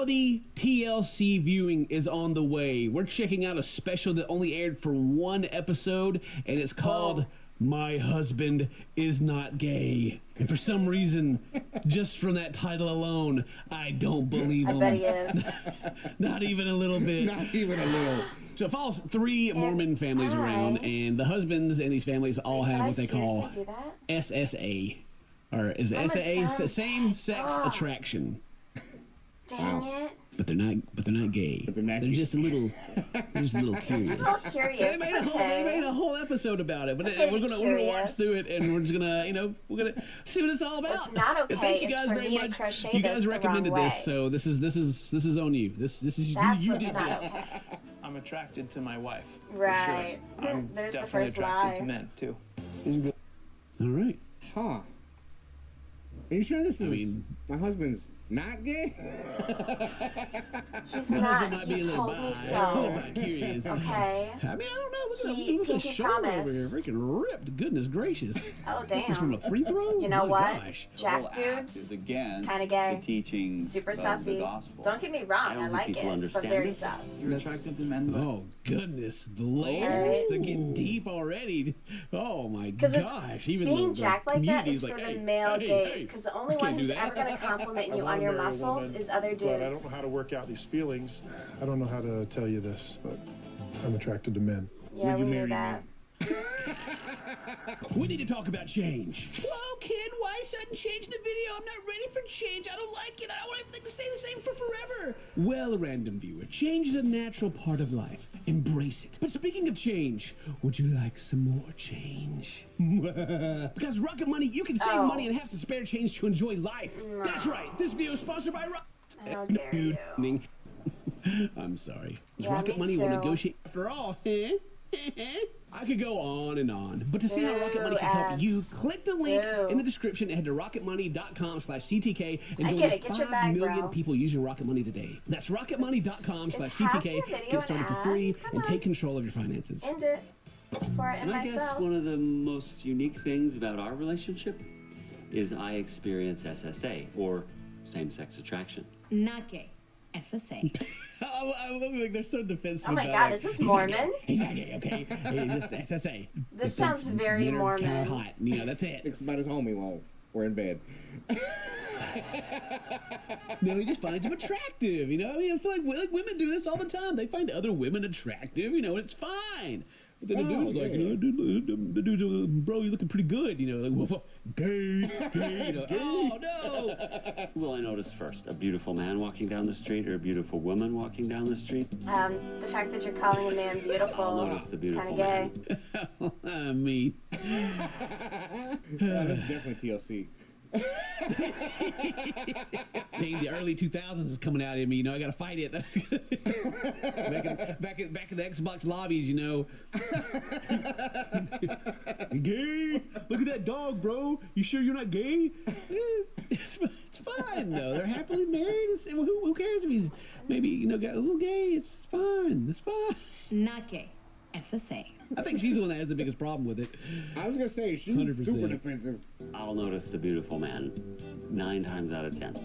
The TLC viewing is on the way. We're checking out a special that only aired for one episode, and it's called My Husband Is Not Gay. And for some reason, just from that title alone, I don't believe him. I bet he is. Not even a little bit. Not even a little. So it follows three Mormon families around, and the husbands in these families all have what they call SSA. Or is it SAA? Same-sex attraction. Dang it. But they're not gay. But they're just a little curious. Just curious. They made a whole episode about it, but we're gonna watch through it, and we're just gonna we're gonna see what it's all about. It's not okay. Thank you guys very much. You guys recommended this, so this is on you. This is That's you what's did not this. okay. I'm attracted to my wife. Right. For sure. I'm There's the definitely first attracted lie. to men too. All right. Huh. Are you sure this is my husband's not gay? He's not. Might He be a little told me bi. so. I'm curious. Okay. I mean, I don't know. Look at Pinky the shoulder over here, promised. freaking ripped. Goodness gracious. Oh, This is from a damn. free throw. You know My what? Gosh. Jack dudes, Against kind of gay. the teachings Super of the sussy. gospel. Don't get me wrong, I don't like think it, people but understand very this. sus. You're attracted to men. Oh goodness, the layers, Right. they're getting deep already. Oh my Because gosh, even being the jacked like that community's is for like, the hey, male hey, gaze. hey, Because the only you one can't do who's that. ever going to compliment you I on wanna your marry a muscles woman, is other But I don't know dudes. how to work out these feelings. I don't know how to tell you this, but I'm attracted to men. Yeah, we knew marry that. We need to talk about change. Whoa, kid, why sudden change in the video? I'm not ready for change. I don't like it. I don't want everything to stay the same for forever. Well, random viewer, change is a natural part of life. Embrace it. But speaking of change, would you like some more change? Because Rocket Money, you can save money and have to spare change to enjoy life. That's right. This video is sponsored by How dare you. I'm sorry. Yeah, Rocket me Money will too. negotiate after all. I could go on and on, but to see how Rocket Money can help ads. you, click the link Boo. in the description and head to rocketmoney.com/CTK and I join get the it. Get your 5 bag, million bro. people using Rocket Money today. That's Is half rocketmoney.com/CTK. your video Get started an for ad? free Come and on. take control of your finances. End it. For it and And I guess myself. one of the most unique things about our relationship is I experience SSA, or same-sex attraction. Not gay. SSA. I love like they're so defensive. Oh my about, God, like, is this he's not gay. Mormon? He's not gay, okay? He's just SSA. This sounds very Kind Mormon. of hot. You know, that's it. It's about his homie while we're in bed. No, he just finds him attractive. You know, I mean, I feel like women do this all the time. They find other women attractive. You know, and it's fine. But then the dude's like, you know, the dude's like, bro, you're looking pretty good. You know, like, whoa, gay, you know. Oh no. Will I notice first a beautiful man walking down the street or a beautiful woman walking down the street? The fact that you're calling a man I'll beautiful, notice the beautiful kind of gay. man. I mean, That's definitely TLC. dang, the early 2000s is coming out of me. You know, I got to fight it. back in the Xbox lobbies, you know. Gay? Look at that dog, bro. You sure you're not gay? It's fine though. They're happily married. Who cares if he's maybe, you know, got a little gay? It's fine. It's fine. Not gay. SSA. I think she's the one that has the biggest problem with it. I was gonna say she's 100%. super defensive. I'll notice the beautiful man 9 times out of 10.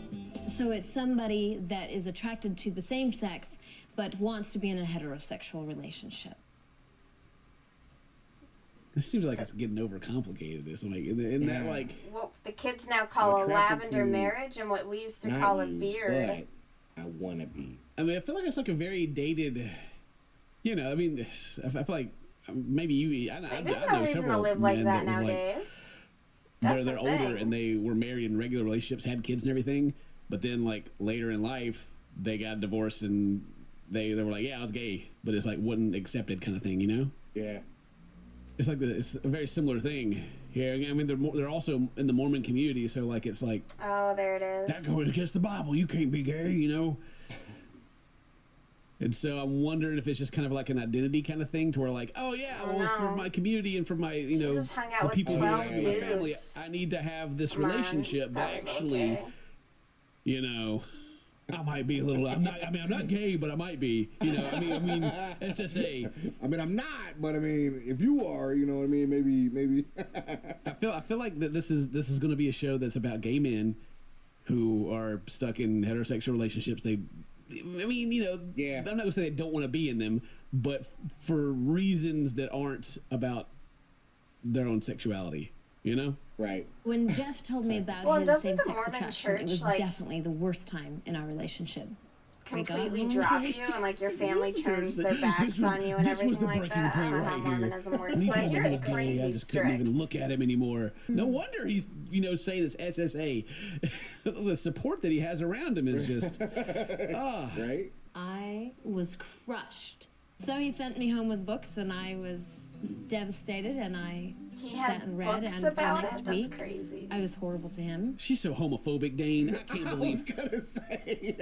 So it's somebody that is attracted to the same sex but wants to be in a heterosexual relationship. It seems like it's getting overcomplicated. This, like, isn't that like? What the kids now call a attracted lavender to marriage and what we used to Not call a you, beard. but I wanna be. I mean, I feel like it's like a very dated. You know, I mean, I feel like maybe you. I There's know no reason to several live like men that was nowadays. Like, That's they're the older thing. and they were married in regular relationships, had kids and everything, but then like later in life they got divorced and they were like, yeah, I was gay, but it's like wasn't accepted kind of thing, you know? Yeah. It's like it's a very similar thing here. I mean, they're also in the Mormon community, so like it's like Oh, there it that is. goes against the Bible. You can't be gay, you know. And so I'm wondering if it's just kind of like an identity kind of thing, to where like, oh yeah, well no. for my community and for my, you know, Jesus hung out the with people who 12 are in my family, dudes. I need to have this Come on, relationship. But that would be actually, okay. you know, I might be a little. I'm not gay, but I might be. You know, I mean, SSA. I mean, I'm not, but I mean, if you are, you know what I mean, maybe. I feel like that this is going to be a show that's about gay men who are stuck in heterosexual relationships. They I mean, you know, Yeah. I'm not gonna say they don't want to be in them, but for reasons that aren't about their own sexuality, you know? Right. When Jeff told me about Well, his doesn't the same-sex Mormon attraction, it church, was like, definitely the worst time in our relationship. We got completely home drop to- you and like your family This turns is- their backs this was- on you and this was everything the like breaking that. I point don't know how right here. Mormonism works, When he but told me here he it's was gay, crazy I just strict. couldn't even look at him anymore. No wonder he's, you know, saying it's SSA. The support that he has around him is just, Right? I was crushed. So he sent me home with books, and I was devastated, and I He sat had and read, books and the about next it? That's week, crazy. I was horrible to him. She's so homophobic, Dane. I can't I was believe, gonna say.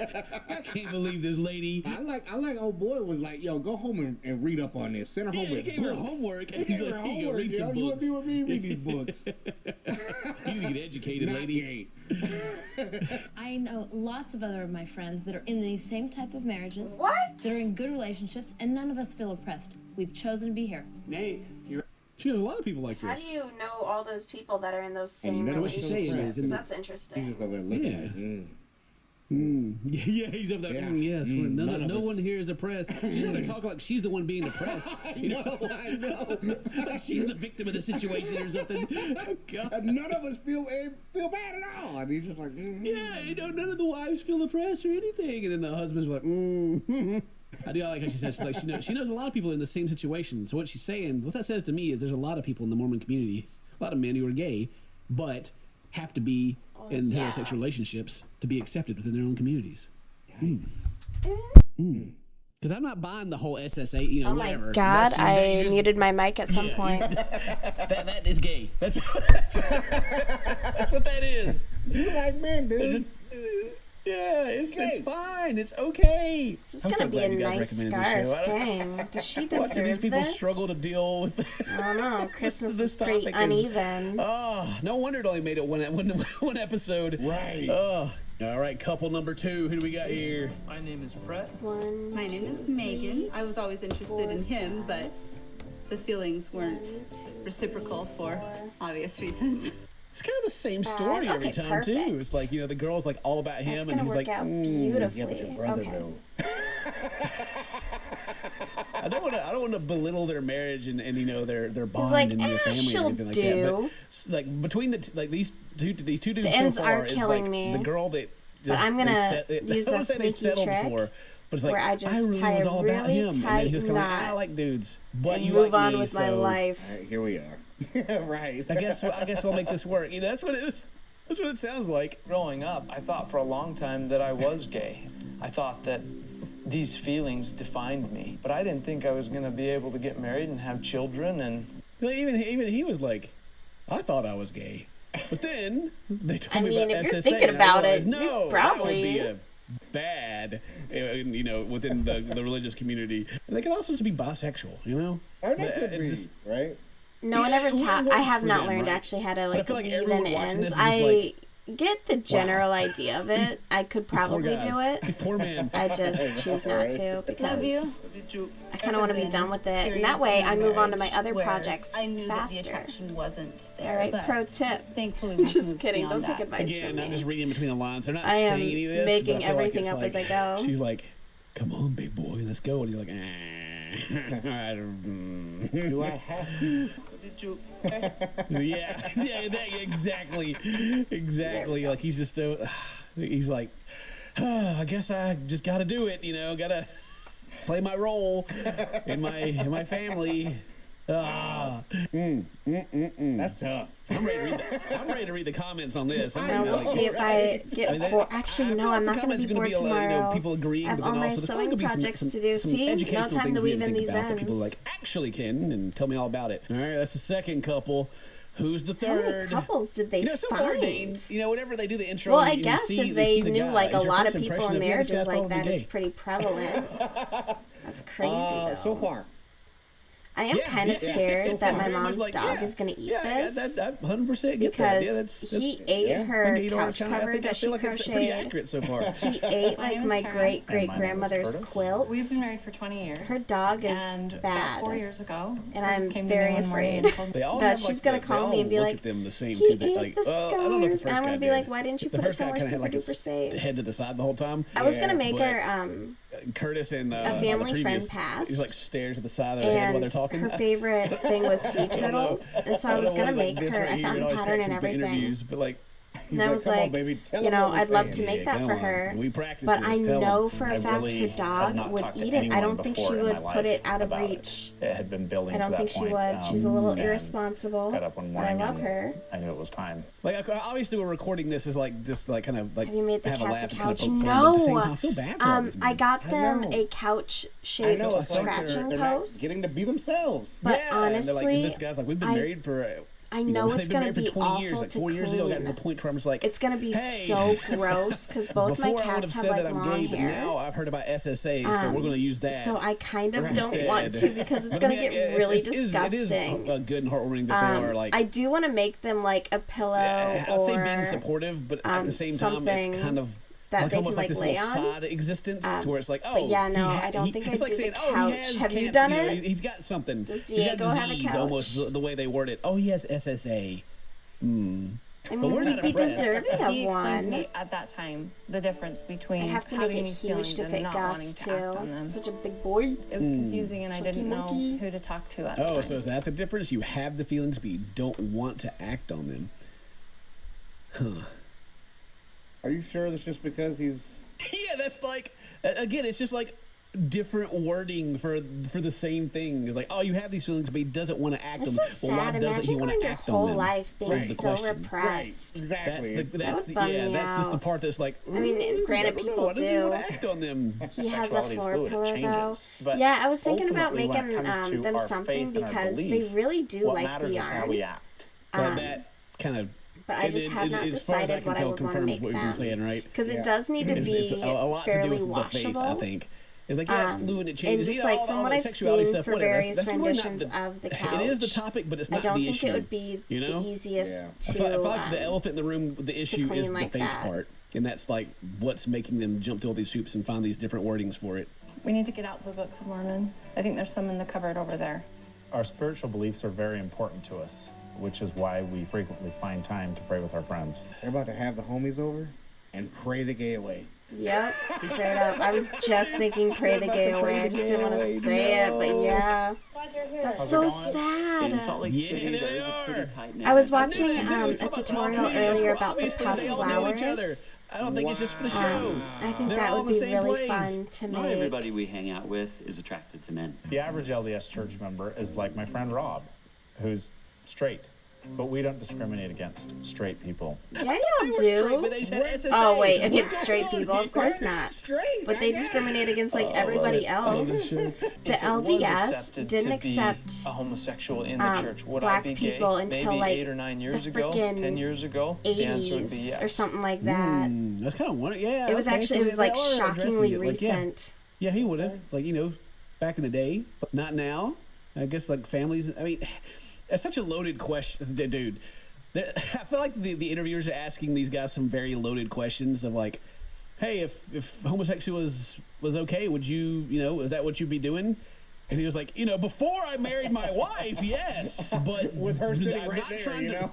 I can't believe this lady. I like old boy was like, yo, go home and read up on this. Send her home Yeah, he with gave her books. homework, He and he's gave like, her "Here you go, homework, read some yo. You want to be books." with me? Read these books. You need to get educated, Not lady. gay. I know lots of other of my friends that are in these same type of marriages. What? That are in good relationships, and none of us feel oppressed. We've chosen to be here. Nate, you're She knows a lot of people like How this. do you know all those people that are in those same none of what she's saying relationships? is in the- That's interesting. He's just over there looking Yeah. at it. Yeah, he's up there. Yeah. Yes, None of no us. one here is oppressed. She's up there talking like she's the one being oppressed. You know, I know. like she's the victim of the situation or something. Oh, God. None of us feel bad at all. And he's just like, Yeah, you know, none of the wives feel oppressed or anything. And then the husband's like, I do like how she says, like, she knows a lot of people in the same situation. So what she's saying, what that says to me is there's a lot of people in the Mormon community, a lot of men who are gay, but have to be in yeah. heterosexual relationships to be accepted within their own communities. Because I'm not buying the whole SSA, you know, Oh my whatever. god, That's I just- muted my mic at some Yeah, point. that is gay. That's what that is. you like men, dude. Yeah, it's fine. It's okay. This is I'm gonna so be glad a you guys nice recommended this scarf. show. I don't- Dang. Does she Watching deserve these people this? struggle to deal with I don't know. Christmas this is pretty topic is- uneven. Oh, no wonder it only made it one episode. Right. Oh, all right. Couple number 2. Who do we got here? My name is Brett. My name is Megan. I was always interested in him, but the feelings weren't reciprocal for obvious reasons. It's kind of the same story every okay, time too. perfect. It's like, you know, the girl's like all about him, It's and gonna he's work like, out Yeah, beautifully. but your brother Okay. though. I don't want to belittle their marriage and you know their bond like, and their family she'll and everything like that. do. But like between these two dudes The so ends far are is killing like me. the girl that. But I'm gonna use I a wouldn't say they sneaky settled trick for, but it's like where I just really tie was a all about really him, and then tight he was kind of like, I knot like dudes, but and you move like on me, with my so life. All right, here we are. Right. I guess we'll make this work. You know, that's what it is. That's what it sounds like. Growing up, I thought for a long time that I was gay. I thought that these feelings defined me, but I didn't think I was going to be able to get married and have children. And Like, even he was like, I thought I was gay, but then they told I me mean, about if you're SSA, thinking and I about realized, it, no, you that would probably- be a bad, you know, within the religious community. And they could also just be bisexual, you know. Or they could It's be, just- right? No one Yeah, ever it taught. works I have for not them, learned right? actually how to I like feel like weave everyone in watching ends. this is just I get the general idea of These- it. I could These poor probably guys. do it. These poor men. I just choose not to Have you? because I kind of want to be done with it, and that way I move on to my other projects I knew that the faster. attraction wasn't there. All right, but pro tip. Thankfully, we Just moved kidding. Don't beyond take that. advice Again, from I'm me. just reading between the lines. They're not I am saying any of this. making but I feel like everything it's up like, as I go. She's like, "Come on, big boy, let's go," and he's like, I don't, Do I have to? yeah, exactly. Like he's just, he's like, I guess I just got to do it. You know, got to play my role in my family. That's tough. I'm ready to read the comments on this. Now we'll see if I get bored. Actually, no, I'm not going to be bored tomorrow. People agreeing, I have but then all my also sewing there'll be projects some to do. some See, no educational time things to we weave didn't in think these about that people are ends. like, actually, Ken, and tell me all about it. All right, that's the second couple. Who's the How many third? couples did they You know, so far, find? Dane, you know, whenever they do the intro, Well, I you guess see, if they the knew guy, like a is your lot of first people impression in of, yeah, this guy's marriages like probably that, it's gay? pretty prevalent. That's crazy though. So far. I am kind of scared that my mom's dog is going to eat this. 100% because he ate her couch cover that she crocheted. It's pretty accurate so far. He ate like my great-great-grandmother's quilt. We've been married for 20 years. Her dog is bad. 4 years ago, and I'm very afraid that she's going to call me and be like, he ate the scarf. And I'm going to be like, why didn't you put it somewhere super duper safe? Head to the side the whole time. I was going to make her Curtis and a family friend passed. He's like stares at the side of their head while they're talking. Her favorite thing was sea turtles, and so I was gonna make her. I found the pattern and everything. But like, and I was like, you know, I'd love to make that for her, but I know for a fact her dog would eat it. I don't think she would put it out of reach. It had been building. I don't think she would. She's a little irresponsible, got up one but I morning love her. I knew it was time. Like, obviously, we're recording this as like just like kind of like. Have you made the cats a couch? No. I feel bad for I got them a couch-shaped scratching post. Getting to be themselves. But honestly, this guy's like, we've been married for. I know it's gonna be awful like to 4 years ago, I got to the clean. point where I'm just like, It's gonna be so gross because both my cats have like long but hair. now I've heard about SSA, so we're gonna use that. So I kind of don't want to because it's gonna get really disgusting. It is good and heartwarming that they are like. I do want to make them like a pillow I'll or say being supportive, but at the same time, it's kind of. That they almost can like this lay little on. side existence to where it's like, oh, but yeah, no, I don't think I it's like do saying, the oh, couch. Have you done it? He's got something. Does Diego have a couch? Almost the way they word it. Oh, he has SSA. I mean, we'd be deserving of He explained to one. me at that time the difference between I'd have to make having it these huge feelings to and fit not Gus wanting to act on too. them. Such a big boy. It was confusing, and I didn't know monkey. who to talk to at the Oh, time. so is that the difference? You have the feelings, but you don't want to act on them. Huh. Are you sure that's just because he's... Yeah, that's like, again, it's just like different wording for the same thing. It's like, oh, you have these feelings, but he doesn't want to act on This them. is Well, why sad. doesn't he Imagine want going to your act on whole them? life being That's the so question. repressed. Exactly. That's That would bum me that's just the out. part that's like. I mean, granted, people why doesn't he do. want to act on them? He has a Sexuality is floor fluid, it pillow though. changes. But Yeah, I was thinking about ultimately, when making it comes to them our something faith and our because they belief, really do what like matters the is how yarn. we act. That kind of. But I just have not as far as I decided can what I tell, would want to confirms make what we've been saying, them. right? Because it does need to It's be a lot fairly to do with washable. the faith, I think. It's like, yeah, it's fluid, it changes. And just Yeah, like all from the what I've sexuality seen stuff, for whatever. various That's really not renditions of the couch, It is the topic, but it's not I don't the think issue. it would be you know? the easiest I to. feel like the elephant in the room, the issue clean is the like faith that. part. And that's like what's making them jump through all these hoops and find these different wordings for it. We need to get out the books of Mormon. I think there's some in the cupboard over there. Our spiritual beliefs are very important to us, which is why we frequently find time to pray with our friends. They're about to have the homies over and pray the gay away. Yep, straight up. I was just thinking pray the gay away. I just didn't want to say it, but yeah. That's so sad. In Salt Lake City, there is a pretty tight knit. I was watching a tutorial earlier about the puff flowers. I don't think it's just for the show. I think They're that all would in be the same really place. fun to Not make. everybody we hang out with is attracted to men. The average LDS church member is like my friend Rob, who's straight. But we don't discriminate against straight people. Yeah, y'all do. Oh, wait, against straight people? Of course not. But they discriminate against, like, everybody else. The LDS didn't accept a homosexual in the church. Would black I be gay? people until, Maybe like, 8 or 9 years the ago, frickin' 10 years ago. The answer would be 80s yes. or something like that. That's kind of one. Yeah. It was okay, actually, so it was, they like, are addressing shockingly it. Like, yeah. recent. Yeah, he would have. Like, you know, back in the day, but not now. I guess, like, families. I mean, it's such a loaded question, dude. I feel like the interviewers are asking these guys some very loaded questions of like, hey, if homosexual was okay, would you know, is that what you'd be doing? And he was like, you know, before I married my wife, yes, but with her sitting I'm right not there, trying you know.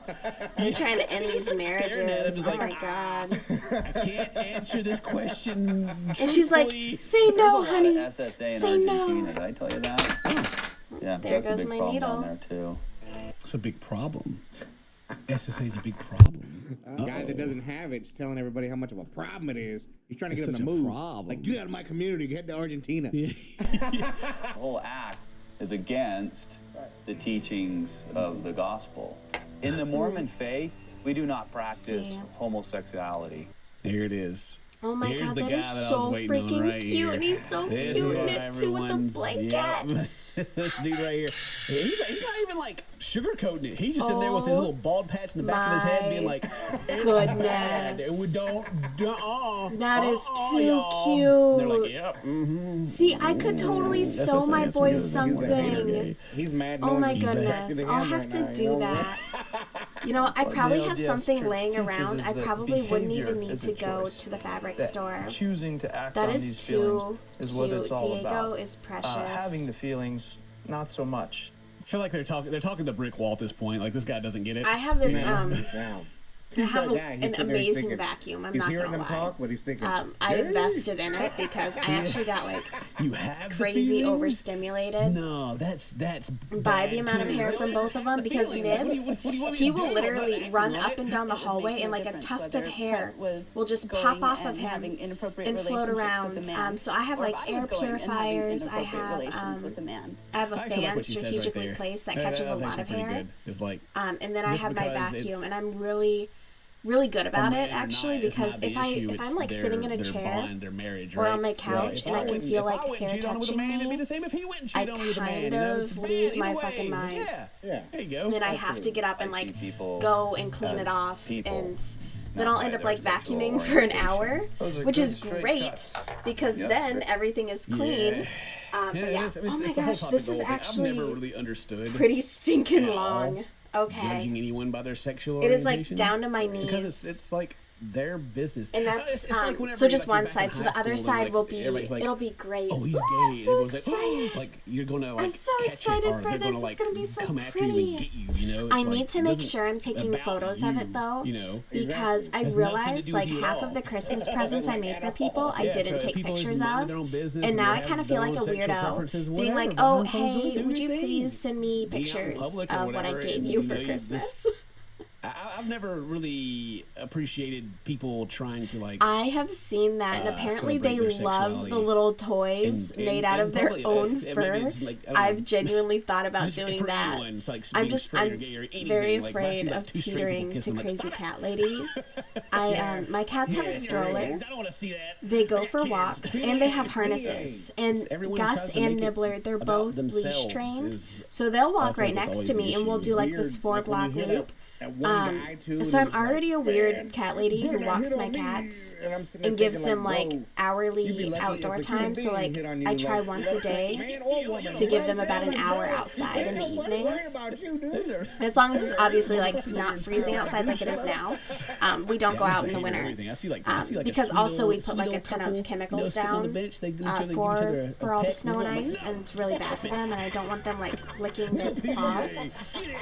You're trying to end these marriages. Oh, like, my God. I can't answer this question. And she's like, say no, honey. SSA in Say no. Argentina. Did I tell you that? Yeah, There that's goes a big my problem needle. down there too. It's a big problem. SSA is a big problem. The guy that doesn't have it is telling everybody how much of a problem it is. He's trying to get them to such a move. problem. Like, get out of my community, head to Argentina. The whole act is against the teachings of the gospel. In the Mormon faith, we do not practice homosexuality. There it is. Oh my Here's god, the that guy is that I was so waiting on freaking right cute, here. and he's so This cute is in what it too with the everyone's- blanket. Yep. This dude right here. He's not even like sugarcoating it. He's just in there with his little bald patch in the back of his head, being like, goodness. We don't. That is too y'all. cute. They're like, yep. Mm-hmm. See, I could totally sew my boys something. He's mad. Oh my he's goodness, attracted I'll him have right to now, do you know? that. You know, I probably have LDS something Church laying teaches around. us I that probably wouldn't even behavior need is to a go choice. to the fabric That store. choosing to act That on is these feelings too is what it's cute. all Diego about. is precious. Having the feelings, not so much. I feel like they're talking to brick wall at this point. Like, this guy doesn't get it. I have this Wow. I have that guy. He's an sitting there, he's amazing thinking- vacuum. I'm he's not hearing gonna them lie. talk, but he's thinking. I invested in it because I actually got like You have crazy the feelings? overstimulated No, that's by bad the amount of too. hair from both of them because Feelings. Nibs, What do you want me he to will do? literally I'm not run acting up on and it. down the It would hallway make and no like a difference tuft whether of hair Pet was will just going pop off of and having him inappropriate and float relationships with around. a man, So I have or if like I was air going and having purifiers. I inappropriate have relations with a man. I have a I actually like fan what she says right strategically there. placed that Yeah, catches a that's lot actually of pretty hair. good. It's like, And then I just have my because vacuum, it's- and I'm really good about man it or actually not is because not the if issue, I'm it's like sitting in a their chair bond, their marriage, or right? on my couch If and I can wouldn't- feel if like I wouldn't hair cheat on it with a touching man, it'd be me, the same if he went and I cheated on it with a man. kind You know? of It's lose bad my either fucking way. mind. Yeah. There you go. And I have to get up and like go and clean it off, and then I'll end up like vacuuming for an hour, which is great because then everything is clean. But yeah, oh my gosh, this is I've never actually really understood pretty stinking at all long. Okay. judging anyone by their sexual It is like orientation. down to my knees. Because it's like their business. And that's It's like whenever so you're, just like, one back in side. So high the other school and, side like, will be everybody's like, it'll be great. oh, he's gay. I'm so And everyone's like, excited. like you're gonna like I'm so catch excited it, or for they're this. gonna It's like gonna be so come after pretty. you and get you. You know, it's I like, need to it make doesn't sure I'm taking about photos of you, it though, you know, because I Has nothing to realized do like with you at half all. of the Christmas presents I made for people I Yeah, didn't so take people just pictures mind of, their own business and now I they kind of have feel their like a own sexual weirdo, preferences, being like, whatever, oh but have fun, hey, do would you your thing. please send me Be out in pictures public or of what I whatever, gave and, you for know, you Christmas? I've never really appreciated people trying to like. I have seen that, and apparently celebrate they their love sexuality the little toys made out of their public. own Maybe fur. it's like, I don't know, I've genuinely thought about just doing for that. anyone, it's like I'm being just, straight or I'm gay or anything. very Like, when I see, afraid like, of two straight people teetering kissing, to I'm like, crazy stop it. cat lady. My cats have a stroller. I don't want to see that. They go for Kids. walks, and they have harnesses. And Everyone Gus tries to and make it Nibbler, they're about both leash themselves trained, is- so they'll I walk think right that's next always to the me, and we'll issue. do like Weird, this 4-block like, when you hear loop. that one guy, too, So I'm who's like, already a weird "Man, cat lady who better not walks hit my on me." cats And I'm sitting there and gives thinking, them like, like bro, you'd be hourly lucky outdoor if a time. human So being like hit on you, I try like, once a day man or woman, to give them right? about an Say, hour "Girl, outside in the ain't nobody worried evenings. about you, dude." As long as it's obviously like not freezing outside like it is now. We don't go out in the winter. I see like a Because sweet also we old- put sweet like a old ton couple, of chemicals sitting on the down bench, they give each other for a all the peck, snow and I'm like, ice, no. and it's really bad for them, and I don't want them like licking their paws.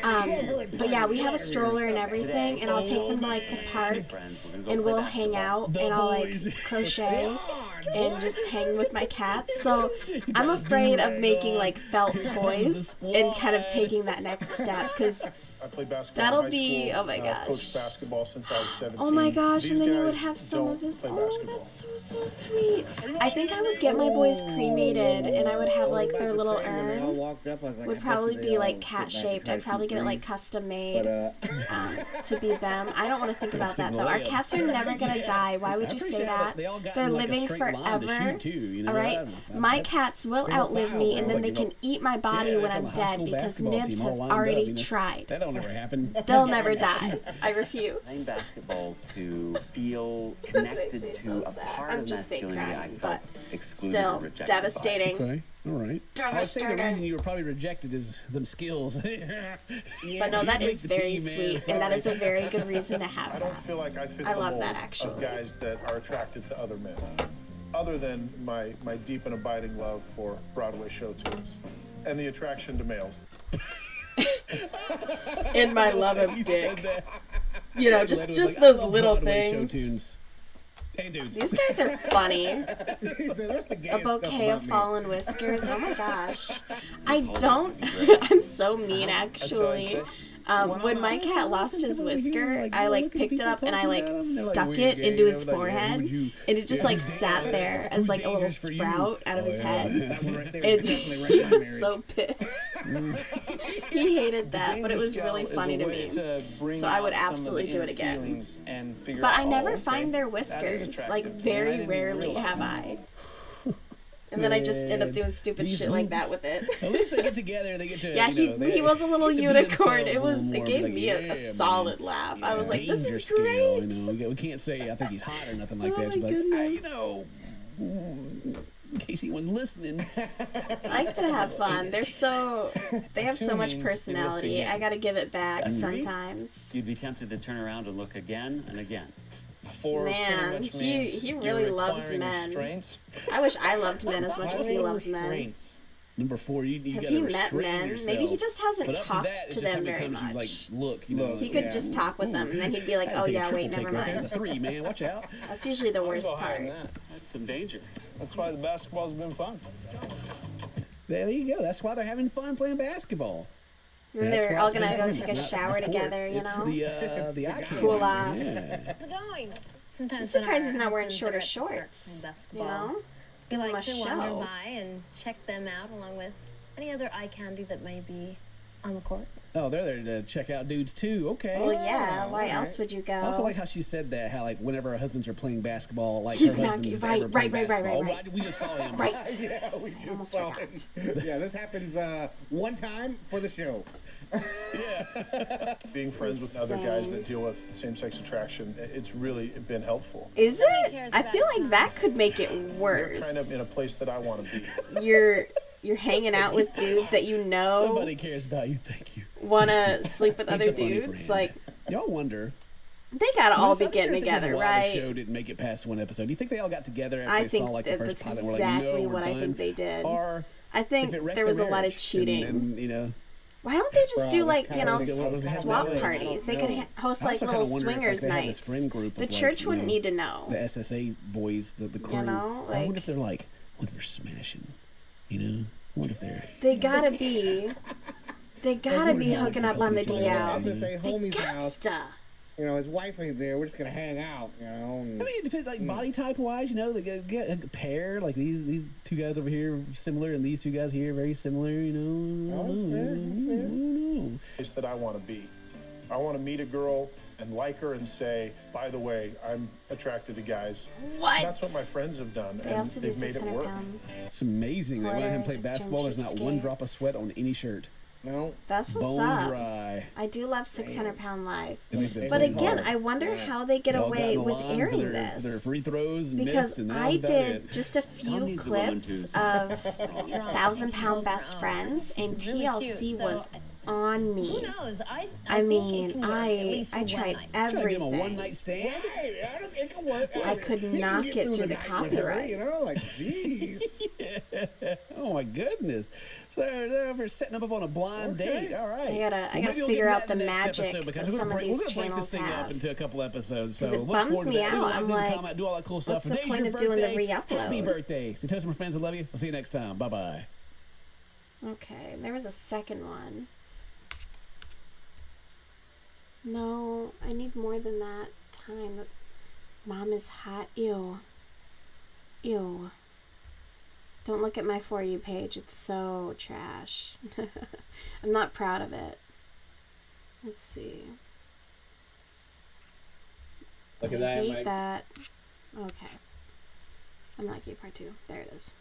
But yeah, we have a stroller and everything, and I'll take them to like the park, and we'll hang out, and I'll like crochet and just hang with my cats. So I'm afraid of making like felt toys and kind of taking that next step, because I played basketball that'll in high be, school. oh my gosh. Coached basketball since I was 17. Oh my gosh, These and then you would guys have some don't of his. play Oh, basketball. that's so sweet. I think I would get my boys cremated, and I would have like their little urn. Would probably be like cat shaped. I'd probably get it like custom made to be them. I don't want to think about that though. Our cats are never gonna die. Why would you say that? They're living forever. All right, my cats will outlive me, and then they can eat my body when I'm dead because Nibs has already tried. That'll never happen. They'll never die. I refuse. Playing basketball to feel connected to a part I'm of just fake masculinity I crying, felt but excluded still or rejected devastating. Okay, all right. I would say the Devastating. reason you were probably rejected is them skills. But no, that is very sweet, and that is a very good reason to have I that. don't feel like I fit I the love mold that, actually. of guys that are attracted to other men, other than my deep and abiding love for Broadway show tunes and the attraction to males. In my love of dick. You know, just Like, those I love little Broadway show things. tunes. Hey, dudes. These guys are funny. He said, "That's the A gayest stuff bouquet of about me." fallen whiskers. Oh my gosh. I don't. I'm so mean, actually. When my cat lost his whisker, I like picked it up and I like stuck it into his forehead, and it just like sat there as like a little sprout out of his head. He was so pissed. He hated that, but it was really funny to me. So I would absolutely do it again. But I never find their whiskers. Like very rarely have I. And then I just end up doing stupid shit like that with it. At least they get together. They get to. Yeah, he was a little unicorn. It gave like, me a solid laugh. I was like, this is great. We can't say I think he's hot or nothing like that. But in case anyone's listening, I like to have fun. They have so much personality. I gotta give it back sometimes. You'd be tempted to turn around and look again and again. Man, he really loves men. I wish I loved men as much as he loves men. Number 4, has he met men? Maybe he just hasn't talked to them very much. He could just talk with them, and then he'd be like, "Oh yeah, wait, never mind." That's a 3, man. Watch out. That's usually the worst part. That's some danger. That's why the basketball's been fun. There you go. That's why they're having fun playing basketball. And they're all gonna go take a shower together, you know? It's the cool off. How's it going? I'm surprised he's not wearing shorter shorts. You know? You Give him like a to show. wander by and check them out along with any other eye candy that may be on the court. Oh, they're there to check out dudes too. Okay. Well, yeah. Why else would you go? I also like how she said that. How like whenever her husbands are playing basketball, like he's her not husband right. We just saw him. Right. Yeah, we just almost saw forgot. Yeah, this happens one time for the show. Yeah. Being friends with other guys that deal with same-sex attraction, it's really been helpful. Is it? I feel like that could make it worse. You're kind of in a place that I want to be. You're hanging out with dudes that you know. Somebody cares about you. Thank you. Wanna sleep with other dudes? Like, y'all wonder. They gotta all be getting together, right? The show didn't make it past one episode. Do you think they all got together after I they think saw like the first pilot? That's And were exactly like, no, what we're I done? think they did. Or I think there was a lot of cheating. And, you know. Why don't they just do like, you know, swap parties? They could host like little swingers nights. The church wouldn't need to know. The SSA boys, the crew. You know, like, I wonder if they're like, what if they're smashing? You know, what if they're? They gotta be hooking up on the DL. They got you know, his wife ain't there. We're just gonna hang out, you know. And, I mean, it depends, like body type wise, you know, they get a pair like these two guys over here similar, and these two guys here very similar, you know. Oh, that's fair. That's fair. Place that I want to be. I want to meet a girl and like her and say, by the way, I'm attracted to guys. What? That's what my friends have done, They and also do they've made it 600 work. pound. It's amazing. They went ahead and played Quarters, basketball. There's not one drop of cheapskates. sweat on any shirt. No. That's what's Bone up. dry. I do love 600 pound live. And he's been But playing again, hard. I wonder how they get They all away got in the with line for airing their this. free throws and Because missed, and that I was about did it. just a few clips of 1,000 Pound Best Friends, and TLC was on me. Who knows? I mean, I tried everything. A one night stand. It can work. I could not get through the night with her, copyright. You know, like, geez. Yeah. Oh my goodness. So they're over setting up on a blind date. All right. I gotta Maybe we'll figure get out to the that next magic episode, because that we're some gonna of break- these we're gonna break channels this thing up have. into a couple episodes. So 'Cause it look bums forward to me that. out. Like, I'm leave a like, comment, do all that cool stuff. what's the Today's point your of doing the birthday. re-upload? Happy birthday. So tell some friends I love you. We'll see you next time. Bye bye. Okay, there was a second one. No, I need more than that time. Mom is hot. Ew. Ew. Don't look at my For You page. It's so trash. I'm not proud of it. Let's see. Look at I that, hate Mike. that. Okay. I'm not gay part 2. There it is.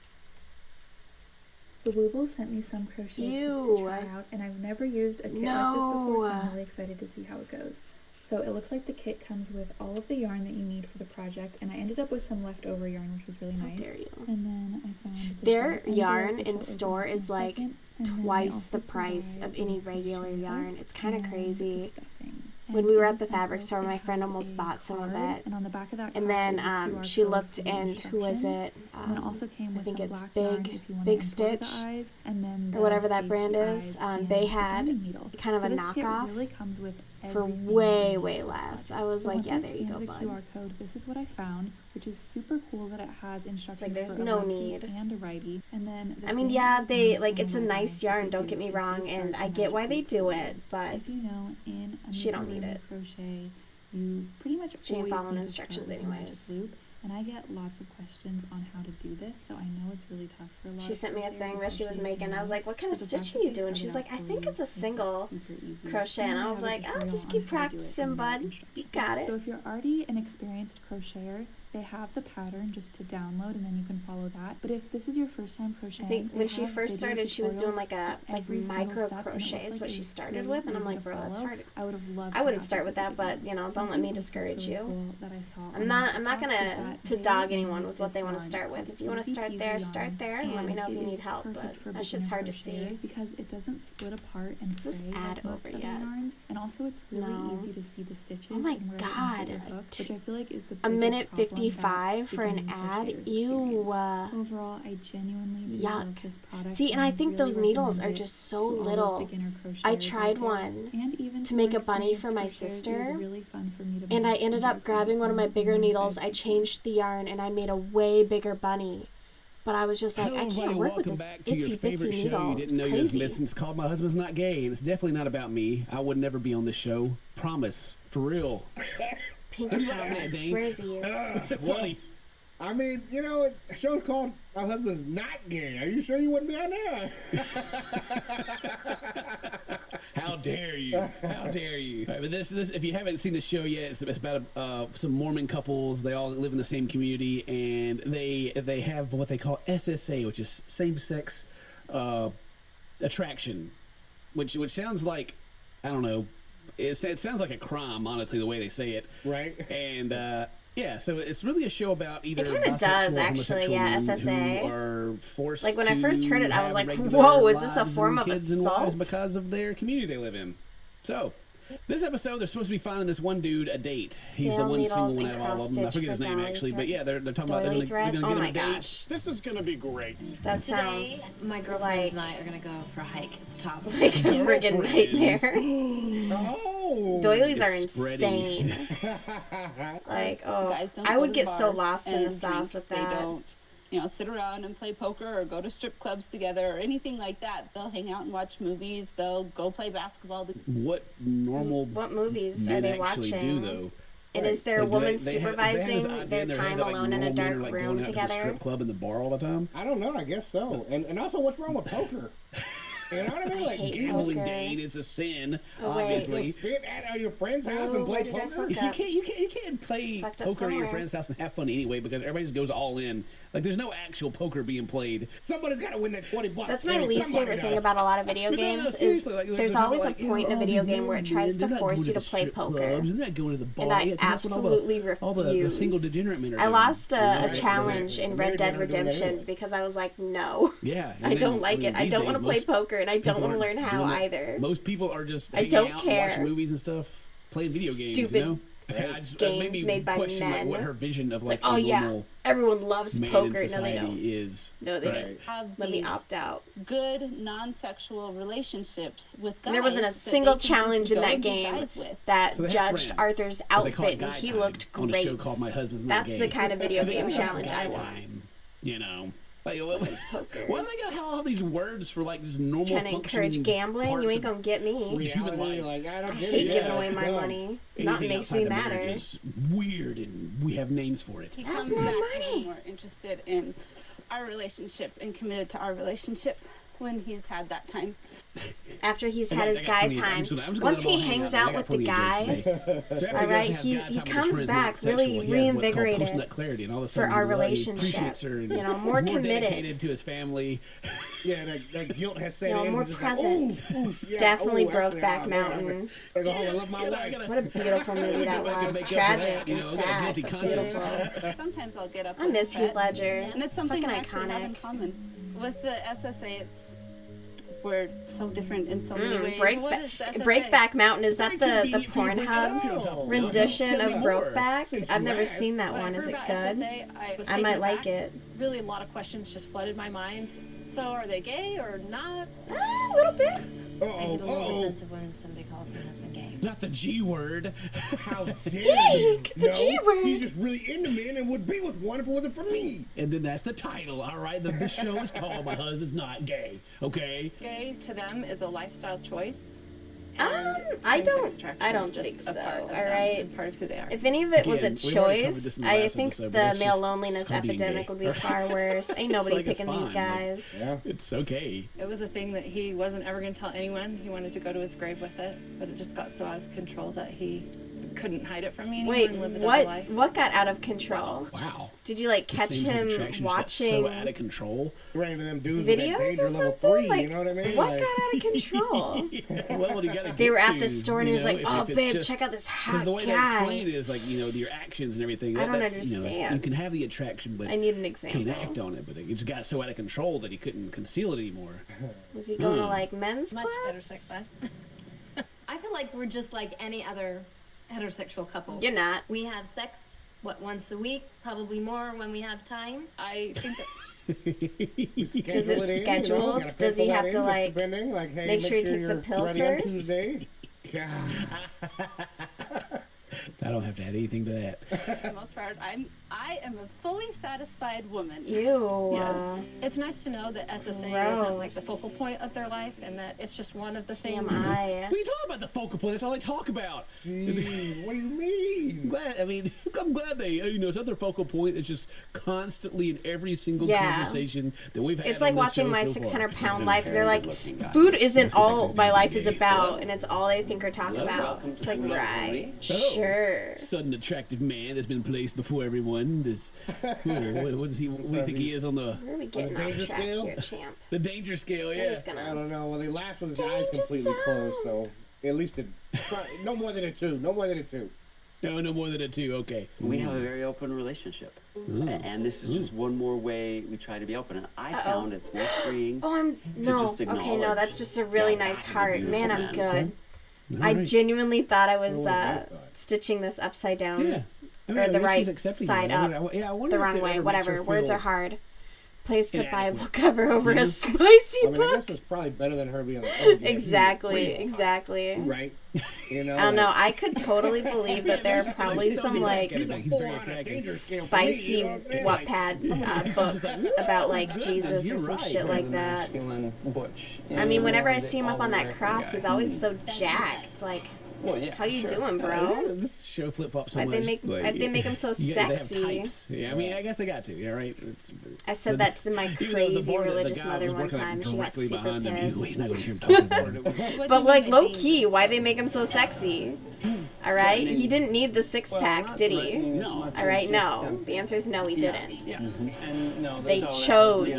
The Wooble sent me some crochet kits to try out, and I've never used a kit like this before, so I'm really excited to see how it goes. So it looks like the kit comes with all of the yarn that you need for the project, and I ended up with some leftover yarn, which was really nice. How dare you. And then I found this Their envelope, yarn which in I'll store open in is a like second, and then they twice also the price of provide any the regular crochet yarn. hook It's kind of and crazy. the stuffing. When And we were in at the this fabric envelope, store, my it friend has almost a bought some of card, it. and on the back of that And card then is a QR she code looked, for the and who was instructions. it? And then it also came with I think some it's black yarn Big, if you want Big to Stitch, the eyes, and then or whatever that safety brand eyes is. and They the had boning needle. kind of so a this kit knockoff really comes with for everything way, you way need. less. I was So like, once yeah, I there you go, scanned the bud. QR code, this is what I found, which is super cool that it has instructions there's for a no lefty need. and a righty. And then I mean, yeah, it's a nice yarn, don't get me wrong, and I get why they do it, but if you know, in a she don't need it. crochet, you pretty much She ain't always following need to instructions start with a magic anyways. loop. And I get lots of questions on how to do this, so I know it's really tough for a lot She of sent me a crocheters, thing that she was especially if making. I was like, what kind of So the fact stitch are that you they doing? She's started like, I out think for it's a you makes it single super easy. crochet. And I was like, oh, just keep practicing, bud. You got it. So if you're already an experienced crocheter, they have the pattern just to download, and then you can follow that. But if this is your first time crocheting, I think when they she have first video started, she was doing tutorials like a for every single micro step, and it crochet looked is like what it she was started really with, and I'm easy like, to bro, that's follow. hard. I would have loved. I to wouldn't have start this with as a that, but beginner. don't let Something me else discourage that's really you. cool that I saw I'm on not TikTok gonna is that to they dog anyone made with what this they want to yarn. start It's with. called If you want to Easy start Peasy there, yarn, start there, and let me and know if it you is need help. perfect But for that shit's beginner hard to see. crocheters because it doesn't split apart and Is this fray ad like most over other yet? yarns, and also it's really No. easy to see the stitches Oh my and where God, to insert your hook, which I feel like is the a biggest minute problem 55 that for an beginning ad? crocheters Ew. experience. Overall, I genuinely really Yuck. love this product. See, and I think really those needles are recommend it just so to all those little. beginner I crocheters tried out there. one And even to make more a bunny for my experienced crocheters, it sister, was really fun for me to and I make ended and up grabbing one of my bigger needles. I changed the yarn, and I made a way bigger bunny. But I was just like, I can't work with this Back to your itsy favorite bitsy show needle. you didn't It's know you was crazy. missing. It's called My Husband's Not Gay, and it's definitely not about me. I would never be on this show. Promise. For real. Pinky promise. Where's he? It's so funny. I mean, you know, a show's called My Husband's Not Gay. Are you sure you wouldn't be on there? How dare you? How dare you? All right, but this, if you haven't seen the show yet, it's about some Mormon couples. They all live in the same community, and they have what they call SSA, which is same-sex attraction, which sounds like, I don't know, it sounds like a crime, honestly, the way they say it. Right. And yeah, so it's really a show about either It kinda bisexual does, or actually, homosexual yeah, men SSA. who are forced Like, when I first heard it, I was to like, have regular whoa, is this a lives form and of kids and wives assault? because of their community they live in. So, this episode, they're supposed to be finding this one dude a date. He's the Sail one single needles one and out of all of them. I cross-stitch forget his for name, dolly actually. But thread. yeah, they're talking about Doily they're thread? going to Oh get him my a date. gosh. This is gonna be great. That Today, sounds my girlfriends and I are gonna go for a hike at the top. like a friggin' nightmare. Oh. Doilies are It's spreading. insane. Like, oh, Guys don't I go would to get the so bars lost in the and sauce drink. with that. They don't, you know, sit around and play poker or go to strip clubs together or anything like that. They'll hang out and watch movies. They'll go play basketball. What normal What movies are men they actually watching? do, though? And is there a Like, do woman they have this supervising idea their in their time head that, like, alone in a normal men dark are, like, room going out to the together? strip club and the bar all the time? I don't know. I guess so. And also, what's wrong with poker? You know what I mean? Like, hate Gambling, poker. Dane, it's a sin, Oh, wait. obviously. you sit at your friend's house Oh, and play where did I poker? fuck You up? can't play Fucked up poker at your somewhere. friend's house and have fun anyway because everybody just goes all in. Like, there's no actual poker being played. Somebody's got to win that $20. That's my Maybe least somebody favorite thing does. about a lot of video But no, games is seriously, like, there's they're always a like, point in a all video these game where it men, tries to they're not force going you to the play strip poker. clubs, they're not going to the bar. And I Yeah, that's what absolutely all the single refuse. degenerate men are I doing. lost a Right, challenge exactly. in The Red married Dead men are doing that Redemption anyway. because I was like, no. Yeah. I don't like it. I these don't days, want to play most poker, and I don't people want to aren't learn how doing that. either. Most people are just I hanging don't out care. and watching movies and stuff, playing video games, Stupid you know? I just, games made me made by question like, men. what her vision of It's like, like, oh a yeah, normal everyone loves man poker. in No, they society don't. is. No, they Right. don't. Have Let me these opt out. good non-sexual relationships with guys. And there wasn't a that single they can just challenge in go that and be game guys with. that So they have judged friends, Arthur's but they call it outfit, and guy he time looked on a great. show called My Husband's Not That's Gay. the kind of video They game call it challenge guy I want. time, you know. Like, what, Poker. why do they got all these words for like just normal Trying to encourage functioning gambling? You parts ain't of gonna get me. human Reality, life? like, I don't I get hate it. giving Yeah, away my dumb. money. Not Anything makes outside me the matter. marriage is weird, and we have names for it. He That's comes my back money. more interested in our relationship and committed to our relationship when he's had that time. After he's I had got- his I got guy plenty of- I'm time, just gonna once let he them all hang hangs out. I out got with the plenty of jokes guys, to make. So after all goes right, to have he guy time with his comes friends, back not sexual, really he has what's called reinvigorated post-nut clarity, and all of a for sudden our he relationship. appreciates her, and You know, he's more committed. dedicated to his family. Yeah, that guilt has set You know, in. more It's just present. Like, ooh, yeah, Definitely ooh, actually, Brokeback man, Mountain. I go home and love my I wife. gotta- What a beautiful movie that Go back and was. make up for Tragic that, you and know, I got a sad, guilty but conscience. beautiful. Sometimes I'll get up. I with miss the Heath pet, Ledger. and it's something Fucking we actually have in iconic. common. With the SSA, it's we're so different in so many ways. Breakback Mountain, is that the Pornhub rendition of Brokeback? I've never seen that one. Is it good? I might like it. Really, a lot of questions just flooded my mind. So, are they gay or not? A little bit. I get a little defensive when somebody calls my husband gay. Not the G word. How dare you? The G word. He's just really into men and would be with one if it wasn't for me. And then that's the title, all right? The show is called My Husband's Not Gay, okay? Gay to them is a lifestyle choice. I don't think so. All right. Part of who they are. If any of it was a choice, I think the male loneliness epidemic would be far worse. Ain't nobody picking these guys. Yeah, it's okay. It was a thing that he wasn't ever going to tell anyone. He wanted to go to his grave with it, but it just got so out of control that he couldn't hide it from me anymore and live a double life. What got out of control? Wow. Did you like catch him watching so out of control? Ran into them dudes videos or something? Level 3, you know what I mean? What got out of control? Well, you gotta they were get at the store and he was like, "Oh, babe, check out this hot the way guy." they explain it is like, your actions and everything. I don't that's, understand. You can have the attraction, but I need an example. Can't act on it. But it just got so out of control that he couldn't conceal it anymore. Was he going to like men's Much clubs? better sex life. I feel like we're just like any other heterosexual couple. You're not. We have sex, once a week, probably more when we have time. I think that... Is it scheduled? Does he have to like make sure he takes a pill first? I don't have to add anything to that. For the most part, I am a fully satisfied woman. Ew. Yes. It's nice to know that SSA isn't like the focal point of their life and that it's just one of the things. What are you talking about? The focal point? That's all they talk about. Jeez, what do you mean? I'm glad they, it's not their focal point. It's just constantly in every single conversation that we've had. It's like watching My 600-Pound Life. They're like, food isn't all my life is about, and it's all they think or talk about. It's like, right, sure. Sudden attractive man that's been placed before everyone. What does he? What do you think he is on the? Where are we getting off track here, champ? The danger scale, yeah. I don't know. Well, they laughed with his eyes completely closed, so at least no more than a 2. No more than a 2. No more than a 2. Okay. We have a very open relationship, and this is just one more way we try to be open. And I found it's more freeing. Oh, no, that's just a really nice heart. Man, I'm good. I genuinely thought I was stitching this upside down. Yeah. Or the right side up. The wrong way. Whatever. Words are hard. Placed a Bible cover over a spicy book. I guess it's probably better than her being like, Exactly. Right. I don't know. I could totally believe that there are probably some like spicy Wattpad books about like Jesus or some shit like that. I mean, whenever I see him up on that cross, he's always so jacked. Like, how you doing, bro? This show flip flops so much. Why'd they make him so sexy? Yeah, I mean, I guess they got to. Yeah, right. I said that to my crazy religious mother one time. She got super pissed. But like low key, why they make him so sexy? All right, he didn't need the 6-pack, did he? No. All right, no. The answer is no, he didn't. They chose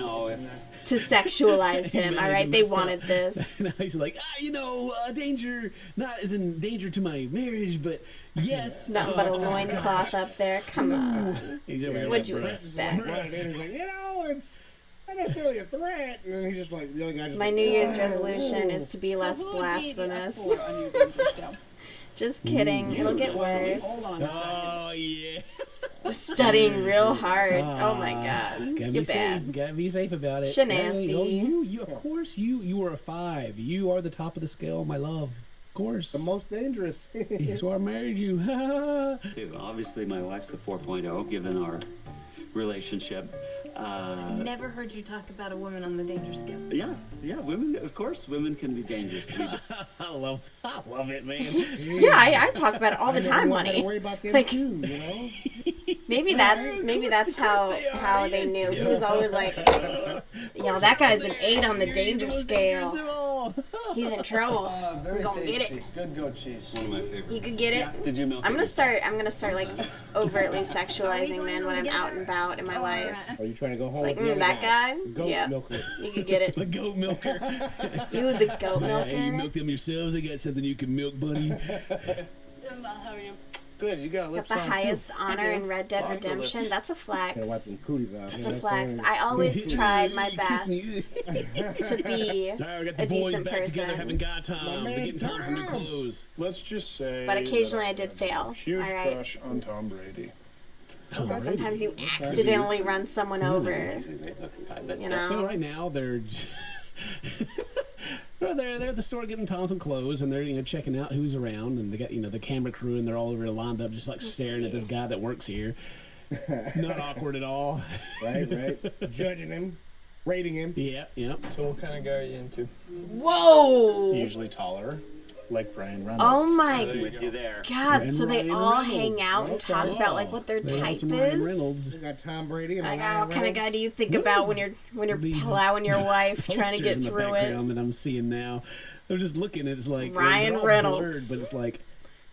to sexualize him. All right, they wanted this. He's like, danger, not as in danger to my marriage, but yes. Nothing but a loincloth up there. Come on. What'd you expect? He's like, it's not necessarily a threat. And he's just like, the other guy's my New Year's resolution is to be less blasphemous. Just kidding. It'll get worse. Oh, yeah. I'm studying real hard. Oh my god. You're bad. Gotta be safe about it. Shenasty. You, of course, you are a 5. You are the top of the scale, my love. Of course. The most dangerous. That's why I married you. Obviously, my wife's a 4.0, given our relationship. Never heard you talk about a woman on the danger scale. Yeah, women, of course, women can be dangerous. I love it, man. Yeah, I talk about it all the time, honey. Like, too, maybe that's how they knew. He was always like, that guy's an 8 on the danger scale. He's in trouble. We're gonna get it. Good goat cheese. One of my favorites. You could get it. Yeah. Did you milk I'm gonna start like overtly sexualizing men when I'm out and about in my life. Are you trying to go home? It's like, that guy? Goat milker. You could get it. The goat milker. You the goat milker? You milk them yourselves. They got something you can milk, buddy. How are you? Good, you got Got lips the on, highest too. honor in Red Dead Redemption. That's a flex. Gotta wipe them cooties off. That's a flex. I always tried my best to be All right, we got the a boys decent back together having person. guy time. We're getting Tom some new clothes. Let's just say. But occasionally I that did have fail. a Huge All right. crush on Tom Brady. Sometimes you accidentally run someone over. You know? So right now they're well, they're at the store getting Tom some clothes, and they're checking out who's around, and they got the camera crew, and they're all over lined up just like staring at this guy that works here. Not awkward at all. Right. Judging him, rating him. Yeah. So what kind of guy are you into? Whoa! Usually taller, like Ryan Reynolds. Oh my With you there. God! So they Ryan all Reynolds. hang out and talk about like what their They have type some Ryan is. Reynolds. We got Tom Brady and Like, Ryan what kind of Reynolds. guy do you think about when you're these plowing your wife trying to posters get in the through it? background that I'm seeing now. I'm just looking, and it's like Ryan they're all Reynolds. blurred, but it's like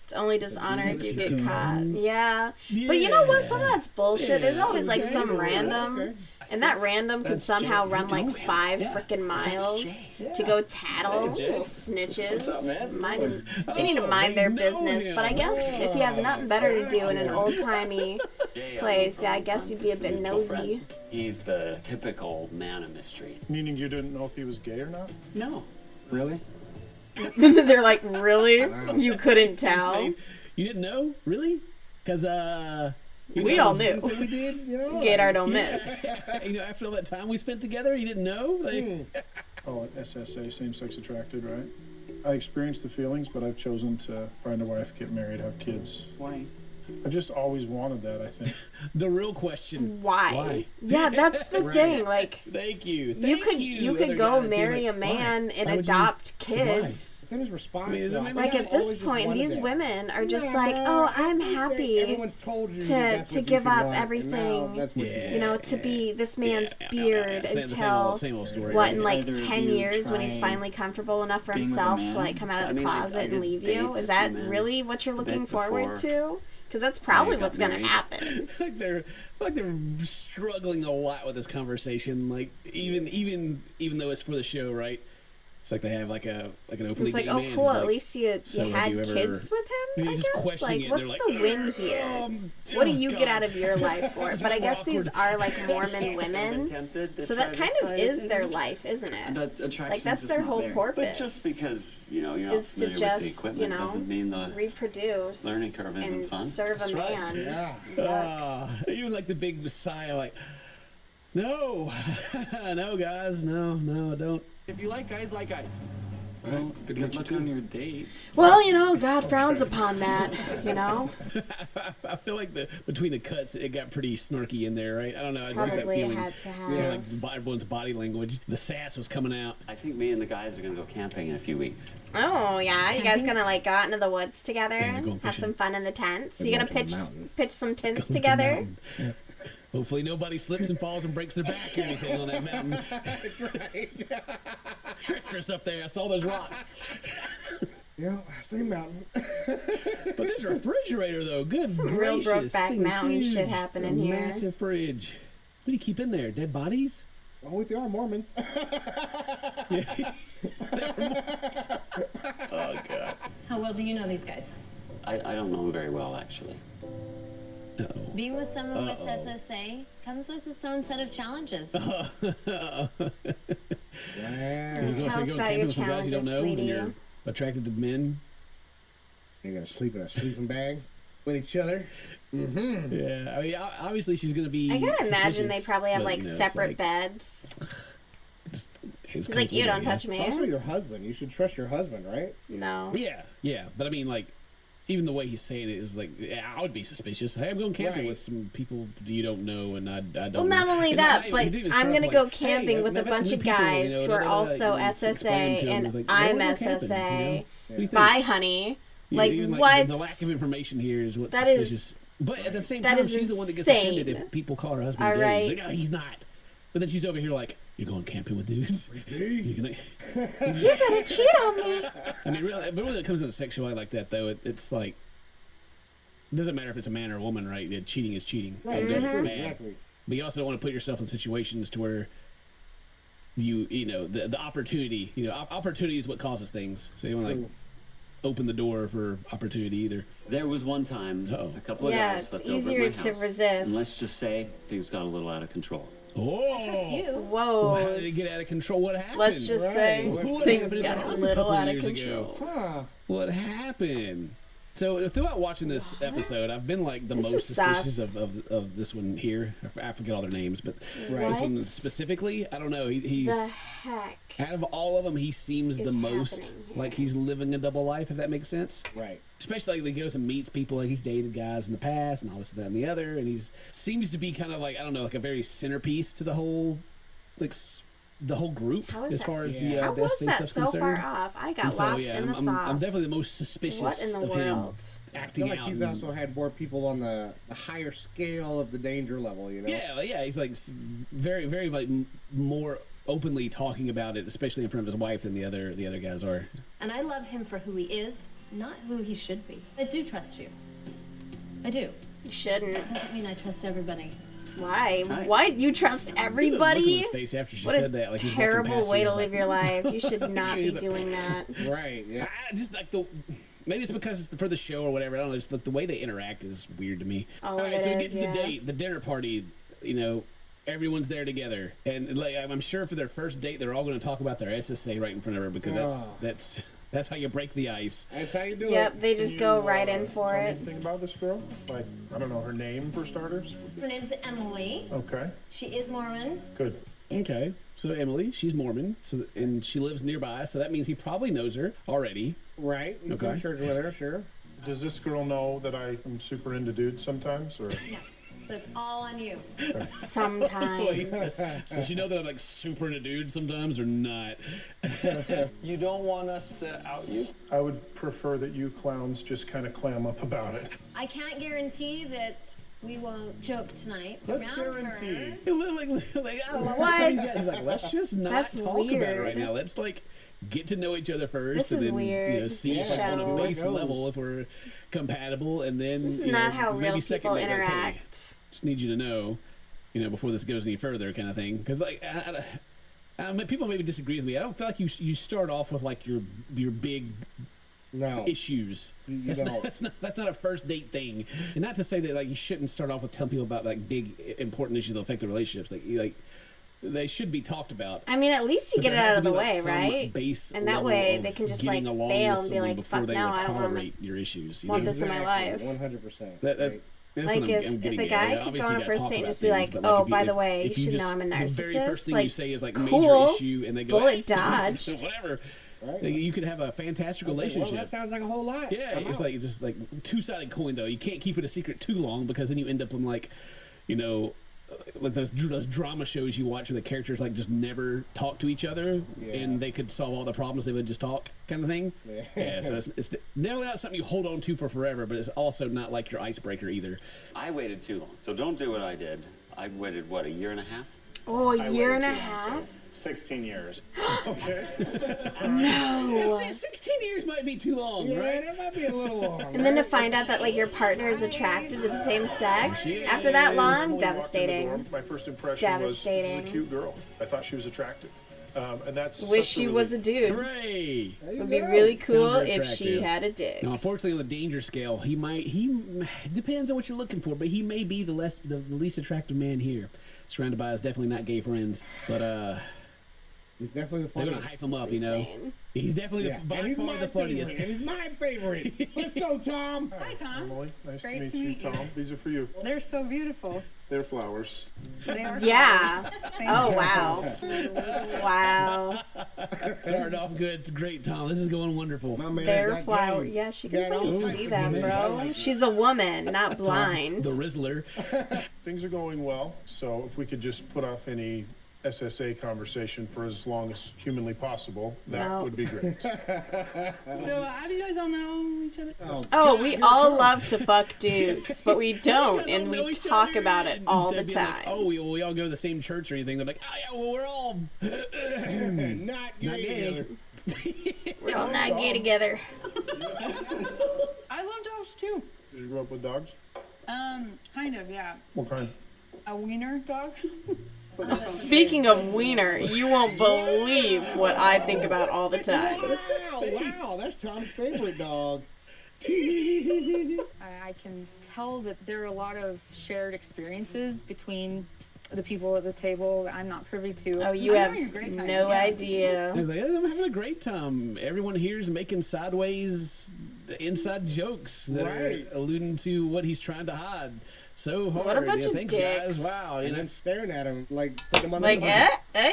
It's only dishonor if you get Sexy caught. cousin. Yeah. But you know what? Some of Yeah. that's bullshit. There's Yeah, always like okay. some random. Okay. And that random could That's somehow Jay. run like 5 freaking miles to go tattle. Hey, Jay. Little snitches. What's up, man? They need to mind their business. But I guess if you have nothing better to do in an old timey place, yeah, I guess you'd be a bit nosy. He's the typical man of mystery. Meaning you didn't know if he was gay or not? No. Really? They're like, really? You couldn't tell? You didn't know, really? Because We all knew. We did, Gator don't miss. After all that time we spent together, you didn't know. Call it SSA, same-sex attracted, right? I experienced the feelings, but I've chosen to find a wife, get married, have kids. Why? I've just always wanted that, I think. The real question. Why? Yeah, that's the thing. Like, Thank you. you could go marry a man and adopt kids. Then his response. Like at this point, these women are just like, oh, I'm happy Everyone's told you to give up everything, to be this man's beard until same old story. what in like Either of 10 you years when he's try finally comfortable enough for being with a himself to man? like come out of I the mean, I closet and did leave date you. a Is that few men really what you're a bit looking forward before to? Because that's probably got what's gonna married. happen. they're struggling a lot with this conversation. Like even though it's for the show, right? It's like they have like an openly It's like, gay oh man cool, who's at like, least you "So had have you ever-" kids with him, You I just guess? question Like, it, and what's they're the like, win here? What do you get out of your life for it? But I guess these are like Mormon women, so that kind of is their life, isn't it? Like that's their whole purpose. But just because you're not is to familiar with the just equipment doesn't mean the reproduce learning curve isn't and fun. serve That's a right. man. Yeah. Even like the big Messiah, like, no, no, guys, no, I don't. If you like guys, like guys. Well, good luck on your date. Well, God frowns upon that, I feel like between the cuts, it got pretty snarky in there, right? I don't know. I just got that Probably feeling. had to have. Like everyone's body language, the sass was coming out. I think me and the guys are gonna go camping in a few weeks. Oh yeah, you guys gonna like go out into the woods together, Yeah, going have fishing. some fun in the tents. You We're gonna going to the pitch some tents Going to the together? mountain. Hopefully nobody slips and falls and breaks their back or anything on that mountain. Treacherous up there. I saw those rocks. Yeah, same mountain. But this refrigerator, though, good Some real gracious, Brokeback thing's Mountain shit huge. happening A here. Massive fridge. What do you keep in there? Dead bodies? Oh, they are Mormons. Oh God. How well do you know these guys? I don't know them very well, actually. Being with someone with SSA comes with its own set of challenges. So you Tell us about your challenges, and sweetie. you're attracted to men. You're gonna sleep in a sleeping bag with each other. Mm-hmm. Yeah, I mean, obviously she's gonna be. I gotta imagine they suspicious, probably have but, like it's separate like- beds. It's He's like, you don't touch It's also me. your husband. You should trust your husband, right? No. Yeah, but I mean, like, even the way he's saying it is like, yeah, I would be suspicious. Hey, I'm going camping Right. with some people you don't know, and I don't. Well, not know. only And that, he but didn't I'm start gonna like, go hey, camping with a I've met bunch some of new people, guys you know, who are da, da, da, also you know, explain SSA, to him, and it's like, I'm why are we camping, SSA. you know? What do you think? Bye, honey. Yeah, Like, even, what? The lack of information here is what's That is- suspicious. But at the same that time, is she's the one that gets insane. offended if people call her husband All gay. right. Like, no, he's not. But then she's over here like, you're going camping with dudes? You're gonna You're gonna cheat on me. I mean, really, but when it comes to sexuality like that, though, it's like, it doesn't matter if it's a man or a woman, right? Cheating is cheating. Right, And that's it's true, bad. exactly. But you also don't want to put yourself in situations to where the opportunity, opportunity is what causes things. So you want to like open the door for opportunity either. There was one time a couple of guys slept over at my easier house, to resist. and let's just say things got a little out of control. Oh, I trust you. Whoa. How did it get out of control? What happened? Let's just say What things happened got at the a house little couple out of years control. ago? Huh. What happened? So throughout watching this episode, I've been like the This most is suspicious sus. of this one here. I forget all their names, but Right. this one specifically, I don't know. He's The heck? out of all of them, he seems the is most happening here? like he's living a double life, if that makes sense. Right. Especially like he goes and meets people, like he's dated guys in the past and all this, that, and the other, and he's seems to be kind of like, I don't know, like a very centerpiece to the whole, like the whole group How is as that? far as How the was SA that stuff's so far concerned. off? I got And so, lost yeah, in the I'm sauce. definitely the most suspicious What in the of him world? I acting feel like out. he's also had more people on the higher scale of the danger level, you know? Yeah, he's like very, very like more openly talking about it, especially in front of his wife, than the other guys are. And I love him for who he is, not who he should be. I do trust you. I do. You shouldn't. Doesn't mean I trust everybody. Why? Hi. What? You trust Look at everybody? his face after she What said a that. Like he's walking terrible past her, way he's to like, live your life. You should not be He's like- doing that. Right, yeah. Just like maybe it's because it's for the show or whatever. I don't know. Just the way they interact is weird to me. All All of right, it so we get is, to yeah. the date, the dinner party. You know, everyone's there together, and like I'm sure for their first date, they're all going to talk about their SSA right in front of her because that's how you break the ice. That's how you do it. Yep, they just Can go you, right in for tell me it. anything about this girl? Like, I don't know, her name for starters? Her name's Emily. Okay, She is Mormon. good. Okay, so Emily, she's Mormon, and she lives nearby, so that means he probably knows her already. Right. You go Okay. to church with her, sure. Does this girl know that I am super into dudes sometimes, or? So it's all on you. Sometimes. So she know that I'm like super into dudes sometimes or not. You don't want us to out you? I would prefer that you clowns just kind of clam up about it. I can't guarantee that we won't joke tonight. Let's around guarantee. What? He's like, let's just not That's talk about it weird. right now. Let's like get to know each other first, This and is then weird. see if like, on a Show. base level if we're compatible, and then This is you know, not how maybe real second people date, like, hey, interact. just need you to know, before this goes any further, kind of thing. Because like, I mean, people maybe disagree with me. I don't feel like you start off with like your big issues. You That's not a first date thing. And not to say that like you shouldn't start off with telling people about like big important issues that affect the relationships. Like they should be talked about. I mean, at least you But get it there has out of to the be, like, way, some right? base And that level way of they can just getting like along bail with and be someone like, before fuck they no, will I don't want tolerate your issues. want this in my life. 100%. That's Like what if I'm getting a at. guy could Obviously, go on you a gotta first talk date and about just be things, like, but, oh, if by you- the way, if you should just- know I'm a The very first narcissist. thing Like, you say is like cool. major issue, and they go, Bullet "Hey, dodged. whatever. Right. Like, you could have a fantastic relationship. Well, that sounds like a whole lot. Yeah, I'm it's out. like just like two-sided coin though. You can't keep it a secret too long because then you end up in like, like those drama shows you watch where the characters like just never talk to each other and they could solve all the problems they would just talk kind of thing. Yeah, so it's definitely not something you hold on to for forever, but it's also not like your icebreaker either. I waited too long, so don't do what I did. I waited, what, a year and a half? Oh, a I year waited and a too long, too. half? 16 years. Okay. No. 16 years might be too long, Yeah, right? that might be a little long. And then to find out that like your partner is attracted to the same sex after that long, When you walked in the door, devastating. my first impression was, this is a Devastating. cute girl. I thought she was attractive. And that's Wish such she really- was a dude. Hooray! Would be really cool Sounds if she attractive. had a dick. Now, unfortunately, on the danger scale, he depends on what you're looking for, but he may be the least attractive man here. Surrounded by his definitely not gay friends, but he's definitely the they're funniest. gonna hype him up, Insane. He's definitely Yeah, by and he's far my the funniest. favorite, and he's my favorite. Let's go, Tom. Hi, Tom. Emily, nice Great to to meet you, meet you. Tom. These are for you. They're so beautiful. They're flowers. They are Yeah. flowers. Thank Oh, you. wow. Wow. Started off good. It's great, Tom. This is going wonderful. My man Their got flower. game. Yeah, she can Got fucking all see types that, of bro. game. She's a woman, not blind. The Rizzler. Things are going well, so if we could just put off any SSA conversation for as long as humanly possible, that No. would be great. So how do you guys all know each other? Oh, we all love to fuck dudes, but we don't, and we talk about it all the Instead of being time. like, oh, we all go to the same church or anything. They're like, oh yeah, well we're all Not gay. We're all not gay together. I love dogs too. Did you grow up with dogs? Kind of, yeah. What kind? A wiener dog. Speaking of wiener, you won't believe what I think about all the time. Wow, that's Tom's favorite dog. I can tell that there are a lot of shared experiences between the people at the table I'm not privy to. Oh, you have no idea. I was like, I'm having a great time. Everyone here's making sideways inside jokes that are alluding to what he's trying to hide so hard. What a bunch of thanks, dicks. guys. Wow. And then staring at him, like, putting him on Like,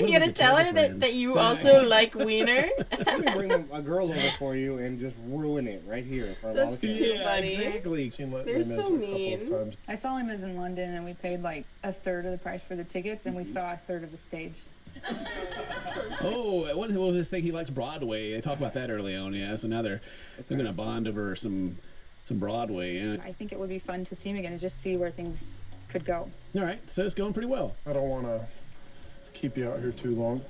you gonna tell her that you also like wiener? Let me bring a girl over for you and just ruin it right here. That's too funny. Exactly. They're so mean. I saw him as in London, and we paid like a third of the price for the tickets, and we saw a third of the stage. Oh, what was this thing? He likes Broadway. They talked about that early on, yeah. So now they're gonna bond over some Broadway. Yeah. I think it would be fun to see him again and just see where things could go. All right, so it's going pretty well. I don't want to keep you out here too long.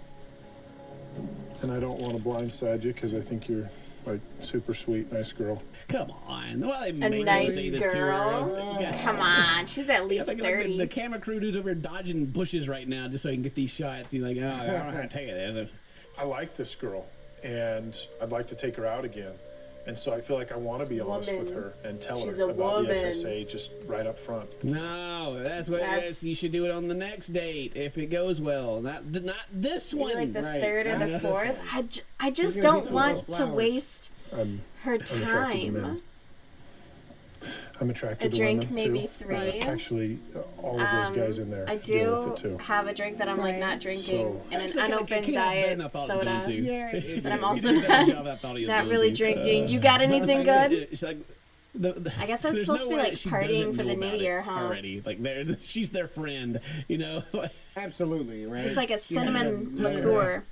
And I don't want to blindside you because I think you're like super sweet, nice girl. Come on. Well, they A made me nice say this to girl? her. Yeah. Come on, she's at least like 30. the camera crew dude's over here dodging bushes right now just so he can get these shots. He's like, oh, I don't know how to take it. I like this girl, and I'd like to take her out again. And so I feel like I want to be honest with her and tell She's her a about the woman. SSA just right up front. No, that's what it is. You should do it on the next date if it goes well. Not this Maybe one. like the third or the fourth. I just We're gonna don't be want full to of waste her attracted to time. men. I'm attracted A to drink, women, maybe too. 3. Actually, all of those guys in there I deal with do it too. have a drink that I'm like not drinking So- and an Actually, I unopened can't diet I thought I was soda. going to. Yeah, But I'm You also did a better job than I thought he was not going really to. drinking. You got anything good? It's like I guess I was there's supposed to be no way like that she partying doesn't for the know new about it year, huh? Already, like she's their friend, you know. Absolutely, right? It's like a cinnamon liqueur.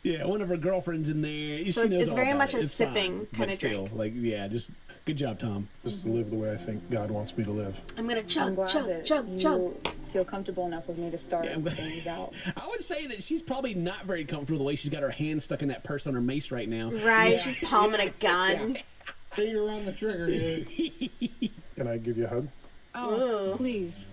Yeah, one of her girlfriends in there. So she it's knows all very about much it. a It's sipping fine, kind but of still, drink. like, yeah, just good job, Tom. Just to live the way I think God wants me to live. I'm gonna I'm chug, glad chug, that chug, you chug. feel comfortable enough with me to start Yeah, I'm glad- things out. I would say that she's probably not very comfortable the way she's got her hand stuck in that purse on her mace right now. Right, she's palming a gun. Finger on the trigger, dude. Can I give you a hug? Oh, please.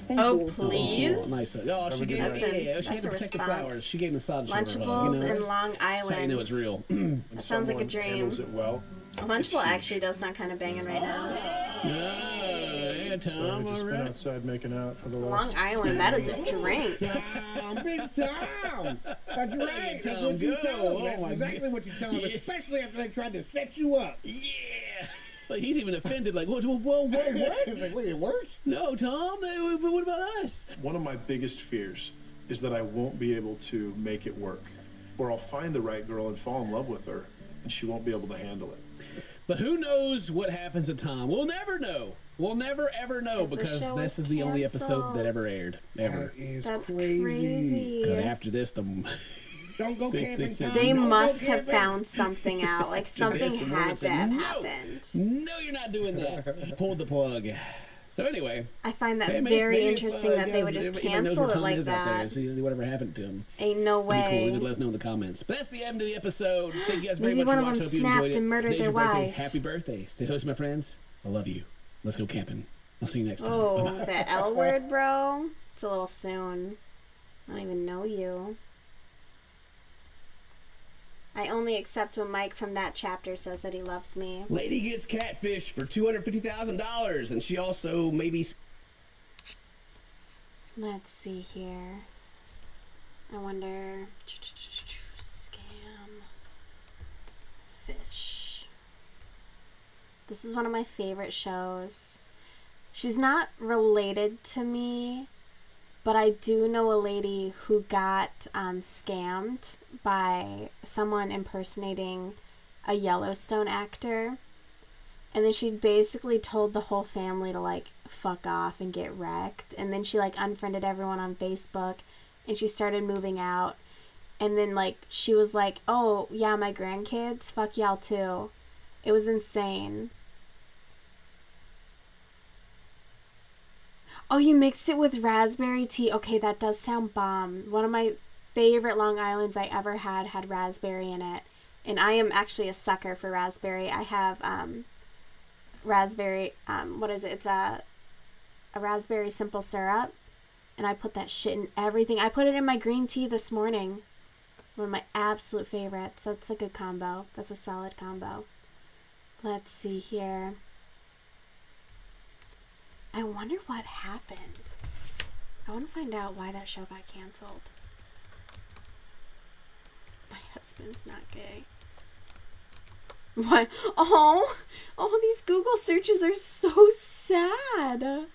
Thank Oh, you. please. Oh, nice. Oh, she gave That's me, she had a to protect the response. flowers. She gave me the solid Lunchables in Long That's how you know it's Island. real. That sounds like a Someone dream. handles it well. A Lunchable actually does sound kind of banging right now. Yeah, So Tom, I've just all been right. outside making out for the Long last. Island, that is a drink. Tom, big Tom. That's Look right. at That's Tom what you go. tell him. Oh, That's my exactly God. what you tell him, Yeah. especially after they tried to set you up. Yeah. Like, he's even offended. Like, whoa, what? He's like, wait, it worked? No, Tom, but what about us? One of my biggest fears is that I won't be able to make it work, or I'll find the right girl and fall in love with her, and she won't be able to handle it. But who knows what happens to Tom? We'll never know. We'll never, ever know 'Cause the because show this is is the only episode that canceled. ever aired. Ever. That is That's crazy. crazy. 'Cause after this, the... Don't go camping, Tom. They Don't go must have camping. found something out. Like something the one had that to said, have "No." happened. No, you're not doing that. Pulled the plug. So anyway, I find that hey, maybe- very maybe if, interesting that they would guys, just if anyone knows where cancel it Tom like is out there, that. see whatever happened to him. Ain't no That'd be cool. You way. could let us know in the comments. But that's the end of the episode. Thank you guys very Maybe much one for of watching. them Hope you snapped enjoyed it. and murdered Today's their your birthday. wife. Happy birthday. Stay close, my friends. I love you. Let's go camping. I'll see you next time. Oh, Bye-bye. that L word, bro. It's a little soon. I don't even know you. I only accept when Mike from that chapter says that he loves me. Lady gets catfish for $250,000, and she also maybe... Let's see here. I wonder. Scam Fish. This is one of my favorite shows. She's not related to me, but I do know a lady who got scammed by someone impersonating a Yellowstone actor. And then she basically told the whole family to, like, fuck off and get wrecked. And then she, like, unfriended everyone on Facebook. And she started moving out. And then, like, she was like, oh, yeah, my grandkids, fuck y'all too. It was insane. Oh, you mixed it with raspberry tea. Okay, that does sound bomb. One of my favorite Long Islands I ever had raspberry in it. And I am actually a sucker for raspberry. I have raspberry, what is it? It's a raspberry simple syrup. And I put that shit in everything. I put it in my green tea this morning. One of my absolute favorites. That's a good combo. That's a solid combo. Let's see here. I wonder what happened. I want to find out why that show got canceled. My husband's not gay. What? Oh, these Google searches are so sad.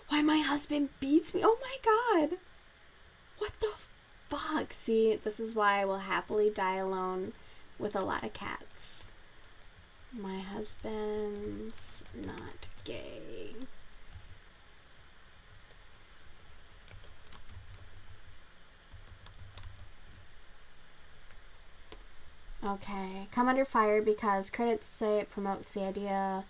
Why my husband beats me. Oh my God. What the fuck? See, this is why I will happily die alone with a lot of cats. My husband's not gay. Okay, come under fire because critics say it promotes the idea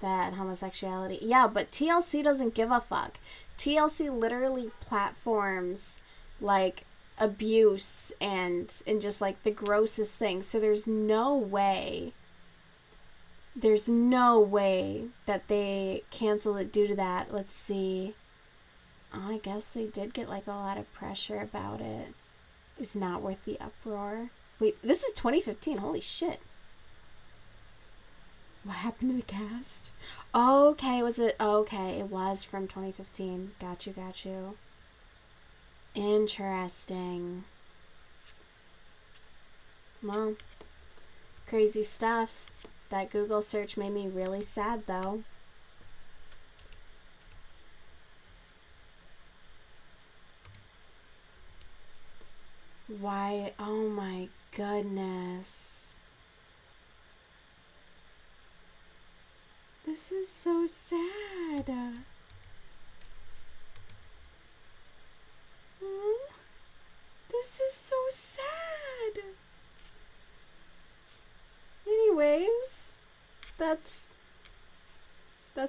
that homosexuality... Yeah, but TLC doesn't give a fuck. TLC literally platforms, like, abuse and just, like, the grossest things. So there's no way that they cancel it due to that. Let's see. Oh, I guess they did get, like, a lot of pressure about it. It's not worth the uproar. Wait, this is 2015. Holy shit. What happened to the cast? Okay, was it? Okay, it was from 2015. Got you. Interesting. Well, crazy stuff. That Google search made me really sad, though. Why? Oh my goodness. This is so sad. Oh, this is so sad. Anyways, that's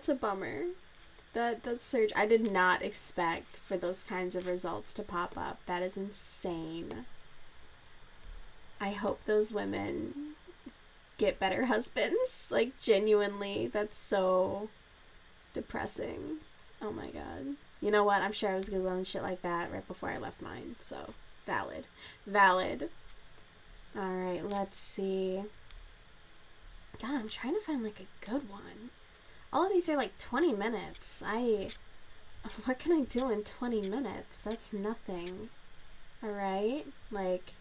a bummer. That search, I did not expect for those kinds of results to pop up. That is insane. I hope those women get better husbands. Like, genuinely, that's so depressing. Oh my God. You know what? I'm sure I was Googling shit like that right before I left mine. So, valid. Alright, let's see. God, I'm trying to find, like, a good one. All of these are, like, 20 minutes. What can I do in 20 minutes? That's nothing. Alright? Like,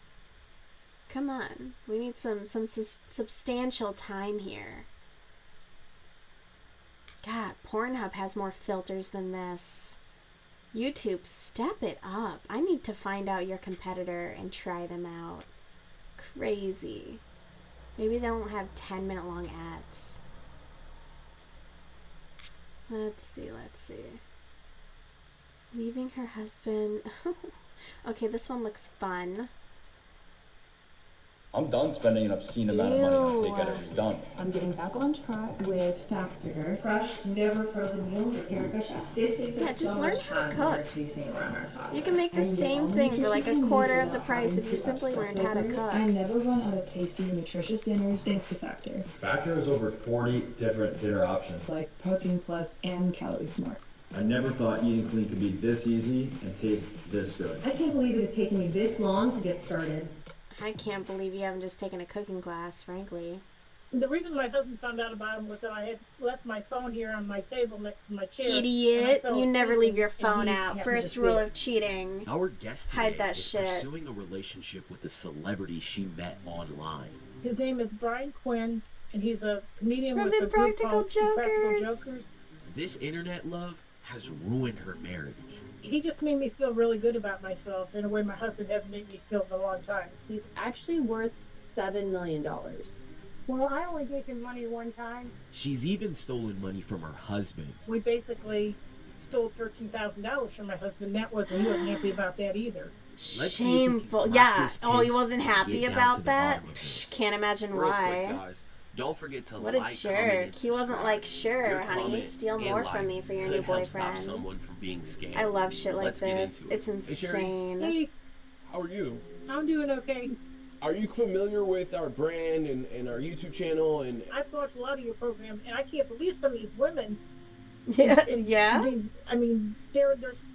come on. We need some substantial time here. God, Pornhub has more filters than this. YouTube, step it up. I need to find out your competitor and try them out. Crazy. Maybe they don't have 10-minute long ads. Let's see. Leaving her husband. Okay, this one looks fun. I'm done spending an obscene amount of money on takeout. I'm done. I'm getting back on track with Factor. Fresh, never frozen meals at Erica Chefs. This takes us just so learn much how to time cook. actually seeing around our tots. You can make the same thing for like a quarter of the price if you simply learned how to cook. I never run out of tasty, nutritious dinners thanks to Factor. Factor has over 40 different dinner options. Like Protein Plus and Calorie Smart. I never thought eating clean could be this easy and taste this good. I can't believe it has taken me this long to get started. I can't believe you haven't just taken a cooking class, frankly. The reason my husband found out about him was that I had left my phone here on my table next to my chair. Idiot! You never leave your phone out. First rule of cheating. Our guest today Hide that is shit. pursuing a relationship with a celebrity she met online. His name is Brian Quinn, and he's a comedian From with a group Impractical called Impractical Jokers. Jokers. This internet love has ruined her marriage. He just made me feel really good about myself in a way my husband hasn't made me feel in a long time. He's actually worth $7 million. Well, I only gave him money one time. She's even stolen money from her husband. We basically stole $13,000 from my husband. He wasn't happy about that either. Shameful. Yeah. Oh, he wasn't happy about that? Psh, can't imagine Real why. quick, guys, don't forget to What a like, jerk. comment, and He wasn't subscribe. like, sure, Your honey, comment steal and more like from me for your could new help stop boyfriend. someone from being scammed. I love shit like Let's get this. into it. It's Hey, Sherry. insane. Hey, How are you? I'm doing okay. Are you familiar with our brand and our YouTube channel? And I've watched a lot of your program, and I can't believe some of these women. Yeah. I mean, they're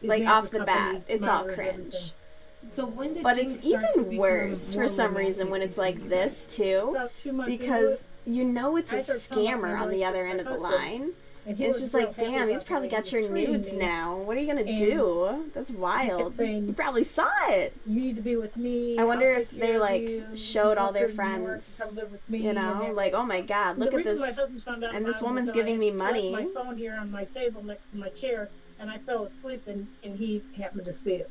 because like off the bat, it's all cringe. Everything. So when did But things it's start to even become worse for more some reason when it's like this too, About 2 months because you know it's a I started telling my scammer on the other end of the line. and he It's was just real like, happy damn, he's about probably the way got he your was treating nudes me. now. What are you gonna And do? That's he wild. kept saying, You probably saw it. you need to be with me. I wonder I'll if take they care of like you. showed You all go their to New York, friends, come live with me, you and know, that like, way. oh my God, The look at reason my this, husband found out and this about it was woman's that I giving me left money. my phone here on my table next to my chair, and I fell asleep, and he happened to see it.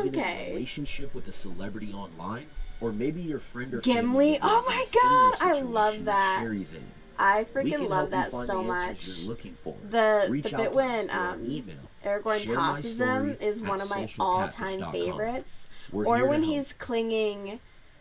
even okay. in a relationship with a celebrity online, or maybe your friend or Gimli. family Oh member my is in a god, similar I love situation that. Sherry's in. I We freaking can love help you that find so the much. answers you're looking for. The Reach bit out to when us through our email. Aragorn Share my tosses him story is at one of my socialcatfish.com. all-time favorites. We're Or here to when help. he's clinging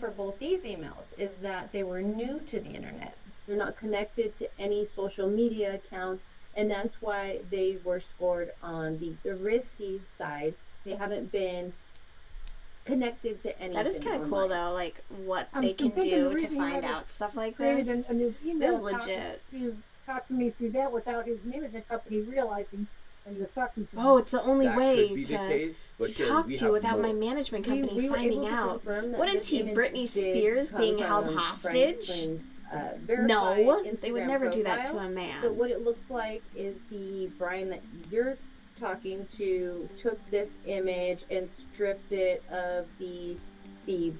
for both these emails is that they were new to the internet. They're not connected to any social media accounts, And that's why they were scored on the risky side. They haven't been connected to anything. That is kind of cool, though, like what they can do to find out stuff like this. A new This email is legit. to talk to me through that without his management company realizing that he was talking to me. Oh, it's the only That way could be the to case, but Sherry, talk we to have without more. my management company We were finding able to out. confirm that What is this he, image Britney did Spears, come being from held Brian hostage? Quinn's, No, verified they would Instagram never do that profile. to a man. So what it looks like is the Brian that you're talking to took this image and stripped it of the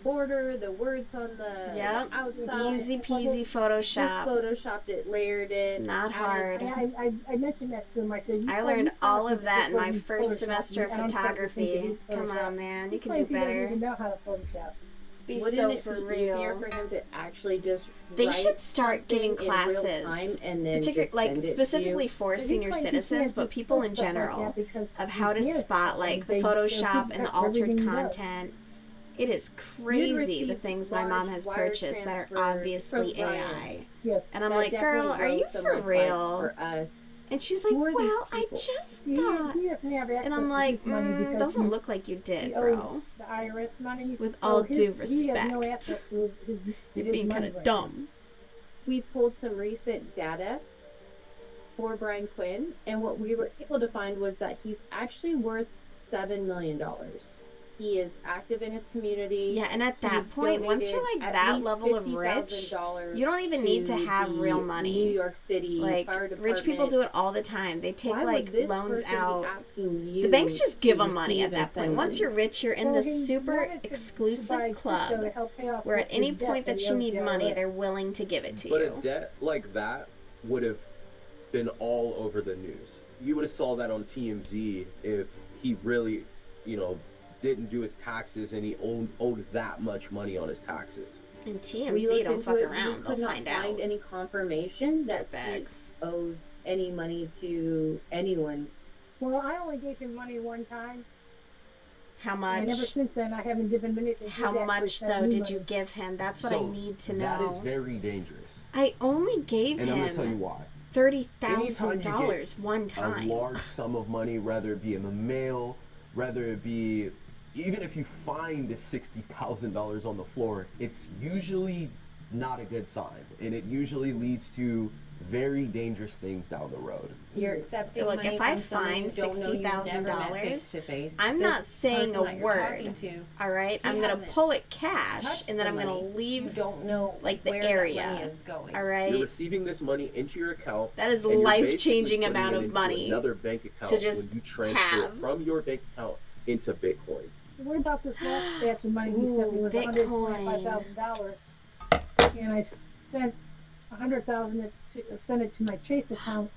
border, the words on the outside. Easy peasy Photoshop. Just photoshopped it, layered it. It's not hard. I mentioned that to him. I said, I learned all of that in my first semester of photography. Come on, man, you can do He doesn't better. even know how to Photoshop. Be Wouldn't so it for be real. easier for him to actually just They write should start giving something in real classes, time and then just like send it to specifically you? for But he senior claims he citizens, can't but just people post in stuff like general, that because of how to he's spot like the They Photoshop and the altered everything he does. content. It is crazy the receive things my mom has wire purchased that are transfers obviously from Brian. AI. Yes. And I'm That like, girl, definitely are you rose some for red flags real? for us. And she's like, Who are these well, I people? just He thought. doesn't have access And I'm to like, his money because doesn't he- look like you did, he owed bro. the IRS money. With so all his- due He has no respect. access to his You're his being money kind of right dumb. We pulled some recent data for Brian Quinn, and what we were able to find was that he's actually worth $7 million. He is active in his community. Yeah, and at that He's point, once you're donated like at that least level of rich, $50,000 you don't even need to have the real money. New York City Like, Fire rich people Department. do it all the time. They take Why would like this loans person be out. asking you The banks just give to them money at receive and that point. send Once money? you're rich, you're in Well, this he super wanted to buy exclusive crypto club to help pay off where at his any debt point that that he you owes need the money, IRS. they're willing to give it to But you. a debt like that would have been all over the news. You would have saw that on TMZ if he really, didn't do his taxes and he owed that much money on his taxes. And We TMZ looked don't into fuck it, around. we They'll could not find find out. any confirmation that Dirtbags. he owes any money to anyone. Well, I only gave him money one time. How And ever much? since then, I haven't given him anything. How He's actually much sent though me did money. you give him? That's what I So need to that is know. very dangerous. I only gave And I'm going to tell you him why. $30,000 one A time. large sum of money, whether it be in the mail, whether it be, even if you find $60,000 on the floor, it's usually not a good sign. And it usually leads to very dangerous things down the road. You're accepting Look, money if I from someone find you don't know, you've never met $60,000, face-to-face. I'm This not saying person a that you're word. talking to, All right, he I'm gonna hasn't pull it cash, touched and then the I'm gonna money. leave. You don't know like the where area. that money is going. All You're right, receiving this money into your account. that is and you're life-changing basically amount putting it of into money another bank account to just when you transfer have. it from your bank account into Bitcoin. What about this last batch of money he sent me was $125,000, and I sent $100,000 to send it to my Chase account,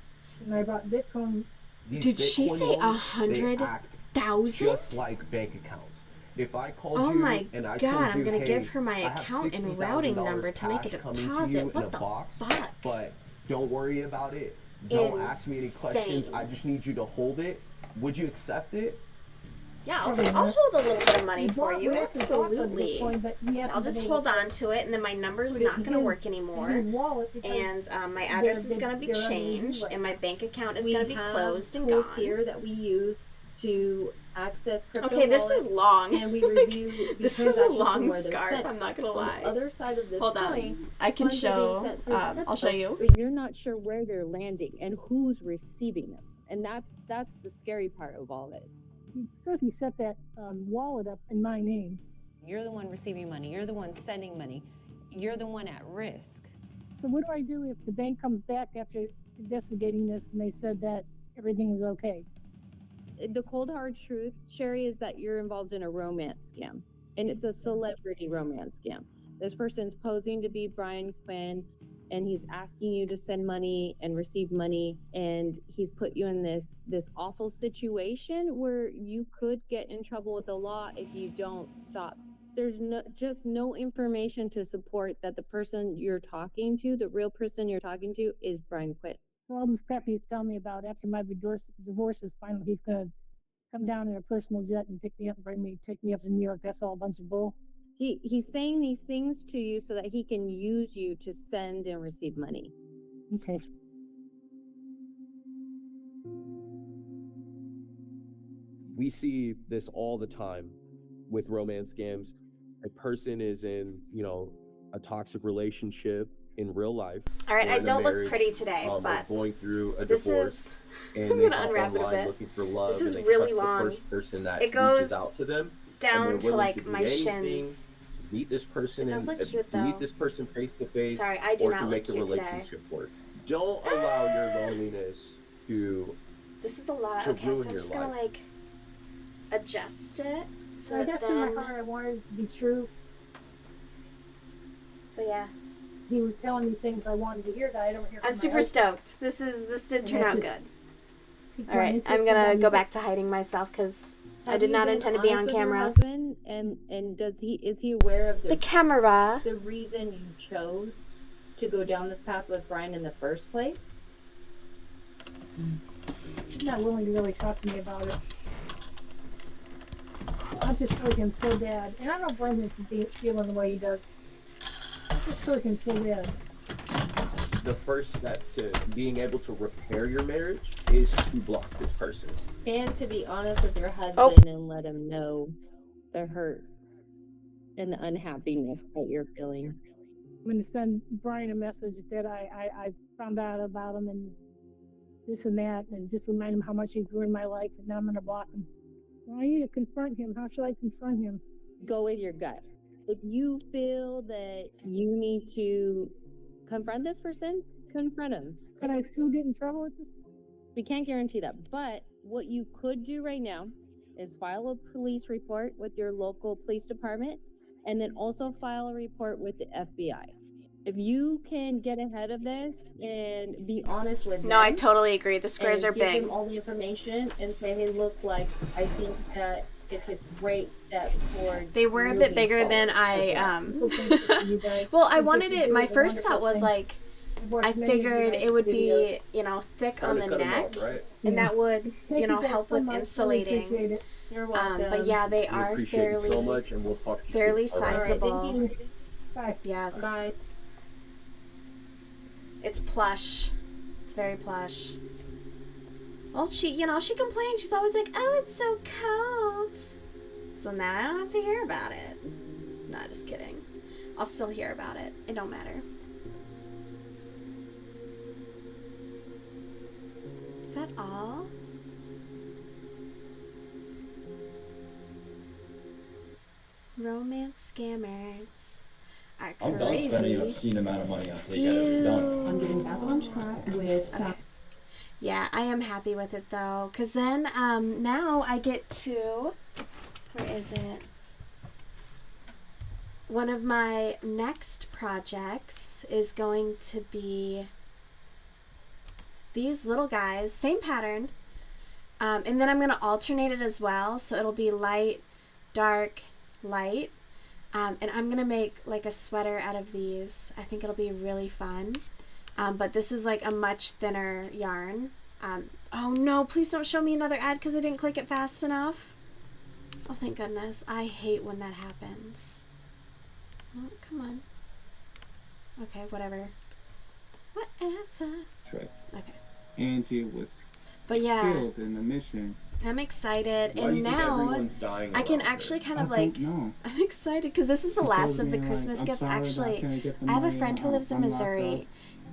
and I bought Bitcoin. These Did she Bitcoin say loans, they 100,000? Just like bank accounts. If I called Oh you my and I God, told you, I'm gonna hey, give her my I have account and routing $60,000 number to make a cash coming to deposit. you in What a the box, fuck? but don't worry about it. Don't ask me any questions. Insane. I just need you to hold it. Would you accept it? Yeah, I'll hold a little bit of money We for bought- you. we actually bought the Absolutely. Bitcoin, but we haven't I'll just been hold able to on to it, and then my number's put it not in going to his- work in anymore. his wallet because And my address is going to be they're changed, unusual. and my bank account is We going to be have closed and tools gone. here that we use to access crypto Okay, this is wallets, long. and we Like, review the this is a transactions long and where they're scarf, sent. I'm not gonna On lie. the other side of this Hold on. coin, I can funds are being show, sent through I'll show crypto, you. But you're not sure where they're landing and who's receiving them. And that's the scary part of all this. Because he set that wallet up in my name. You're the one receiving money. You're the one sending money. You're the one at risk. So what do I do if the bank comes back after investigating this and they said that everything was okay? The cold hard truth, Sherry, is that you're involved in a romance scam. And it's a celebrity romance scam. This person's posing to be Brian Quinn, and he's asking you to send money and receive money, and he's put you in this awful situation where you could get in trouble with the law if you don't stop. There's just no information to support that the person you're talking to, the real person you're talking to, is Brian Quinn. So all this crap he's telling me about after my divorce is final, he's gonna come down in a personal jet and pick me up and take me up to New York. That's all a bunch of bull. He's saying these things to you so that he can use you to send and receive money. Okay. we see this all the time with romance scams. A person is in, you know, a toxic relationship in real life. All right, I in a don't look marriage, pretty today, or but going through a this divorce, is. and I'm they gonna hop unwrap it a online bit. looking for love, This is and they really trust long. the first person that It goes reaches out to them, down and they're to willing like to do my anything shins. to meet this person It does and look cute, to meet though. this person face to face, Sorry, I do or not to look make the cute today. relationship work. Don't allow your loneliness to This is a lot. Okay, ruin so I'm your just gonna life. like adjust it. So I guess in my heart I wanted it to be true. So yeah. He was telling me things I wanted to hear that I don't hear from I'm my super husband. stoked. This did And turn that out just good. piqued All my right, interest I'm and gonna got me go back to hiding myself because I Have did you not been intend to be honest on with your camera. husband? And is he aware of The camera. the reason you chose to go down this path with Brian in the first place? She's not willing to really talk to me about it. I just hurt him so bad. And I don't blame him for feeling the way he does. I just hurt him so bad. The first step to being able to repair your marriage is to block this person. And to be honest with your husband and let him know the hurt and the unhappiness that you're feeling. I'm going to send Brian a message that I found out about him and this and that, and just remind him how much he grew in my life, and now I'm going to block him. Well, I need to confront him. How should I confront him? Go with your gut. If you feel that you need to confront this person, confront him. Could I still get in trouble with this? We can't guarantee that. But what you could do right now is file a police report with your local police department, and then also file a report with the FBI. If you can get ahead of this and be honest with them. No, I totally agree. The squares are give big. them all the information and say, hey, look, like, I think that it's a great step forward. They were a bit bigger than I well, I wanted it. My first thought was like, I figured it would be, you know, thick on the neck, and that would, you know, help with insulating. You're welcome. But yeah, they are appreciate you so much, and we'll talk to you fairly soon. All right. sizable. Bye. Yes. Bye. It's plush. It's very plush. Well, she complains. She's always like, oh, it's so cold. So now I don't have to hear about it. No, just kidding. I'll still hear about it. It don't matter. Is that all? Romance scammers are crazy. I'm done spending an obscene amount of money on takeout. I'm done. I'm getting back on track with Okay. Yeah, I am happy with it though, cause then now I get to, where is it? One of my next projects is going to be these little guys, same pattern, and then I'm gonna alternate it as well, so it'll be light, dark, light, and I'm gonna make like a sweater out of these. I think it'll be really fun. But this is like a much thinner yarn. Oh no, please don't show me another ad because I didn't click it fast enough. Oh, thank goodness. I hate when that happens. Oh, come on. Okay, whatever. Whatever. Right. Okay. Angie was But yeah, killed in the mission. I'm excited, Why do and you think now everyone's dying I can around actually her? kind of I like, don't know. I'm excited because this is the She last told of the me, like, Christmas I'm gifts. sorry that I Actually, couldn't get the I have a money. friend who lives in I'm locked Missouri, up.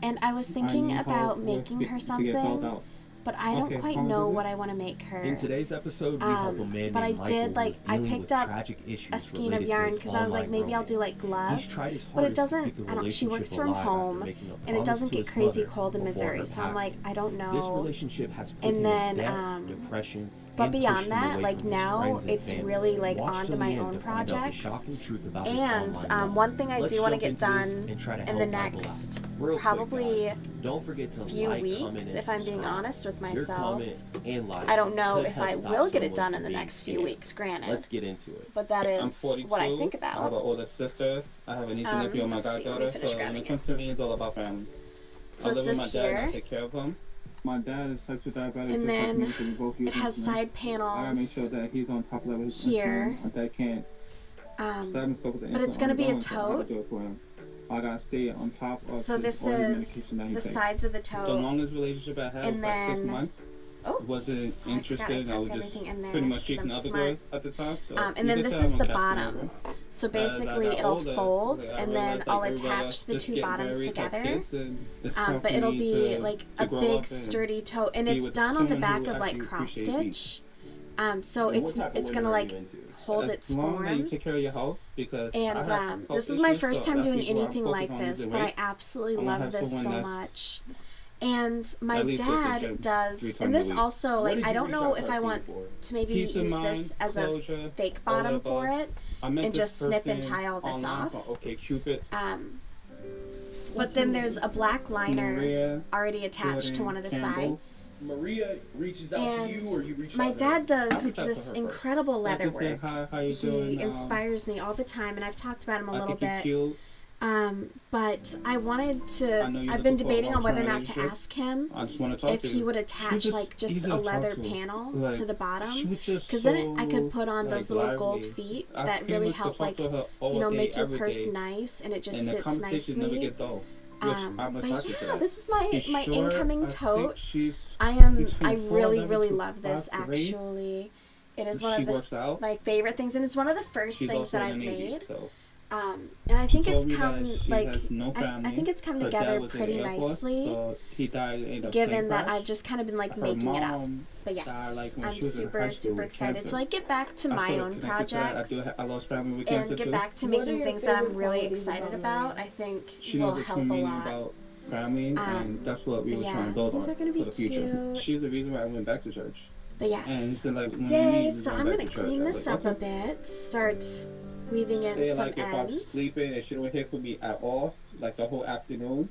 and I was I thinking need about help making with her to get bailed something, out. but I don't Okay, quite how much know is it? what I want to make her. In today's episode, we help a man But I named Michael did who like was I dealing picked with up tragic issues a skein of related to yarn his because I was like online maybe I'll do like romance. gloves, He's tried his but it hardest to doesn't. keep the I don't. She relationship works from alive after home, making a and it promise doesn't to get his crazy mother cold in before her Missouri, so I'm like passing. I don't know. This relationship has put And him then, in debt, depression, But and pushed beyond him that, away like from his now friends and it's family. really like Watch on till to my the end own to find out the projects. shocking truth about his And online love. one thing I Let's do want to jump get into this done and try to in the help Michael next out. Real quick, probably guys, don't forget to few like, comment, weeks, and if I'm being subscribe. honest with Your myself. comment and like I don't know could if help I stop will get it someone done in from the being next few scammed. weeks, granted. Let's get into it. But that I'm is 42. what I think I have an about. older sister. I have a niece and nephew and my Let's see, let me goddaughter. finish So when grabbing it comes to me, it's all about family. So I it live with my says dad and I here, take care of him. My dad is type 2 diabetic, and just like me, then so we both it use has insulin. side I gotta make sure panels that he's on top level of his here. insulin. My dad can't start himself with the But insulin it's on gonna his be a own, so I gotta tote. do it for him. I gotta stay on top of So his this all the is medication that he the takes. sides of the The tote, longest relationship I had and was like 6 then months. wasn't I interested. I was just everything in there pretty much 'cause I'm chasing other smart. girls at the time. So And then this is the bottom. So basically it'll fold and then I'll attach the two bottoms together. But it'll be like a big sturdy toe, and it's done on the back of like cross stitch. So it's gonna like hold its form. Take care of your health, because And this is my first time doing anything like this, but I absolutely love this so much. And my dad does, and this also, like, I don't know if I want to maybe use this as a fake bottom for it and just snip and tie all this off. But then there's a black liner already attached to one of the sides. Maria reaches out to you, or you reach out my to dad her? does this incredible leather work. He He inspires me all the time, and I've talked about him a little bit. But I wanted to, I've been debating on whether or not to ask him if he would attach like just a leather panel to the bottom, because then I could put on those little gold feet that really help, like, you know, make your purse nice, and it just sits nicely. But yeah, this is my incoming tote. I really love this, actually. It is one of my favorite things, and it's one of the first things that I've made. And I think it's come I think it's come together pretty nicely, given that I've just kind of been like making it up. But yes, I'm super excited to like get back to my own projects and get back to making things that I'm really excited about. I think will help a lot. And that's what we were trying to build on for the future. Cute. She's the reason why I went back to church. But yes, and so, like, yay! So I'm gonna clean this up a bit. Start weaving in some like if ends. I'm sleeping and she don't hear from me at all, like the whole afternoon,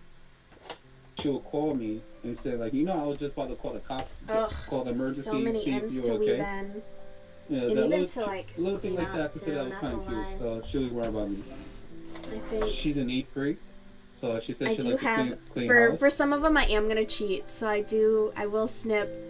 she will call me and say, like, you know, I was just about to call the cops, call the emergency, so many see ends if to you're weave okay. in. Yeah, And that even little, to like little thing clean like that, I up consider too, that was not kind of gonna lie. cute. So she was worried about me. I think She's a neat freak, so she said I she do likes have to clean house. for some of them I am gonna cheat. So I will snip.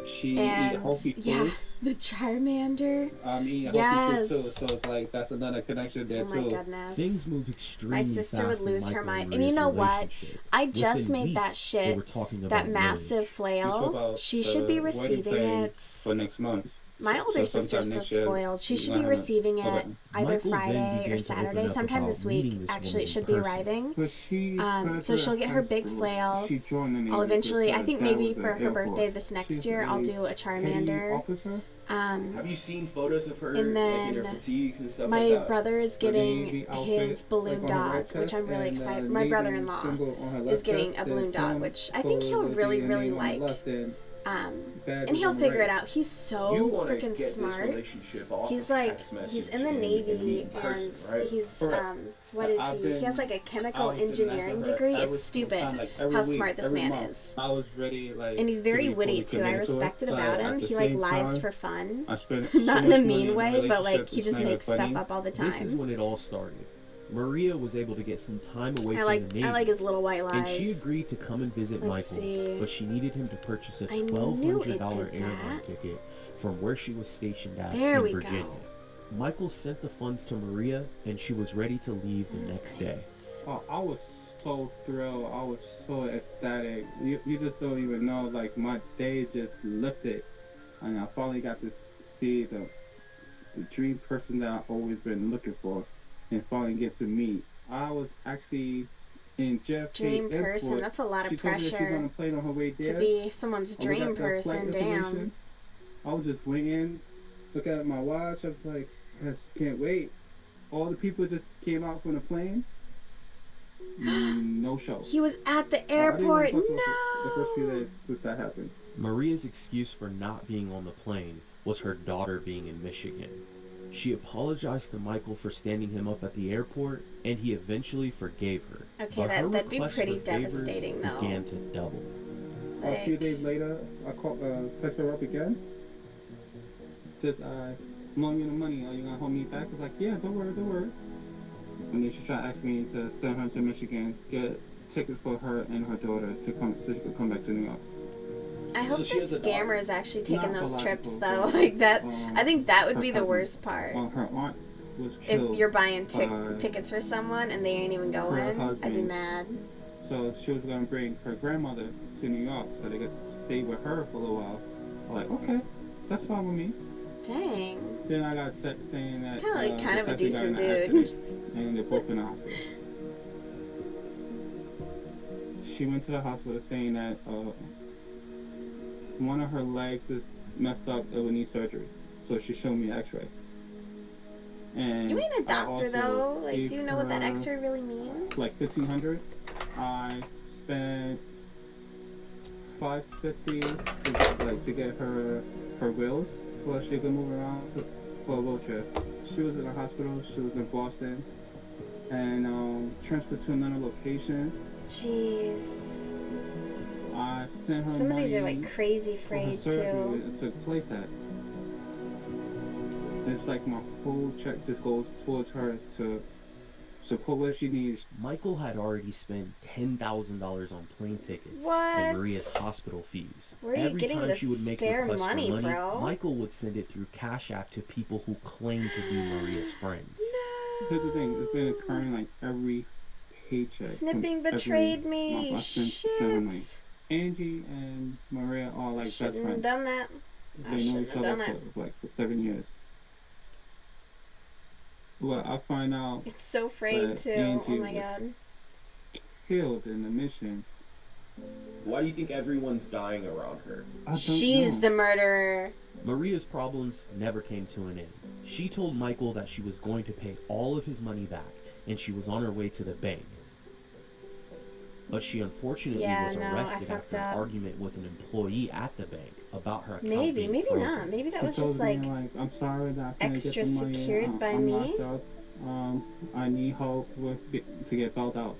She eat And healthy food. yeah, the Charmander. I'm eating Yes. healthy food too, so it's like that's another connection there Oh too. my goodness. Things moved extremely My sister would fast in lose her Michael mind. and And you know Maria's what? relationship. I just Within made that weeks, they shit, were talking about that marriage. massive We spoke flail. about She the should be wedding receiving planning it. for next month. My older So sister's so sometime next year, spoiled. She we're should gonna be have it. receiving Okay. it either Michael then Friday began or to Saturday, open up sometime about this meeting week. this Actually, woman it should in be person. arriving. But she So graduated she'll get high her big school. flail. She joined the Navy I'll eventually, because I think her dad maybe was in for the her Air birthday Force. this next She's year, I'll a do a petty Charmander. officer. Have you seen photos of her And like, in her then fatigues and stuff my like that? brother is The getting Navy his outfit, balloon like, on her right dog, which chest, I'm really and, excited. My Navy brother-in-law symbol on her is left getting chest, a and balloon dog, some which I think for he'll the really, name really on the like. left, and badges And he'll on the figure right. it out. He's so You wanna freaking get this smart. relationship off He's of like, text he's message in the and meet Navy, in person, and right? he's Correct. what is I've he? been- He has like a I chemical was been engineering asking her degree. every It's single stupid time, like, every how week, smart this every man month. is. I was ready, like, And he's to very be witty fully too. I committed to respect it but about at him. the He like same lies time, for fun. I spent Not so in a much money mean on way, but like relationships, he it's just not even makes stuff funny. up all the This is time. when it all started. Maria was able to get some time away I from like the Navy. I like his little white And she lies. agreed to come and visit Let's Michael, see. but she needed him to purchase a I knew it $1,200 did airline that. ticket from where she was stationed at There in we Virginia. go. Michael sent the funds to Maria, and she was ready to leave the next day. Oh, I was so thrilled. I was so ecstatic. You just don't even know. Like, my day just lifted, and I finally got to see the dream person that I've always been looking for, and finally get to meet. I was actually in JFK Dream Airport. person. That's a lot of She told me that she's pressure on a plane on her way there. to be someone's I looked dream at the flight person. Damn. information. I was just waiting, looking at my watch. I was like, I just can't wait. All the people just came out from the plane. No show. He was at the I didn't even airport. talk to her No. the first few days since that happened. Maria's excuse for not being on the plane was her daughter being in Michigan. She apologized to Michael for standing him up at the airport, and he eventually forgave her. Okay, But her that'd be request pretty for favors devastating, though. began to double. A few days later, I text her up again. Says, I'm loaning you the money. Are you gonna hold me back? I was like, yeah, don't worry. And then she tried to ask me to send her to Michigan, get tickets for her and her daughter to come, so she could come back to New York. I hope she the has a daughter. scammer is actually taking Not those a lot of trips people, though. but, Like that, I think that would her be the cousin, worst part. Her aunt was killed. If you're buying by tickets for someone and they ain't even her going, I'd be husband. mad. So she was gonna bring her grandmother to New York, so they got to stay with her for a little while. I'm like, okay, that's fine with me. Dang. Then I got a text saying that Kind of a the decent got in an dude. accident, and they're both in the hospital. She went to the hospital saying that one of her legs is messed up. It would need surgery. So she showed me an X-ray. And You ain't a doctor though. Like, do you know what that X-ray really means? Like $1,500. I spent $550 to get her wheels so she could move around for a wheelchair. She was in the hospital. She was in Boston, and transferred to another location. Jeez. I sent her Some of these are money like crazy for her frayed surgery too. it took place at. It's like my whole check just goes towards her to support what she needs. Michael had already spent $10,000 on plane tickets What? and Maria's hospital fees. Where are you Every getting time the she would make spare requests money, for money, bro? Michael would send it through Cash App to people who claimed to be Maria's friends. Here's the thing, it's been occurring like every paycheck. Snipping from betrayed every me. month. I send her money. Angie and Maria are like Shouldn't best have friends. done that. I They know shouldn't each have other done it. for 7 years. Well, I find out It's so frayed that too. Angie Oh my was god. killed in the mission. Why do you think everyone's dying around her? She's the murderer. Maria's problems never came to an end. She told Michael that she was going to pay all of his money back, and she was on her way to the bank. But she unfortunately was arrested after an argument with an employee at the bank about her account Maybe, being maybe frozen. not. Maybe that She was just told me, like I'm sorry that I couldn't extra get the money. secured by I'm me. locked up. I need help to get bailed out.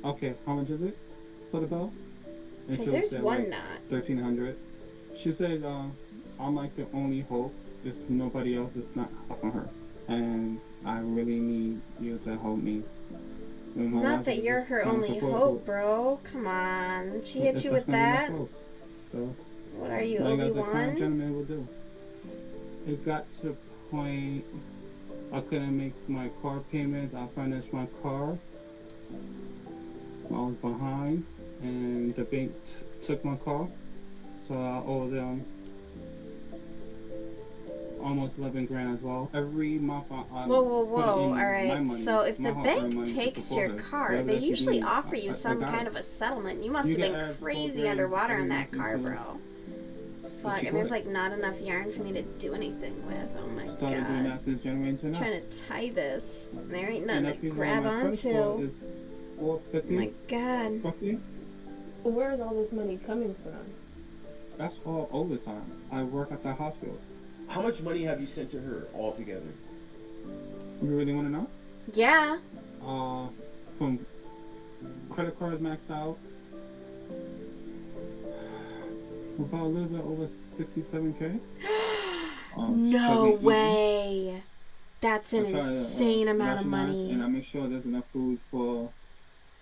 Okay, how much is it for the bail? And 'Cause she there's said, one like, knot. $1,300. She said, I'm like the only hope. There's nobody else that's not helping her, and I really need you to help me. Not that you're her only hope, bro. Come on. She hit you with that? So, What are you, like as a kind Obi-Wan? gentleman will do. It got to the point I couldn't make my car payments. I financed my car. I was behind, and the bank took my car, so I owe them almost 11 grand as well. Every month I'm Whoa. putting in All my right. money, So if my the hard-earned bank money to takes support your her. car, Whatever they that she usually needs, offer you I some got kind it. of a settlement. You must You have can been add crazy 4 grand underwater in every that month car, into- bro. Fuck, and there's like not enough yarn for me to do anything with. Oh my Started doing that god. since January until now. Trying to tie this. There ain't And nothing that's to because my grab credit score onto. is 450. Oh my god. Roughly. Where is all this money coming from? That's all overtime. I work at the hospital. How much money have you sent to her altogether? You really want to know? Yeah. From credit cards maxed out, about a little bit over 67K. No way. That's an I try to, insane amount of rationalize, money. And I make sure there's enough food for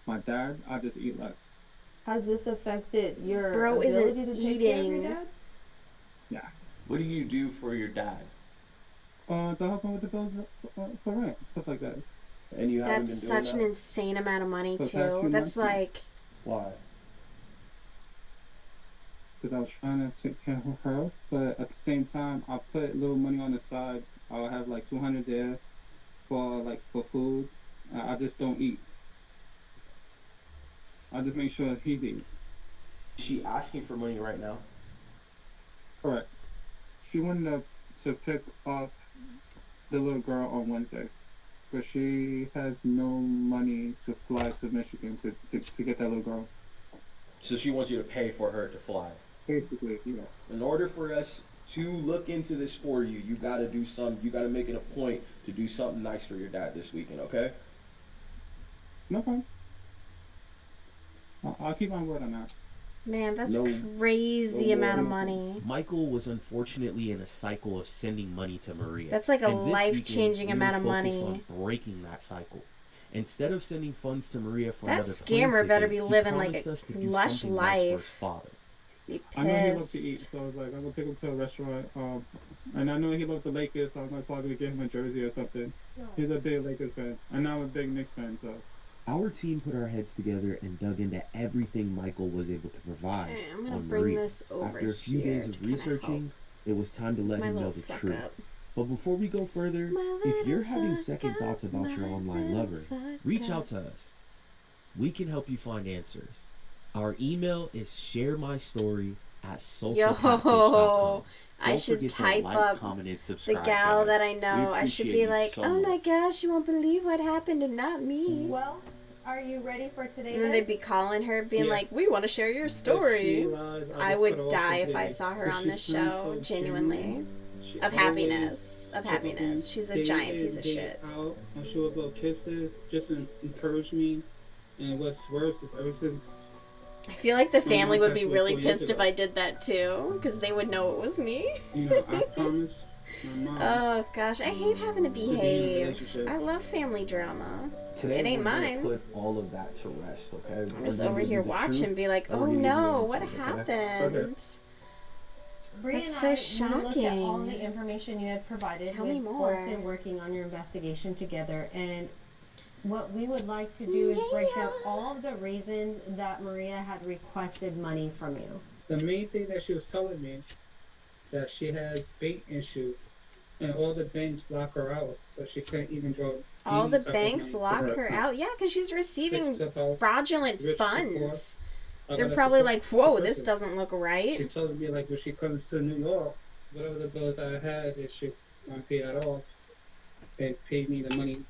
my dad. I just eat less. Has this affected your Bro ability isn't to take care of your eating. dad? Yeah. What do you do for your dad? To help him with the bills for rent, stuff like that. And you haven't That's been doing such an that? insane amount of money For the past too. few That's months? like Why? Because I was trying to take care of her, but at the same time, I put a little money on the side. I'll have like 200 there for food. I just don't eat. I just make sure he's eating. Is she asking for money right now? Correct. She wanted to pick up the little girl on Wednesday, but she has no money to fly to Michigan to get that little girl. So she wants you to pay for her to fly. Basically, yeah. In order for us to look into this for you, you gotta do something. You gotta make it a point to do something nice for your dad this weekend, okay? No problem. I'll keep on word on that. Man, that's No- crazy no amount of more. money. Michael was unfortunately in a cycle of sending money to Maria. That's like a And this life-changing weekend, we amount of will focus money. on breaking that cycle. Instead of sending funds to Maria for That another plane scammer better ticket, be he living like promised a us to do lush something nice for his life. father. Be I know he loves to pissed. eat, so I was like, I'm gonna take him to a restaurant. And I know he loved the Lakers, so I'm gonna probably give him a jersey or something. He's a big Lakers fan, and I'm a big Knicks fan, so Our team put our heads together and dug into everything Michael was able to provide Okay, I'm gonna on bring Maria. this over After a few here days to of kinda researching, it was time to let my him know little the fuck truth. up. But before we go further, if you're having second thoughts about your online lover, reach out to us. We can help you find answers. Our email is sharemystory@socialcatfish.com. I should type up comment, and the subscribe, gal guys. that I We know. I should appreciate be you like, so oh my much. gosh, you won't believe what happened and not me. Well, are you ready for today? And then they'd be calling her, being Yeah. like, we want to share your If she story. lies, I'll I just would cut her off die if I completely. saw her But on she this seems show, so genuinely. genuine. She Of always happiness. Of check up happiness. on She's a day giant in, piece of day shit. out, and she would blow kisses, just encourage me. And what's worse is ever since I feel like the my family mom would be passed away really 4 years pissed if ago. I did that too, because they would know it was me. You know, I promise my mom. Oh gosh, I hate having to be in a behave. relationship. I love family drama. Today It ain't we're gonna mine. put all of that to rest, okay? I'm just over here watching, be like, oh no, what happened? Bree That's and so I, we looked at all shocking. the information you had provided. Tell We've me more. both been working on your investigation together, and what we would like to do is break down all of the reasons that Maria had requested money from you. The main thing that she was telling me that she has bank issue, and all the banks lock her out, so she can't even draw. All any the type of banks money lock from her account. out. Yeah, because she's receiving Six of fraudulent rich funds. support. They're gotta probably support like, the whoa, this person. doesn't look right. She told me like when she comes to New York, whatever the bills I had, it should pay that off and pay me the money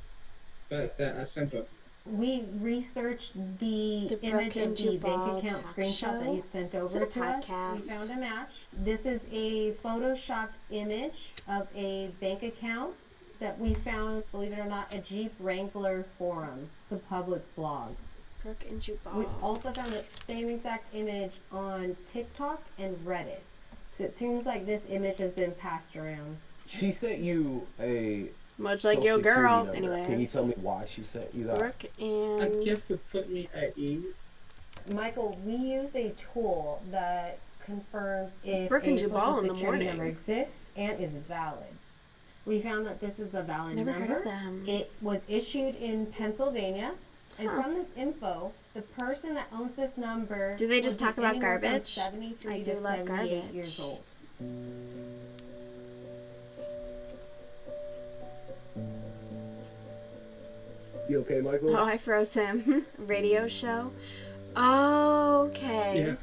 back that I sent her. We researched the image Brooke and of the Jubal bank account talk screenshot show? that you'd sent Is over it a to us. podcast? We found a match. This is a photoshopped image of a bank account that we found, believe it or not, a Jeep Wrangler forum. It's a public blog. Brooke and Jubal. We also found that same exact image on TikTok and Reddit. So it seems like this image has been passed around. She sent you a Much like Social your girl. Security number. Can you Anyways. tell me why she sent you that? Brooke I and guess to put me at ease. Michael, we use a tool that confirms if Brooke and a Jubal social in the security morning. number exists and is valid. We found that this is a valid Never number. heard of them. It was issued in Pennsylvania. And Huh. from this info, the person that owns this number Do they just was talk about anywhere from garbage? 73 I to do love 78 years garbage. old. You okay, Michael? Oh, I froze him. Radio show. Okay. Yeah.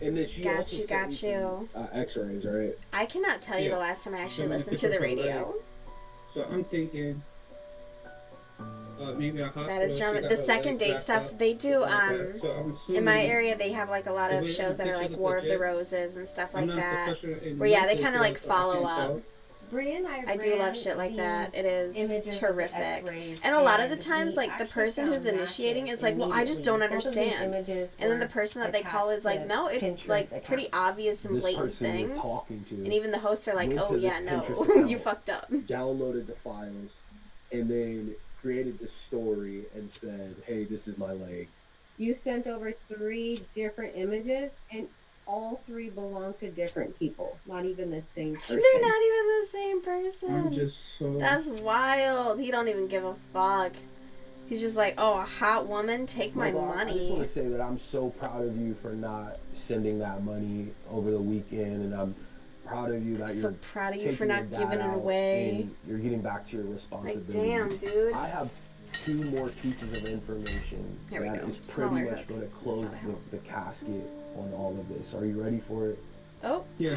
And then she Got also you, sent got some, you. X-rays, right? I cannot tell you Yeah. the last time I actually So listened to the radio. So I'm thinking maybe a hospital. That is she drama. got The her second leg date wrapped stuff up, they do. something like that. So I'm In my assuming area, they have like a lot the of way shows the that are picture like look War of the legit, Roses and stuff I'm like not that. professional in Where yeah, they medical kind of like field, so I follow can't up. tell. Bree and I I do love ran shit like these that. It is images of the terrific. X-rays, And a lot of the and times, we like the actually person who's found initiating matches is like, well, I just don't immediately. Both of these understand. images And then the were person that they call is like, attached no, to it's Pinterest like pretty accounts. obvious and This blatant person you're things. talking to And even the hosts are like, went oh to yeah, this no, Pinterest account, you fucked up. downloaded the files, and then created the story and said, hey, this is my leg. You sent over 3 different images, and all 3 belong to different people, not even the same person. They're not even the same person. I'm just so. That's wild. He don't even give a fuck. He's just like, oh, a hot woman, take my Michael, I just want money. to say that I'm so proud of you for not sending that money over the weekend, and I'm proud of you that I'm you're so proud of you taking for not your dad giving it out away. and you're getting back to your responsibilities. damn, dude. I have 2 more pieces of information Here we that go. is pretty Smaller much hook. going to close That's not the casket on all of this. Are you ready for it? Oh, Yeah.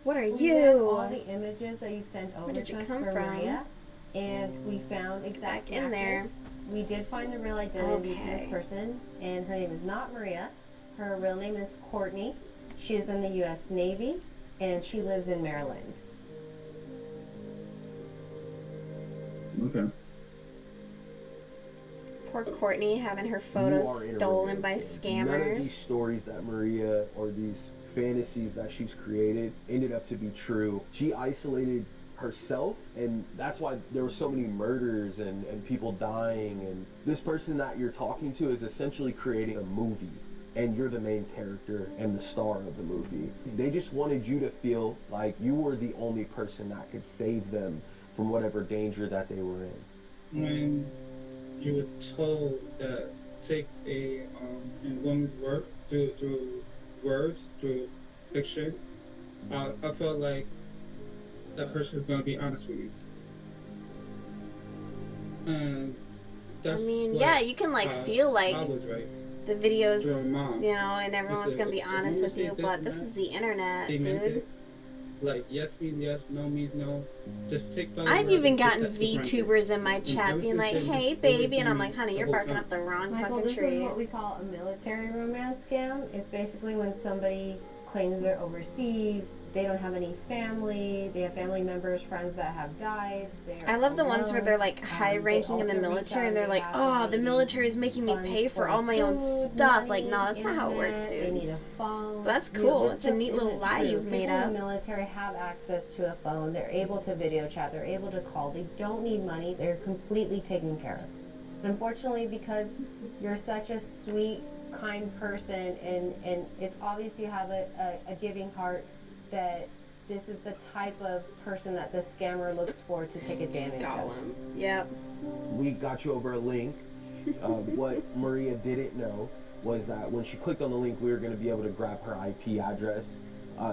what are We read you? all the images that you sent over did to you us come for from? Maria, and we found exact Back in there. matches. We did find the real identity to this Okay. person, and her name is not Maria. Her real name is Courtney. She is in the U.S. Navy, and she lives in Maryland. Okay. Poor Courtney having her You photos are in a stolen by romance scam. None of these scammers. stories that Maria or these fantasies that she's created ended up to be true. She isolated herself, and that's why there were so many murders and people dying. And this person that you're talking to is essentially creating a movie, and you're the main character and the star of the movie. They just wanted you to feel like you were the only person that could save them from whatever danger that they were in. When you were told that take a woman's work through words, through fiction, I felt like that person is going to be honest with you. And that's yeah, you can like feel like I was raised. The videos, you know, and everyone's gonna be honest with you, but this is the internet, dude. Like yes means yes, no means no. Just take. I've even gotten VTubers in my chat being like, "Hey, baby," and I'm like, "Honey, you're barking up the wrong fucking tree." This is what we call a military romance scam. It's basically when somebody claims they're overseas, they don't have any family, they have family members, friends that have died. I love the ones where they're like high ranking in the military and they're like, oh, the military is making me pay for all my own stuff. Like, no, that's not how it works, dude. They need a phone. But that's cool. It's a neat little lie you've made up. People in the military have access to a phone. They're able to video chat. They're able to call. They don't need money. They're completely taken care of. Unfortunately, because you're such a sweet, kind person, and it's obvious you have a giving heart, that this is the type of person that the scammer looks for to take advantage of. Yep. We got you over a link. What Maria didn't know was that when she clicked on the link, we were going to be able to grab her IP address.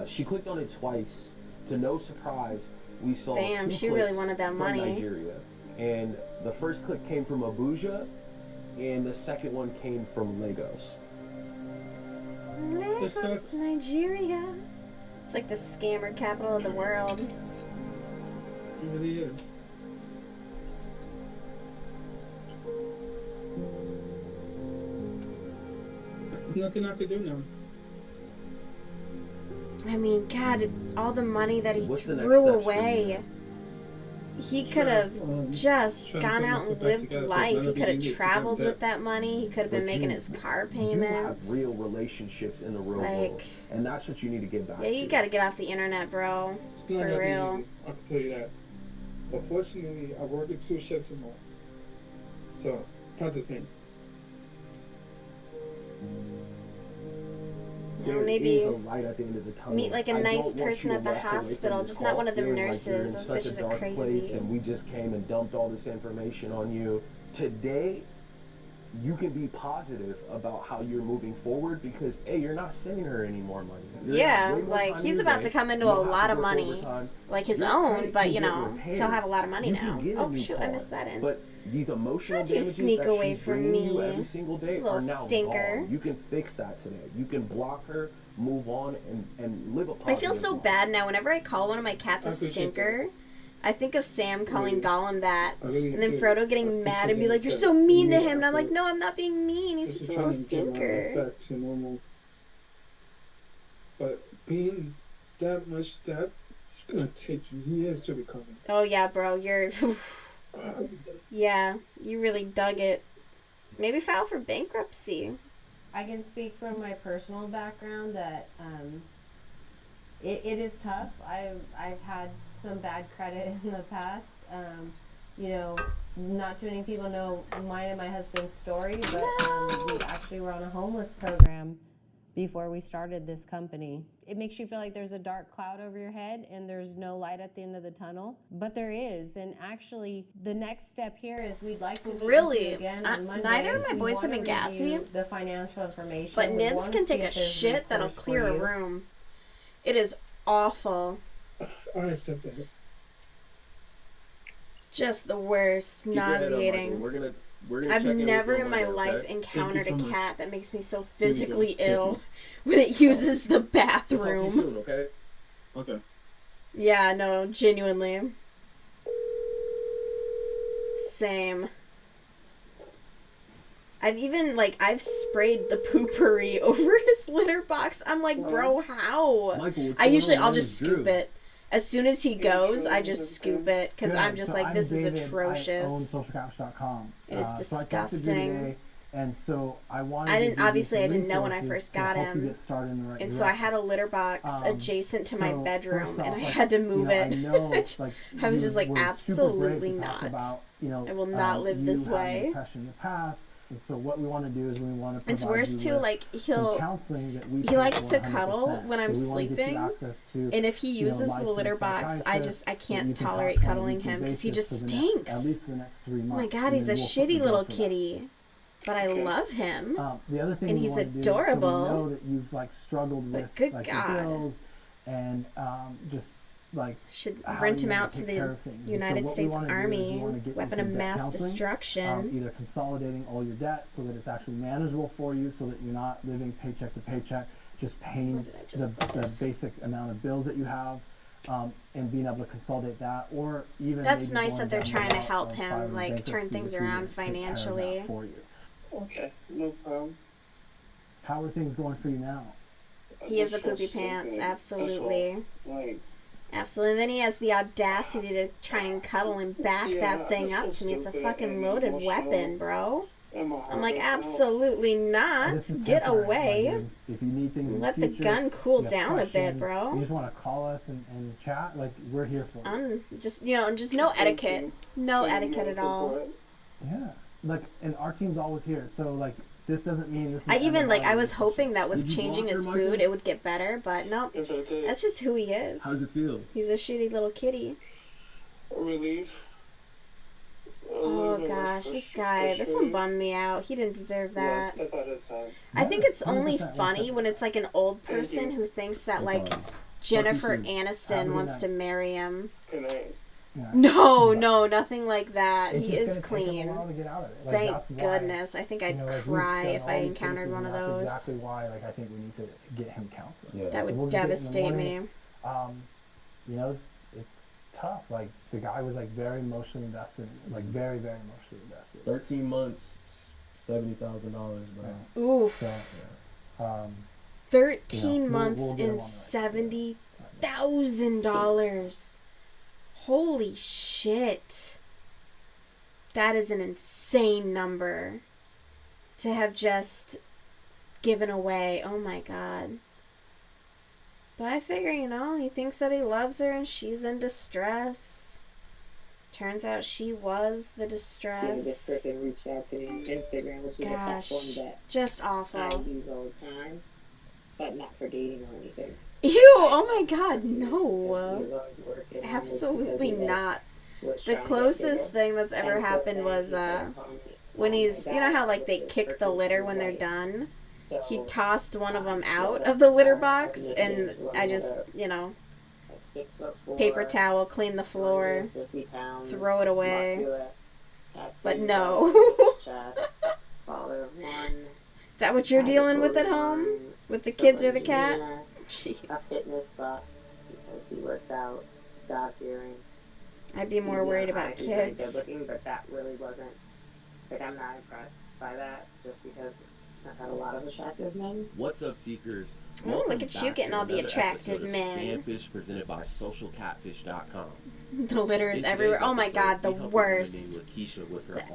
She clicked on it twice. To no surprise, we saw Damn, two she clicks really wanted that from money. Nigeria. And the first click came from Abuja, and the second one came from Lagos. Lagos, Nigeria. It's like the scammer capital of the world. It really is. Nothing I could do now. I mean, God, all the money that he threw away. He could have just gone out and lived life. He could have traveled with that money. He could have been making his car payments. You have real relationships in the real world, and that's what you need to get back to. Yeah, you got to get off the internet, bro. For real. I can tell you that. But fortunately, I work at 2 shifts tomorrow, so it's not the same. There maybe is a light at the end of the tunnel. Meet like a nice person at the hospital, just not one of them nurses. Those bitches are crazy. And we just came and dumped all this information on you. Today, you can be positive about how you're moving forward because, hey, you're not sending her any more money. Yeah, like he's about to come into a lot of money, like his own, but you know, he'll have a lot of money now. Oh shoot, I missed that end. But these emotional How'd you sneak away from me, every single day little are now stinker? gone. You can fix that today. You can block her, move on, and live a positive I feel so bad now. Whenever I call one of my cats a stinker, I think of Sam calling Gollum that, and then Frodo getting mad and be like, "You're so mean to him," and I'm like, "No, I'm not being mean. He's just a little stinker." Back to normal. But being that much it's gonna take years to recover. Oh yeah, bro, you're. Yeah, you really dug it. Maybe file for bankruptcy. I can speak from my personal background that it is tough. I've had some bad credit in the past. You know, not too many people know mine and my husband's story, but we actually were on a homeless program before we started this company. It makes you feel like there's a dark cloud over your head and there's no light at the end of the tunnel, but there is. And actually, the next step here is we'd like to meet with you again on Monday. Neither of my boys have been gassy. The financial information, but Nibs can take a shit that'll clear a room. It is awful. I accept that. Just the worst, nauseating. I've never in my life encountered a cat that makes me so physically ill when it uses the bathroom. Talk to you soon, okay? Okay. Yeah, no, genuinely. Same. I've sprayed the poopery over his litter box. I'm like, bro, how? Michael, I'll just scoop it. As soon as he goes, I just scoop it because I'm just like, this is atrocious. I own socialcouch.com. It is disgusting. So I talked to Drew today, And so I wanted. I didn't. To Obviously, I didn't know when I resources first to got help you him. get started in the right And direction. so I had a litter box adjacent to my so bedroom, first off, and I like, had to move I it. know, like, I was just like, were super absolutely brave to talk not. about, I will not live this you having way. depression in the past. And so what we want to do is we want to provide It's worse you too. with Like some counseling that we he pay likes for to cuddle 100%. when I'm so we want to get sleeping, you access to, and if he uses the litter box, I can't tolerate cuddling him because he just stinks. At least for the next 3 months. Oh my God, he's a shitty little kitty, but I love him. The other thing and we he's want to adorable. Do, so we know that you've like struggled with good like God. the bills and just like should rent him out to the United States Army, weapon of mass destruction. Either consolidating all your debt so that it's actually manageable for you, so that you're not living paycheck to paycheck, just paying the basic amount of bills that you have, and being able to consolidate that, or even that's maybe nice that they're going trying down to the help route of him, filing like turn bankruptcy, things which we around would take care of that financially. for you. Okay, no problem. How are things going for you now? He is a poopy pants, absolutely. Absolutely. And then he has the audacity to try and cuddle and back that thing up to me. It's a fucking loaded weapon, bro. I'm like, absolutely not. Get away. Like, if you need things in let the future, the gun cool you have down a bit, questions, bro. You just want to call us and chat. Like, we're here for you. Just no etiquette. No etiquette at all. Yeah. Like, and our team's always here. So, like, this doesn't mean this is... I was hoping that with changing his food, it would get better, but no. That's just who he is. How does it feel? He's a shitty little kitty. Relief. Oh gosh, this one bummed me out. He didn't deserve that. I think it's only funny when it's like an old person who thinks that like Jennifer Aniston wants to marry him. No, nothing like that. He is clean. Thank goodness. I think I'd cry if I encountered one of those. That's exactly why, like, I think we need to get him counseling. Yeah. That would devastate me. You know, it's tough. Like, the guy was like very emotionally invested in it. Like, very, very emotionally invested. 13 months, $70,000, bro. Oof. So, yeah. 13 months and $70,000. Holy shit. That is an insane number to have just given away. Oh my God. But I figure, he thinks that he loves her and she's in distress. Turns out she was the distress. Yeah, this person reached out to me on Instagram, which is a platform that just awful. I use all the time, but not for dating or anything. Ew, oh my God, no. Absolutely not. The closest thing that's ever happened was when he's, how like they kick the litter when they're done? He tossed one of them out of the litter box, and I just, paper towel, clean the floor, throw it away. But no. Is that what you're dealing with at home? With the kids or the cat? Jeez. A fitness buff because he works out, God fearing. I'd be more worried about kids. Looking, but that really wasn't. Like, I'm not impressed by that just because I've had a lot of attractive men. What's up, Seekers? Oh, look at you getting all the attractive men. ScamFish presented by SocialCatfish.com. The litter is everywhere. Oh my God, the worst. The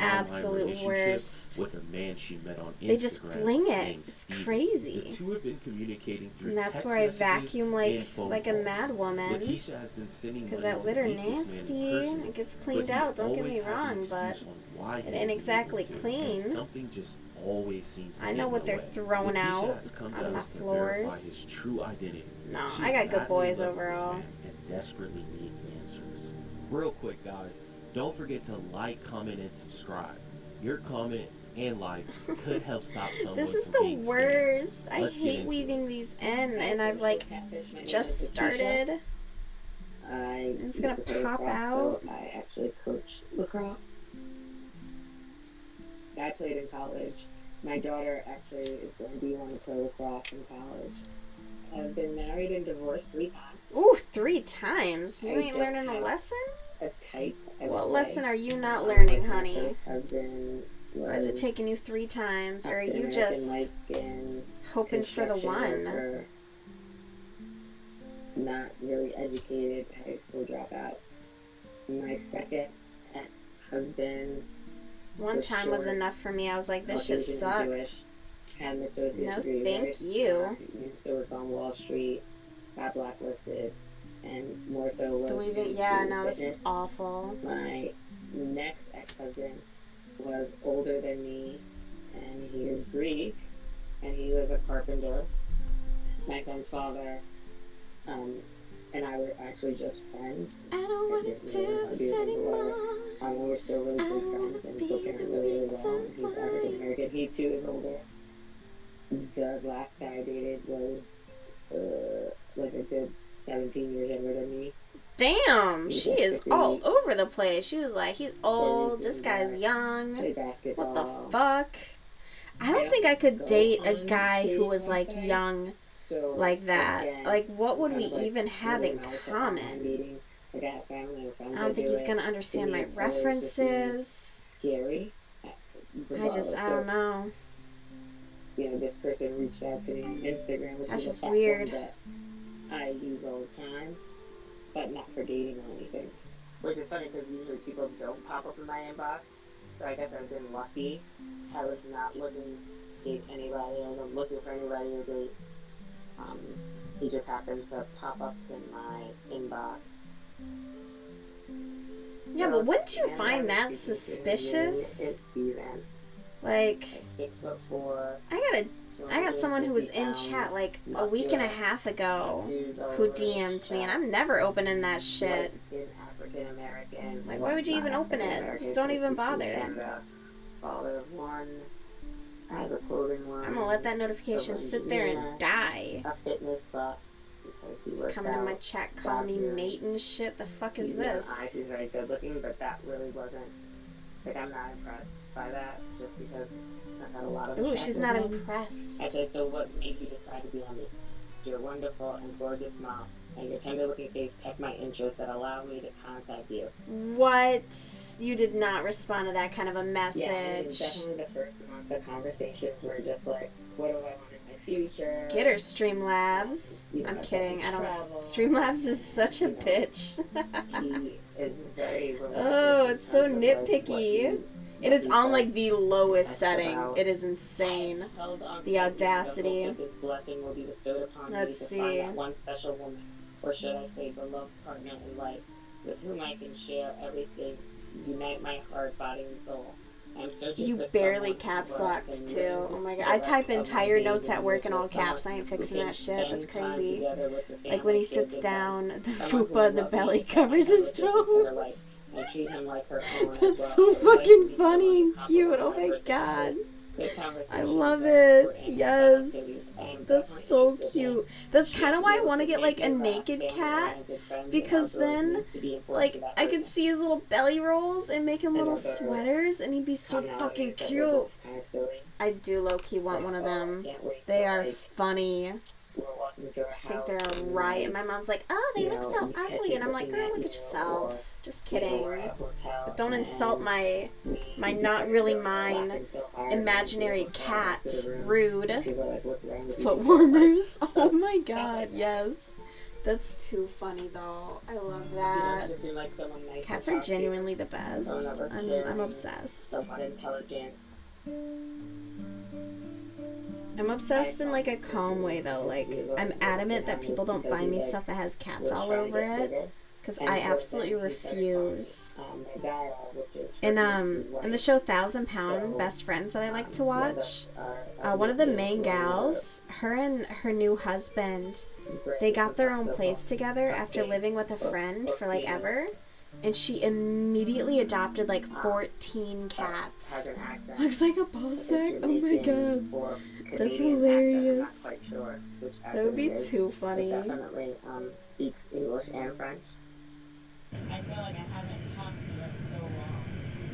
absolute worst. With a man she met on Instagram. They just fling it. It's crazy. The two have been communicating through and that's text where I vacuum like a mad woman. Lakeisha has been sending because that litter nasty. It gets cleaned out. Don't get me wrong, but it ain't exactly clean. Something just always seems to I know what they're throwing out on my floors. His true identity. No, I got good boys overall. And desperately needs answers. Real quick, guys, don't forget to like, comment, and subscribe. Your comment and like could help stop someone. This is the worst. I hate weaving these in, and I've like just started. It's gonna pop out. So I actually coach lacrosse. I played in college. My daughter actually is going to want to play lacrosse in college. I've been married and divorced 3 times. Ooh, 3 times? You ain't learning a lesson? A type. What lesson are you not learning, honey? Why is it taking you 3 times? Or are you just hoping for the one? Not really educated, high school dropout. My second ex-husband One time was enough for me. I was like, this shit sucked. Had an associate's No, degree, thank right? you. Used to work on Wall Street, got blacklisted, and more so was this is awful. My next ex-husband was older than me, and he was Greek, and he was a carpenter. My son's father, and I were actually just friends. I don't want to do this anymore. We're still really good friends and still parent really well. He's African American. He too is older. The last guy I dated was like a good 17 years younger than me. Damn, she is all over the place. She was like, he's old, this guy's young. What the fuck? I don't think I could date a guy who was like young like that. Like, what would we even have in common? I don't think he's gonna understand my references. Scary. I don't know. You know, this person reached out to me on Instagram, which That's is just a weird. platform that I use all the time, but not for dating or anything. Which is funny because usually people don't pop up in my inbox. So I guess I've been lucky. I was not looking to date anybody. I wasn't looking for anybody to date. He just happened to pop up in my inbox. Yeah, but wouldn't you find that suspicious? It's Steven. Like 6'4". I got someone who was in chat like a week and a half ago who DM'd me, and I'm never opening that shit. African American. Like, why would you even open it? Just don't even bother. Father of one, has a clothing line. I'm gonna let that notification sit there and die. A fitness buff because he works Coming in my chat, calling me mate and shit. The fuck is this? He's very good looking, but that really wasn't. Like, I'm not impressed by that, just because I've had a lot of. Ooh, she's not impressed. I said, so what made you decide to be on me? Your wonderful and gorgeous mom and your tender-looking face kept my interest that allowed me to contact you. What? You did not respond to that kind of a message. Yeah, it was definitely the first month of conversations were just like, what do I want in my future? Get her, Streamlabs. I'm kidding. I don't. Streamlabs is such a bitch. He is very romantic. Oh, it's so nitpicky. And it's on like the lowest setting. It is insane. The audacity. Let's see. One special woman, or should I say beloved partner in life, with whom I can share everything, unite my heart, body, and soul. I'm searching You for barely someone caps who I locked can too. live Oh my god. the I rest type of my entire days notes at and work in live all with caps. I someone ain't who fixing can that shit. That's spend time crazy. together with the Like when he family, sits kids, and down, the someone who fupa, the loves belly me, covers his toes. and treat him like her own. That's so fucking funny and cute. Oh my god. I love it. Yes. That's so cute. That's kind of why I want to get like a naked cat, because then like I could see his little belly rolls and make him little sweaters and he'd be so fucking cute. I do low-key want one of them. They are funny. I think they're a riot. My mom's like, oh, they look so ugly. And I'm like, girl, look at yourself. Just kidding. But don't insult my not really mine imaginary cat. Rude. Foot warmers. Oh my god, yes. That's too funny though. I love that. Cats are genuinely the best. I'm obsessed. I'm obsessed in like a calm way though. Like I'm adamant that people don't buy me stuff that has cats all over it, because I absolutely refuse. And in the show 1,000 Pound Best Friends that I like to watch, one of the main gals, her and her new husband, they got their own place together after living with a friend for like ever. And she immediately adopted like 14 cats. Looks like a ball sack. Oh my god. That's hilarious. That would be too funny. Definitely speaks English and French. I feel like I haven't talked to you in so long.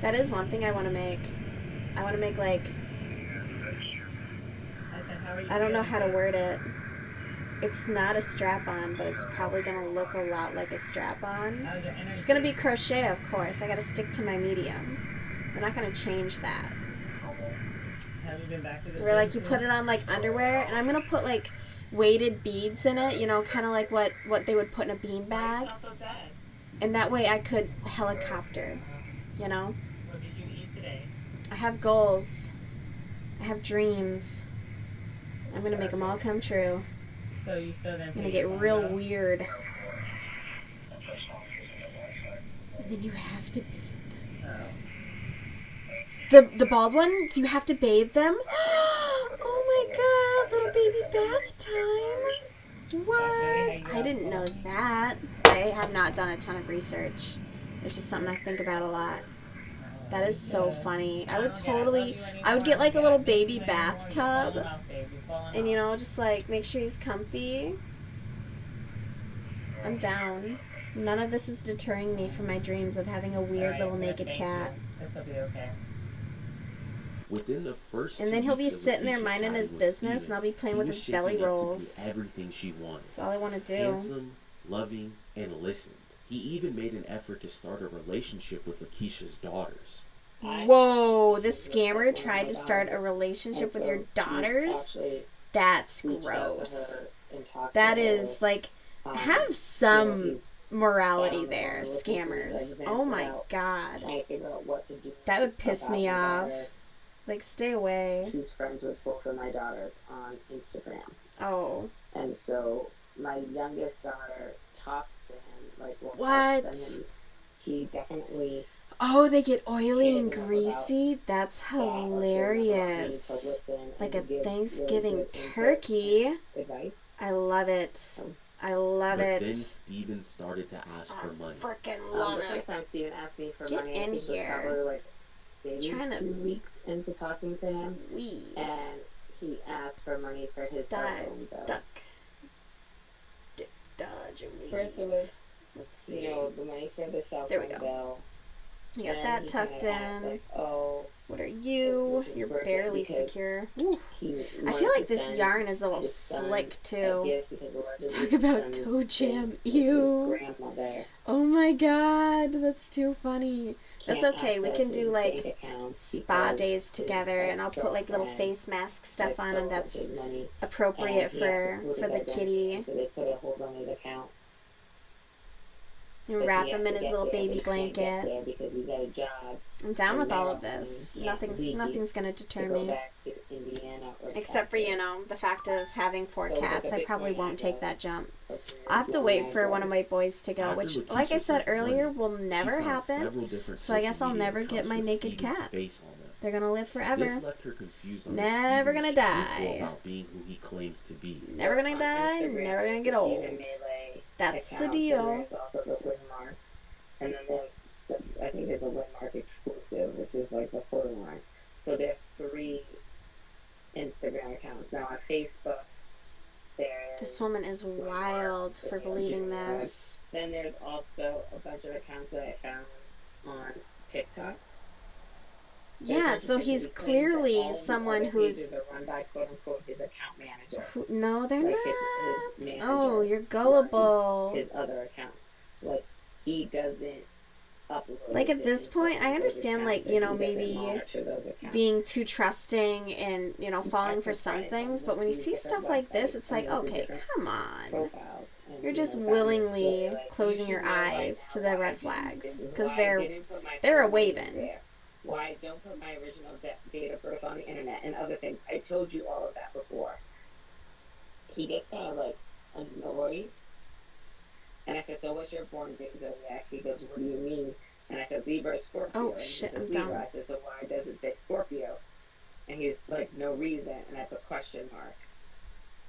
That is one thing I want to make. I want to make like, I don't know how to word it. It's not a strap-on, but it's probably going to look a lot like a strap-on. It's going to be crochet, of course. I got to stick to my medium. We're not going to change that. Have you been back to the Where like you put it on like underwear, and I'm going to put like weighted beads in it, you know, kind of like what they would put in a bean bag. It's not so sad. And that way I could helicopter, you know? What did you eat today? I have goals. I have dreams. I'm gonna make them all come true. So you still didn't I'm gonna pay get your phone real bill? weird. And then you have to bathe them. The bald ones, you have to bathe them? Oh my god, little baby bath time. What? I didn't know that. I have not done a ton of research. It's just something I think about a lot. That is so funny. I would get like a little baby bathtub. And you know, just like make sure he's comfy. I'm down. None of this is deterring me from my dreams of having a weird little naked cat. It'll be okay. Within the first And then he'll be weeks of sitting there Lakeisha minding his chatting with business, Steven, and I'll be playing he with was his belly shaping up to do rolls. everything she wanted. That's all I want to do. Handsome, loving, and listened. He even made an effort to start a relationship with Lakeisha's daughters. Whoa, this scammer tried to start a relationship with your daughters? That's gross. That is, like, have some morality there, scammers. Oh my god. That would piss me off. Like, stay away. He's friends with both of my daughters on Instagram. Oh. And so my youngest daughter talks to him, like, what? He definitely... Oh, they get oily and greasy? That's hilarious. Like a Thanksgiving turkey. I love it. I love it. But then Steven started to ask for money. Freaking love The it. first time Steven asked me for Get money, in I think here. was probably like maybe Trying to 2 weeks into talking to him. weave. And he asked for money for his cell phone bill. Duck. Dip, dodge, and weave. First it was, let's see. you know, the money for the cell There we phone go. bill. You got Then that he tucked kinda asked, in. like, oh, What are you? You're barely secure. Ooh. I feel like this yarn is a little slick too. Talk about toe jam. Ew. Oh my god, that's too funny. That's okay. We can do like spa days together, and I'll put like little face mask stuff on him that's appropriate for the kitty. So they put a hold on his account. And wrap him in his little baby blanket. Because he's at a job. I'm down with all of this. Nothing's gonna deter me. Except for, you know, the fact of having 4 cats. I probably won't take that jump. I'll have to wait for one of my boys to go, which, like I said earlier, will never happen. So I guess I'll never get my naked cat. They're gonna live forever. This left her confused on Never gonna Steven's die. truthful about being who he claims to be. Never gonna die, never gonna get old. That's the deal. Also the Winmark. And then there's, I think there's a Winmark exclusive, which is like the photo line. So there are 3 Instagram accounts. Now on Facebook, there's... This woman is wild for believing this. Then there's also a bunch of accounts that I found on TikTok. Yeah, so he's clearly someone who's... run by, quote-unquote, his account manager. No, they're Like not. his Oh, you're gullible. His other accounts. Like, he doesn't upload... Like, at this point, I understand, like, you know, maybe being too trusting and, you know, falling for some things, but when you see stuff like this, it's like, okay, come on. You're just willingly closing your eyes to the red flags, because they're a waving. Why don't put my original date of birth on the internet and other things. I told you all of that before. He gets kind of like annoyed. And I said, so what's your born date zodiac? He goes, what do you mean? And I said, Libra is Scorpio. Oh, and shit, he I'm said, done. Libra. I said, so why does it say Scorpio? And he's like, no reason. And I put question mark.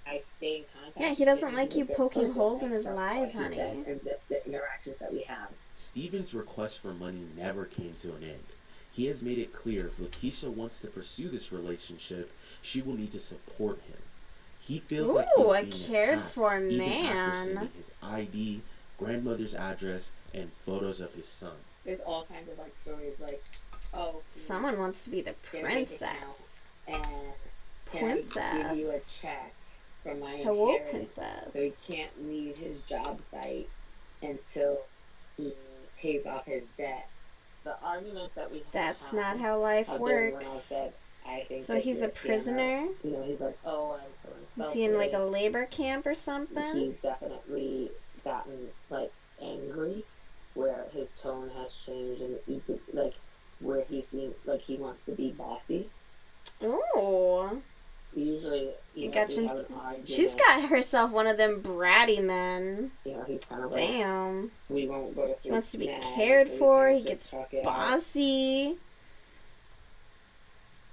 I stay in contact. Yeah, he doesn't like you with the poking person holes in that his stuff lies, like honey. that and the interactions that we have. Steven's request for money never came to an end. He has made it clear if Lakeisha wants to pursue this relationship, she will need to support him. He feels like he's being a cared attacked, for even after man. sending his ID, grandmother's address, and photos of his son. There's all kinds of like stories like, oh, Someone wants to be the their bank princess. account, and can I give Princess. you a check from my Hello, inheritance? princess. So he can't leave his job site until he pays off his debt. The argument that we have That's not how life have been when I works. said, I think So that he's you're a scammer. prisoner? You know, he's like, oh, I'm so insulted. Is he in like a labor camp or something? He's definitely gotten like angry, where his tone has changed, and you could like where he seems like he wants to be be bossy. Ooh. Usually, You know, got we some. have an argument. She's got herself one of them bratty men. You know, he's kind of like, damn. We won't go to sleep. He wants to be mad, cared so we for. can't He just gets talk it out. bossy.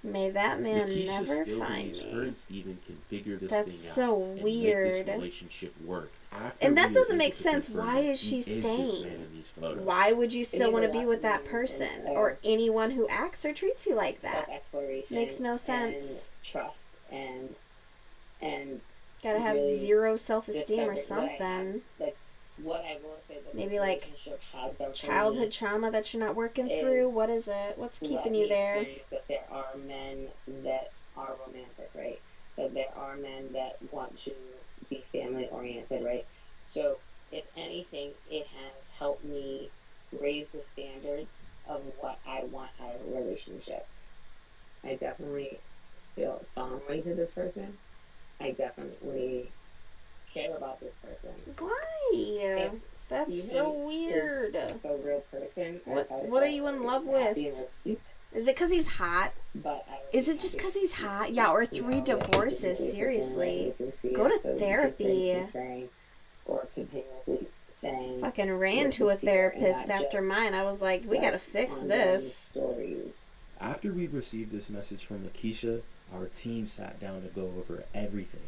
May that man Lakeisha never still find believes me. her and Steven can figure this That's thing so out and weird. make this relationship work. After And that we were doesn't able make to sense. confirm Why that is she he this staying? man in these photos. Why would you still want to be Anyway, with that person or anyone who acts or treats you like that? Self-exploration Makes no sense. And trust and Gotta have really zero self-esteem or discover what I have. something. Like, what I will say that Maybe this like relationship has done for childhood me trauma that you're not working is through. What is it? What's let keeping me you there? experience that there are men that are romantic, right? That there are men that want to be family oriented, right? So if anything, it has helped me raise the standards of what I want out of a relationship. I definitely feel fondly to this person. I definitely care about this person. Why? That's so weird. A real person. What are you in love with? Is it because he's hot? Is it just because he's hot? Yeah, or 3 divorces, seriously. Go to therapy. Or continuously saying. Fucking ran to a therapist after mine. I was like, we gotta fix this. After we received this message from Lakeisha, our team sat down to go over everything.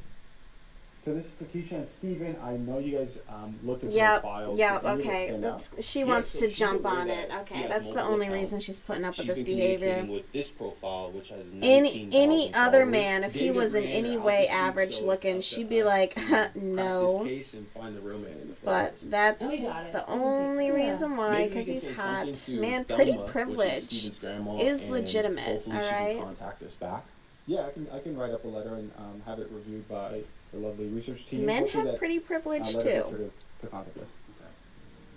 So this is Lakeisha and Steven. I know you guys looked into Yep, the files. yep, so you need to okay. stand That's, up. she Yeah, wants so to she's jump aware on that it. he Okay, has that's the multiple only accounts. reason she's putting up with She's this been behavior. communicating with this profile, which has Any 19,000 other followers. man, if he David was in ran any out way this week, average so looking, it's up she'd to be us like, to crack this no. case and find the real man in the But photos. that's We got it. the only reason why, Maybe you because can he's say hot. something to Man, Thelma, pretty which is privilege Steven's grandma, is and legitimate, hopefully she can alright? contact us back. Yeah, I can write up a letter and have it reviewed by the lovely research team. Men Hopefully have that, pretty privilege letter gets too. her to contact us.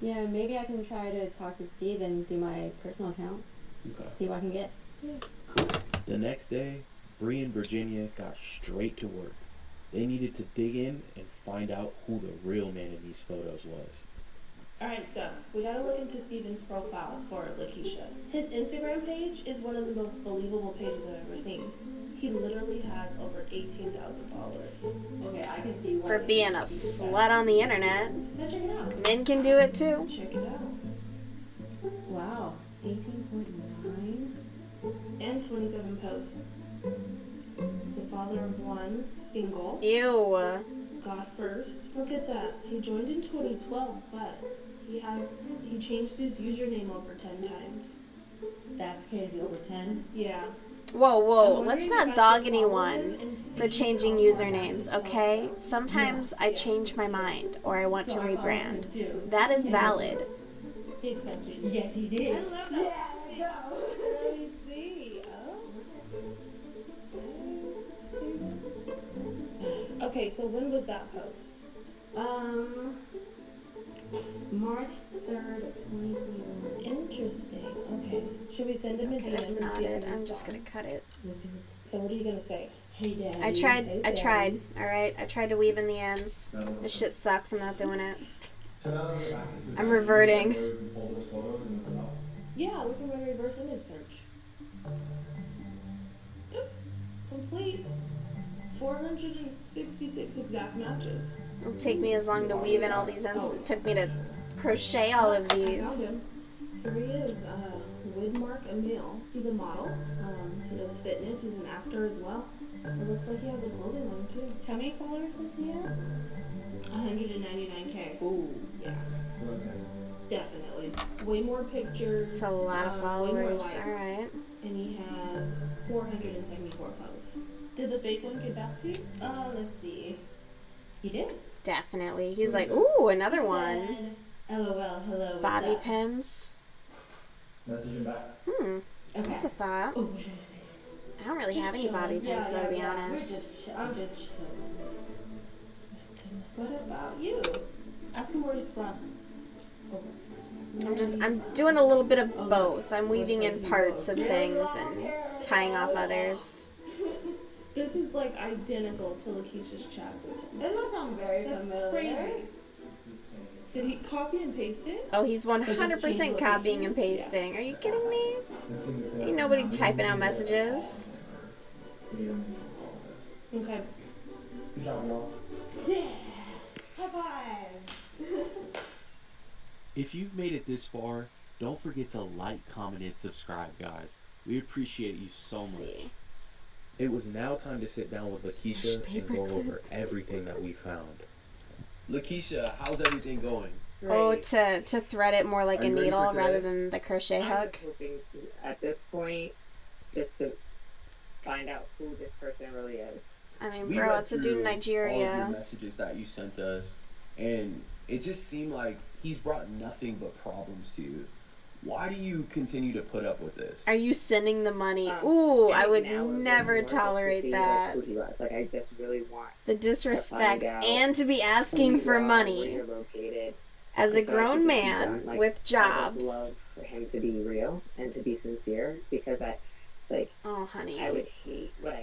Yeah, maybe I can try to talk to Steven through my personal account. Okay. See what I can get. The next day, Bree and Virginia got straight to work. They needed to dig in and find out who the real man in these photos was. Alright, so we gotta look into Steven's profile for Lakeisha. His Instagram page is one of the most believable pages I've ever seen. He literally has over 18,000 followers. Okay, I can see For being a slut on the internet. Let's check it out. Men can do it too. Check it out. Wow, 18.9. And 27 posts. He's a father of 1, single. Ew. God first. Look at that. He joined in 2012, but he changed his username over 10 times. That's crazy, over 10? Yeah. Whoa, whoa, I'm let's wondering not if I dog should follow him anyone and see for changing how far back usernames, his posts okay? go. Sometimes I change my mind or I want So to I followed him rebrand. too. That is Yeah. valid. He accepted you. Yes, he did. I love that. Let me see. Oh. Okay, so when was that post? March 3rd, 2021. Interesting. Okay. Should we send him a Okay, DM that's and not see if it. he I'm just responds? gonna cut it. Let's do it. So what are you gonna say? Hey, Daddy. I tried, Hey, alright? I tried to weave in the ends. This shit sucks, I'm not doing it. So now that we have access to I'm that, reverting. we can pull those photos and look them up. Yeah, we can run a reverse image search. Yep. Complete. 466 exact matches. It'll take me as long to weave in all these ends as it took me to crochet all of I found these. him. Here he is, Widmark Emil. He's a model. He does fitness. He's an actor as well. It looks like he has a clothing line too. How many followers does he have? 199K. Ooh. Yeah. Definitely. Way more pictures. It's a lot of way more followers, likes, alright. And he has 474 posts. Did the fake one get back to you? Let's see. He did. Definitely. He's like, ooh, another He one. said, LOL, hello, what's Bobby up? pins. Message him back. Okay. Okay. That's a thought. Oh, what should I say? I don't really Just have any bobby chilling. pins, though, to be We're honest. I'm just chilling. What about you? Ask him where he's from. I'm doing a little bit of both. I'm weaving in parts of things and tying off others. This is like identical to Lakeisha's chats with him. Doesn't that sound very That's familiar? crazy. Did he copy and paste it? Oh, he's 100% copying and pasting. Are you kidding me? Ain't nobody typing out messages. Okay. Good job, y'all. Yeah. High five. If you've made it this far, don't forget to like, comment, and subscribe, guys. We appreciate you so much. It was now time to sit down with Lakeisha and go over everything that we found. Lakeisha, how's everything going? Oh, to thread it more like Are a you ready needle for rather today? than the crochet I'm hook. just hoping at this point just to find out who this person really is. I mean, We bro, read it's a dude in through all of your Nigeria. messages that you sent us, and it just seemed like he's brought nothing but problems to you. Why do you continue to put up with this? Are you sending the money? Ooh, I would Now it's never more just to tolerate see, that. Like, who he was. Like, I just really want The to disrespect find out and to be who asking you for are, where money you're located. as a And so I grown could just be man done. Like, with I would jobs. love for him to be real and to be sincere, because I, like, Oh, honey. I would hate what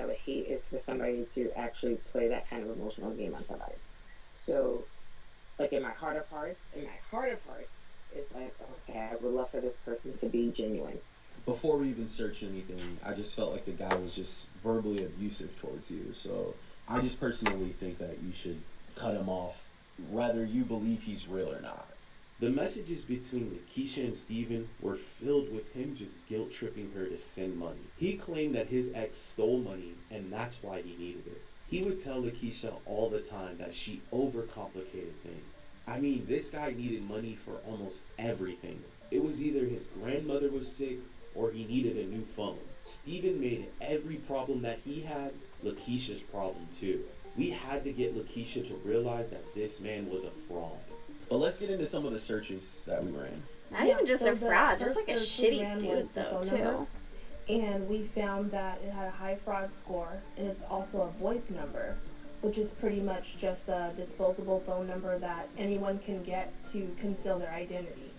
I would hate is for somebody to actually play that kind of emotional game on somebody. So, like, in my heart of hearts, it's like, okay, I would love for this person to be genuine. Before we even searched anything, I just felt like the guy was just verbally abusive towards you. So I just personally think that you should cut him off, whether you believe he's real or not. The messages between Lakeisha and Steven were filled with him just guilt-tripping her to send money. He claimed that his ex stole money and that's why he needed it. He would tell Lakeisha all the time that she overcomplicated things. I mean, this guy needed money for almost everything. It was either his grandmother was sick or he needed a new phone. Steven made every problem that he had Lakeisha's problem too. We had to get Lakeisha to realize that this man was a fraud. But let's get into some of the searches that we ran. Not even just so a the fraud, just first like a search we shitty ran dude, was the though, phone number, too. and we found that it had a high fraud score, and it's also a VoIP number, which is pretty much just a disposable phone number that anyone can get to conceal their identity.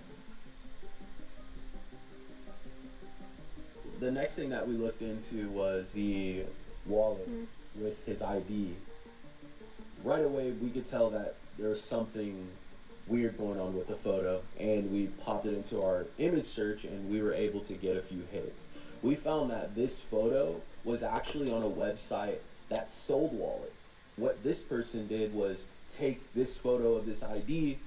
The next thing that we looked into was the wallet with his ID. Right away, we could tell that there was something weird going on with the photo, and we popped it into our image search and we were able to get a few hits. We found that this photo was actually on a website that sold wallets. What this person did was take this photo of this ID,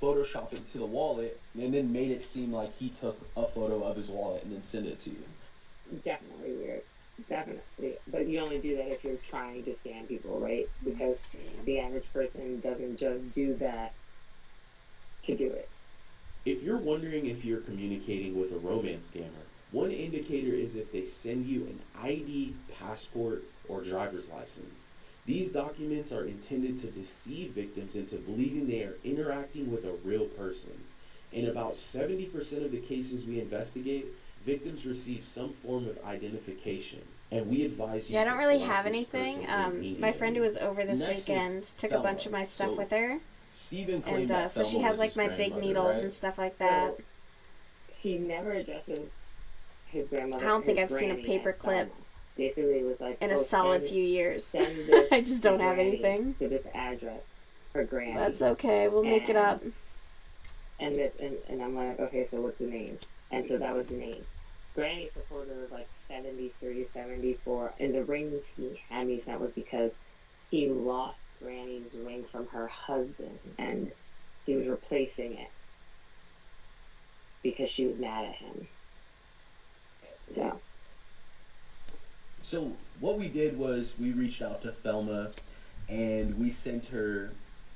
Photoshop it to the wallet, and then made it seem like he took a photo of his wallet and then sent it to you. Definitely weird. Definitely. But you only do that if you're trying to scam people, right? Because the average person doesn't just do that to do it. If you're wondering if you're communicating with a romance scammer, one indicator is if they send you an ID, passport, or driver's license. These documents are intended to deceive victims into believing they are interacting with a real person. In about 70% of the cases we investigate, victims receive some form of identification, and we advise you. Yeah, I don't to really block have this anything. person immediately. My friend who was over this Next weekend was took Thelma. a bunch of my stuff So, with her. Steven claimed And that so she Thelma has was like his my big grandmother, needles right? and stuff like that. He never addresses his grandmother. I don't think his I've seen a granny paper as clip Thelma. Basically, it was like, in a oh, solid send- few years. send this I just to don't have Granny anything. to this address for Granny. That's okay. We'll make it up. And I'm like, okay, so what's the name? And so that was the name. Granny supposedly was like 73, 74, and the rings he had me sent was because he lost Granny's ring from her husband, and he was replacing it because she was mad at him. So what we did was we reached out to Thelma and we sent her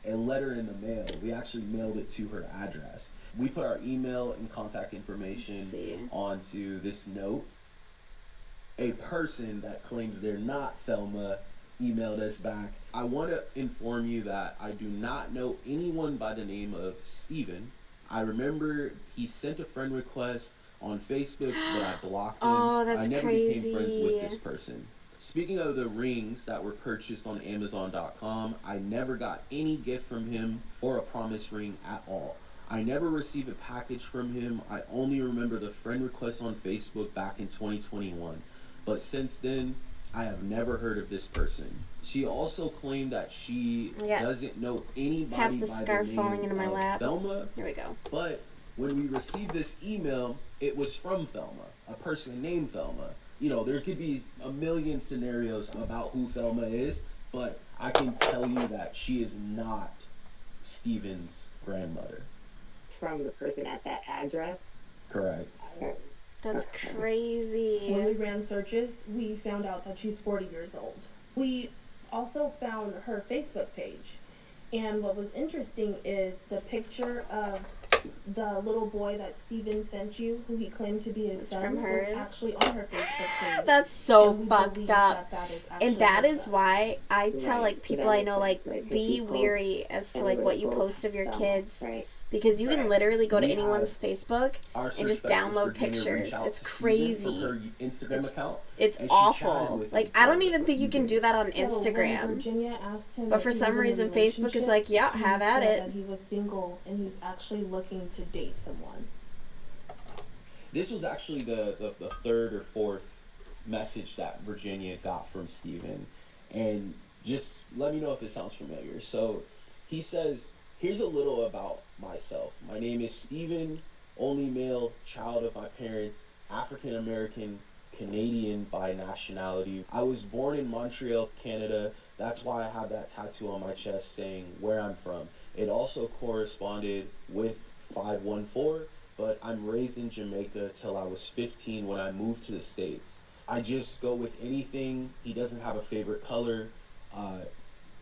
a letter in the mail. We actually mailed it to her address. We put our email and contact information onto this note. A person that claims they're not Thelma emailed us back. I want to inform you that I do not know anyone by the name of Steven. I remember he sent a friend request on Facebook, but I blocked him. Oh, that's I never crazy. became friends with this person. Speaking of the rings that were purchased on Amazon.com, I never got any gift from him or a promise ring at all. I never received a package from him. I only remember the friend request on Facebook back in 2021. But since then, I have never heard of this person. She also claimed that she doesn't know anybody Half the by scarf the name falling into my of lap. Thelma. Here we go. But when we received this email, it was from Thelma. a person named Thelma. You know, there could be a million scenarios about who Thelma is, but I can tell you that she is not Steven's grandmother. From the person at that address? Correct. That's crazy. When we ran searches, we found out that she's 40 years old. We also found her Facebook page. And what was interesting is the picture of the little boy that Steven sent you, who he claimed to be his son, from hers. was actually on her Facebook page. That's so And we fucked believe up. that is And actually that her is son. why I tell like Right, people that I makes know, sense, like, right, 'cause be he posts weary as to like what you post of your kids. Right. Because you can literally go to We anyone's have Facebook Our and search just specialist, download Virginia, reached pictures. out It's to Steven crazy. from her Instagram account. It's and she chatted awful. with Like, him I don't for even a think you few can do days. that on So when Instagram. Virginia asked him But if for he some was in a reason, Facebook is relationship, like, yeah, he have at said it. that he was single and he's actually looking to date someone. This was actually the third or fourth message that Virginia got from Steven. And just let me know if it sounds familiar. So he says, here's a little about myself. My name is Steven, only male, child of my parents, African American, Canadian by nationality. I was born in Montreal, Canada. That's why I have that tattoo on my chest saying where I'm from. It also corresponded with 514, but I'm raised in Jamaica till I was 15 when I moved to the States. I just go with anything. He doesn't have a favorite color.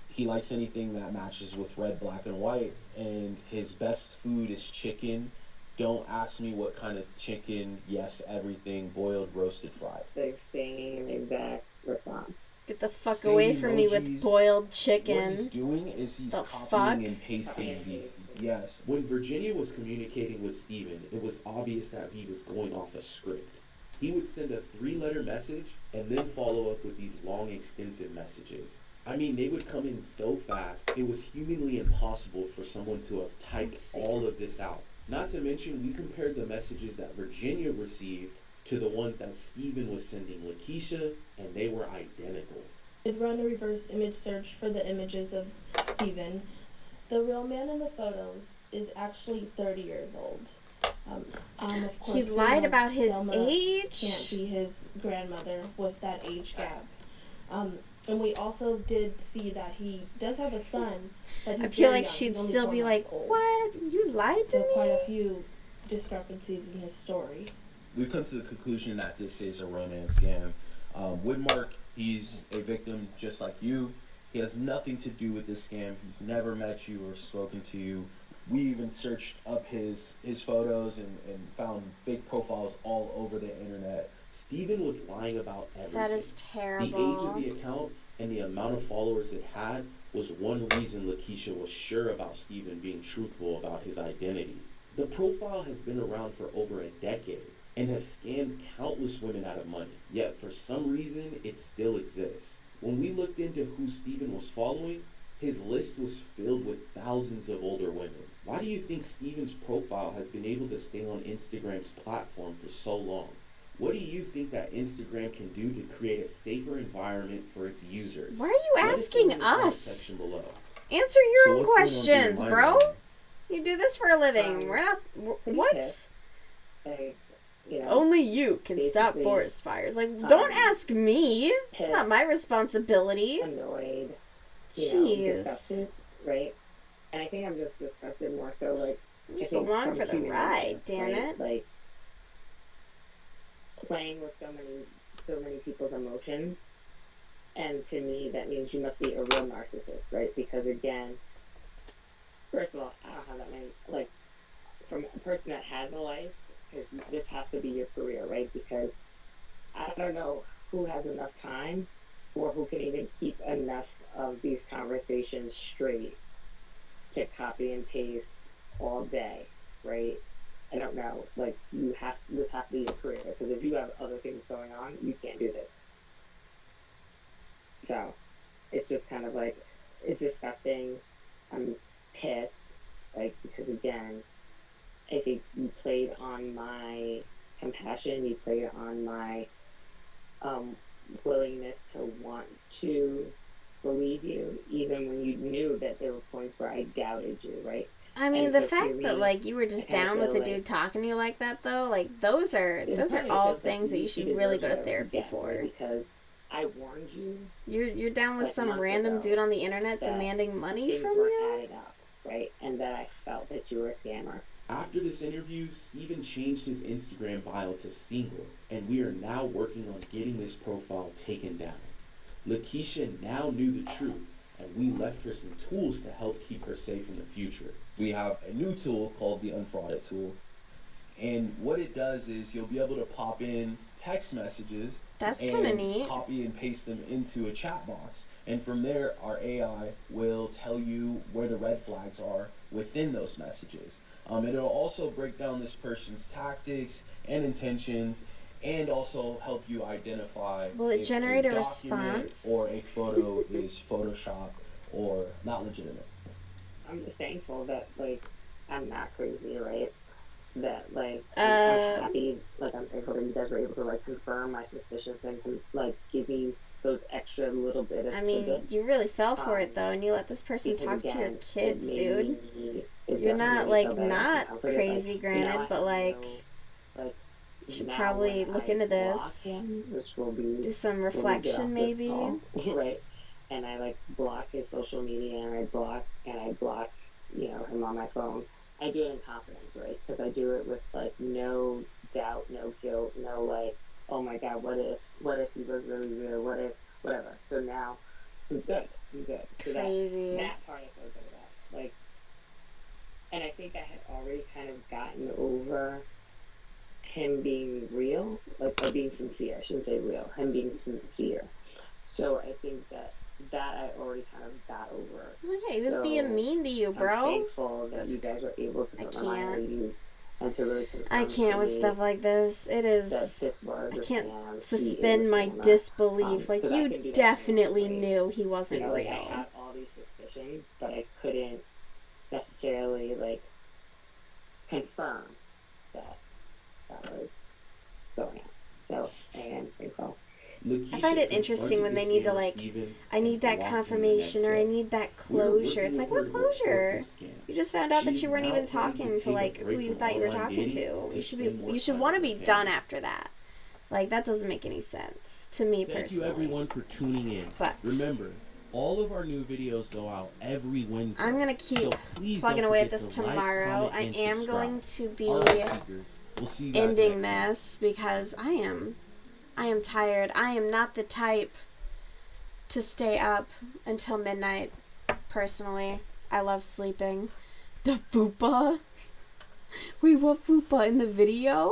He likes anything that matches with red, black, and white. And his best food is chicken. Don't ask me what kind of chicken. Yes, everything. Boiled, roasted, fried. The same exact response. Get the fuck Same away from me emojis. with boiled chicken. What he's doing is he's The copying fuck? and pasting these. Yes. When Virginia was communicating with Steven, it was obvious that he was going off a script. He would send a 3-letter message and then follow up with these long, extensive messages. I mean, they would come in so fast, it was humanly impossible for someone to have typed all of this out. Not to mention, we compared the messages that Virginia received to the ones that Steven was sending Lakeisha, and they were identical. It ran a reverse image search for the images of Steven. The real man in the photos is actually 30 years old. Of course, He we lied know about his Thelma age? Can't be his grandmother with that age gap. And we also did see that he does have a son, but he's I feel very like young. she'd He's only still 4 be months like, old. what? You lied to So me? quite a few discrepancies in his story. We've come to the conclusion that this is a romance scam. Whitmark, he's a victim just like you. He has nothing to do with this scam. He's never met you or spoken to you. We even searched up his photos and found fake profiles all over the internet. Steven was lying about everything. That is terrible. The age of the account and the amount of followers it had was one reason Lakeisha was sure about Steven being truthful about his identity. The profile has been around for over a decade and has scammed countless women out of money, yet for some reason it still exists. When we looked into who Steven was following, his list was filled with thousands of older women. Why do you think Steven's profile has been able to stay on Instagram's platform for so long? What do you think that Instagram can do to create a safer environment for its users? Why are you Let us know in asking the comment us? section below. Answer your So own what's going on through your questions, mind bro. right now? You do this for a living. We're not. What? Only you can stop basically, forest fires. Like, don't ask me. It's not my responsibility. Annoyed, Jeez. disgusted, right? And I think I'm just disgusted more so like I'm I just think along from for the human ride, nature, damn right? it. Like playing with so many people's emotions, and to me that means you must be a real narcissist, right? Because again, first of all, I don't have that many, like, from a person that has a life, because this has to be your career, right? Because I don't know who has enough time or who can even keep enough of these conversations straight to copy and paste all day, right? I don't know. Like, this has to be your career, because if you have other things going on, you can't do this. So, it's just kind of like, it's disgusting. I'm pissed, like, because again, I think you played on my compassion, you played on my willingness to want to believe you, even when you knew that there were points where I doubted you, right? I mean, And the so for fact that me, like you were just I kinda down with feel a dude like talking to you like that though, like those are part all of it feels like things that you he should really deserves go to whatever he therapy gets, right? for. Because I warned you You're down with like some months random ago dude on the internet that demanding money things from weren't you? adding up, right? And that I felt that you were a scammer. After this interview, Steven changed his Instagram bio to single, and we are now working on getting this profile taken down. Lakeisha now knew the truth, and we left her some tools to help keep her safe in the future. We have a new tool called the Unfrauded tool. And what it does is you'll be able to pop in text messages That's kinda and neat. copy and paste them into a chat box. And from there, our AI will tell you where the red flags are within those messages. It'll also break down this person's tactics and intentions, and also help you identify Will it if generate a document response? or a photo is Photoshop or not legitimate. I'm just thankful that like I'm not crazy, right? That like I'm happy, like I'm thankful that you guys were able to like confirm my suspicions and like give me those extra little bit of I mean, tidbits. you really fell for it though, and you let this person Because talk to your again, kids, it dude. it You're definitely not made me like feel better. not I'm pretty, crazy, like, granted, now I but have like no, like you should now probably when look I into block this. him, which will be Do some when we get reflection, off this maybe. call, right? And I like block his social media, and I block you know him on my phone. I do it in confidence, right? Because I do it with like no doubt, no guilt, no like, oh my god, what if he was really real? What if whatever? So now I'm good. So Crazy. that part I feel good about. Like, and I think I had already kind of gotten over him being real, like, or being sincere. I shouldn't say real. Him being sincere. So I think that I already kind of got over. Well, yeah, he was So being mean to you, bro. I'm thankful that you guys were able to put my mind at ease and to really confirm I can't to with me stuff like this. It that is. this was I a can't scam. He suspend is a my scammer. disbelief. Like 'Cause I you can do that definitely right? knew he wasn't You know, like I real. had all these suspicions, but I couldn't necessarily like confirm that was going on. So I am thankful. I find it interesting when they need to like, I need that confirmation or I need that closure. It's like, what closure? You just found out that you weren't even talking to like who you thought you were talking to. You should want to be done after that. Like that doesn't make any sense to me Thank personally. you everyone for tuning in. But remember, all of our new videos go out every Wednesday. I'm gonna keep so please plugging don't away forget at this to like, tomorrow. comment, I and am subscribe. going to be All right, seekers. We'll see you guys ending next time. this because I am tired. I am not the type to stay up until midnight. Personally, I love sleeping. The fupa? Wait, what fupa in the video?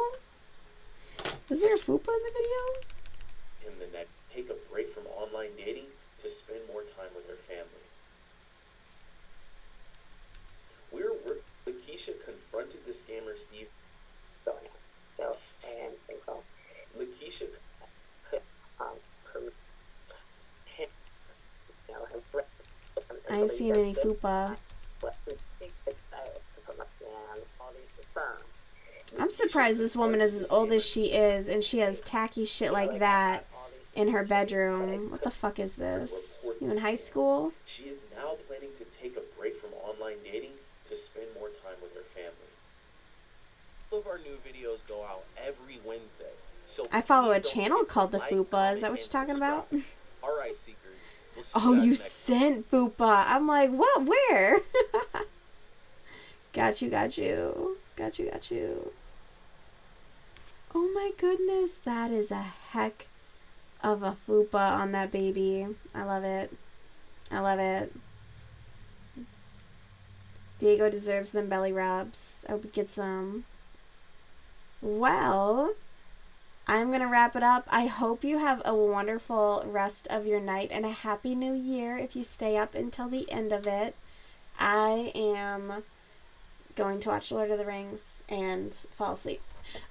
Was there a fupa in the video? In the net, take a break from online dating to spend more time with her family. Lakeisha confronted the scammer Steve. So I am thankful. Lakeisha I ain't seen any fupa. I'm surprised this woman is as old as she is and she has tacky shit like that in her bedroom. What the fuck is this? You in high school? She is now planning to take a break from online dating to spend more time with her family. All of our new videos go out every Wednesday. So I follow a please don't channel forget called to The like, Fupa. Is comment, that what you're and talking about? All right, seekers. We'll see Oh, guys you next sent Fupa. I'm like, what? Where? Got you. Oh my goodness. That is a heck of a Fupa on that baby. I love it. Diego deserves them belly rubs. I hope he gets some. Well, I'm going to wrap it up. I hope you have a wonderful rest of your night and a happy new year if you stay up until the end of it. I am going to watch Lord of the Rings and fall asleep.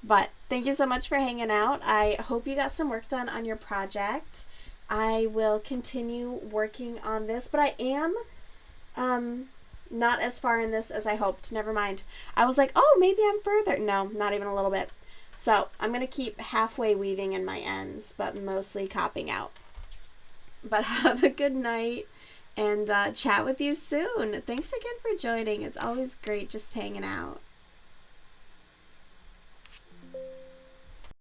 But thank you so much for hanging out. I hope you got some work done on your project. I will continue working on this, but I am not as far in this as I hoped. Never mind. I was like, oh, maybe I'm further. No, not even a little bit. So I'm going to keep halfway weaving in my ends, but mostly copping out. But have a good night, and chat with you soon. Thanks again for joining. It's always great just hanging out.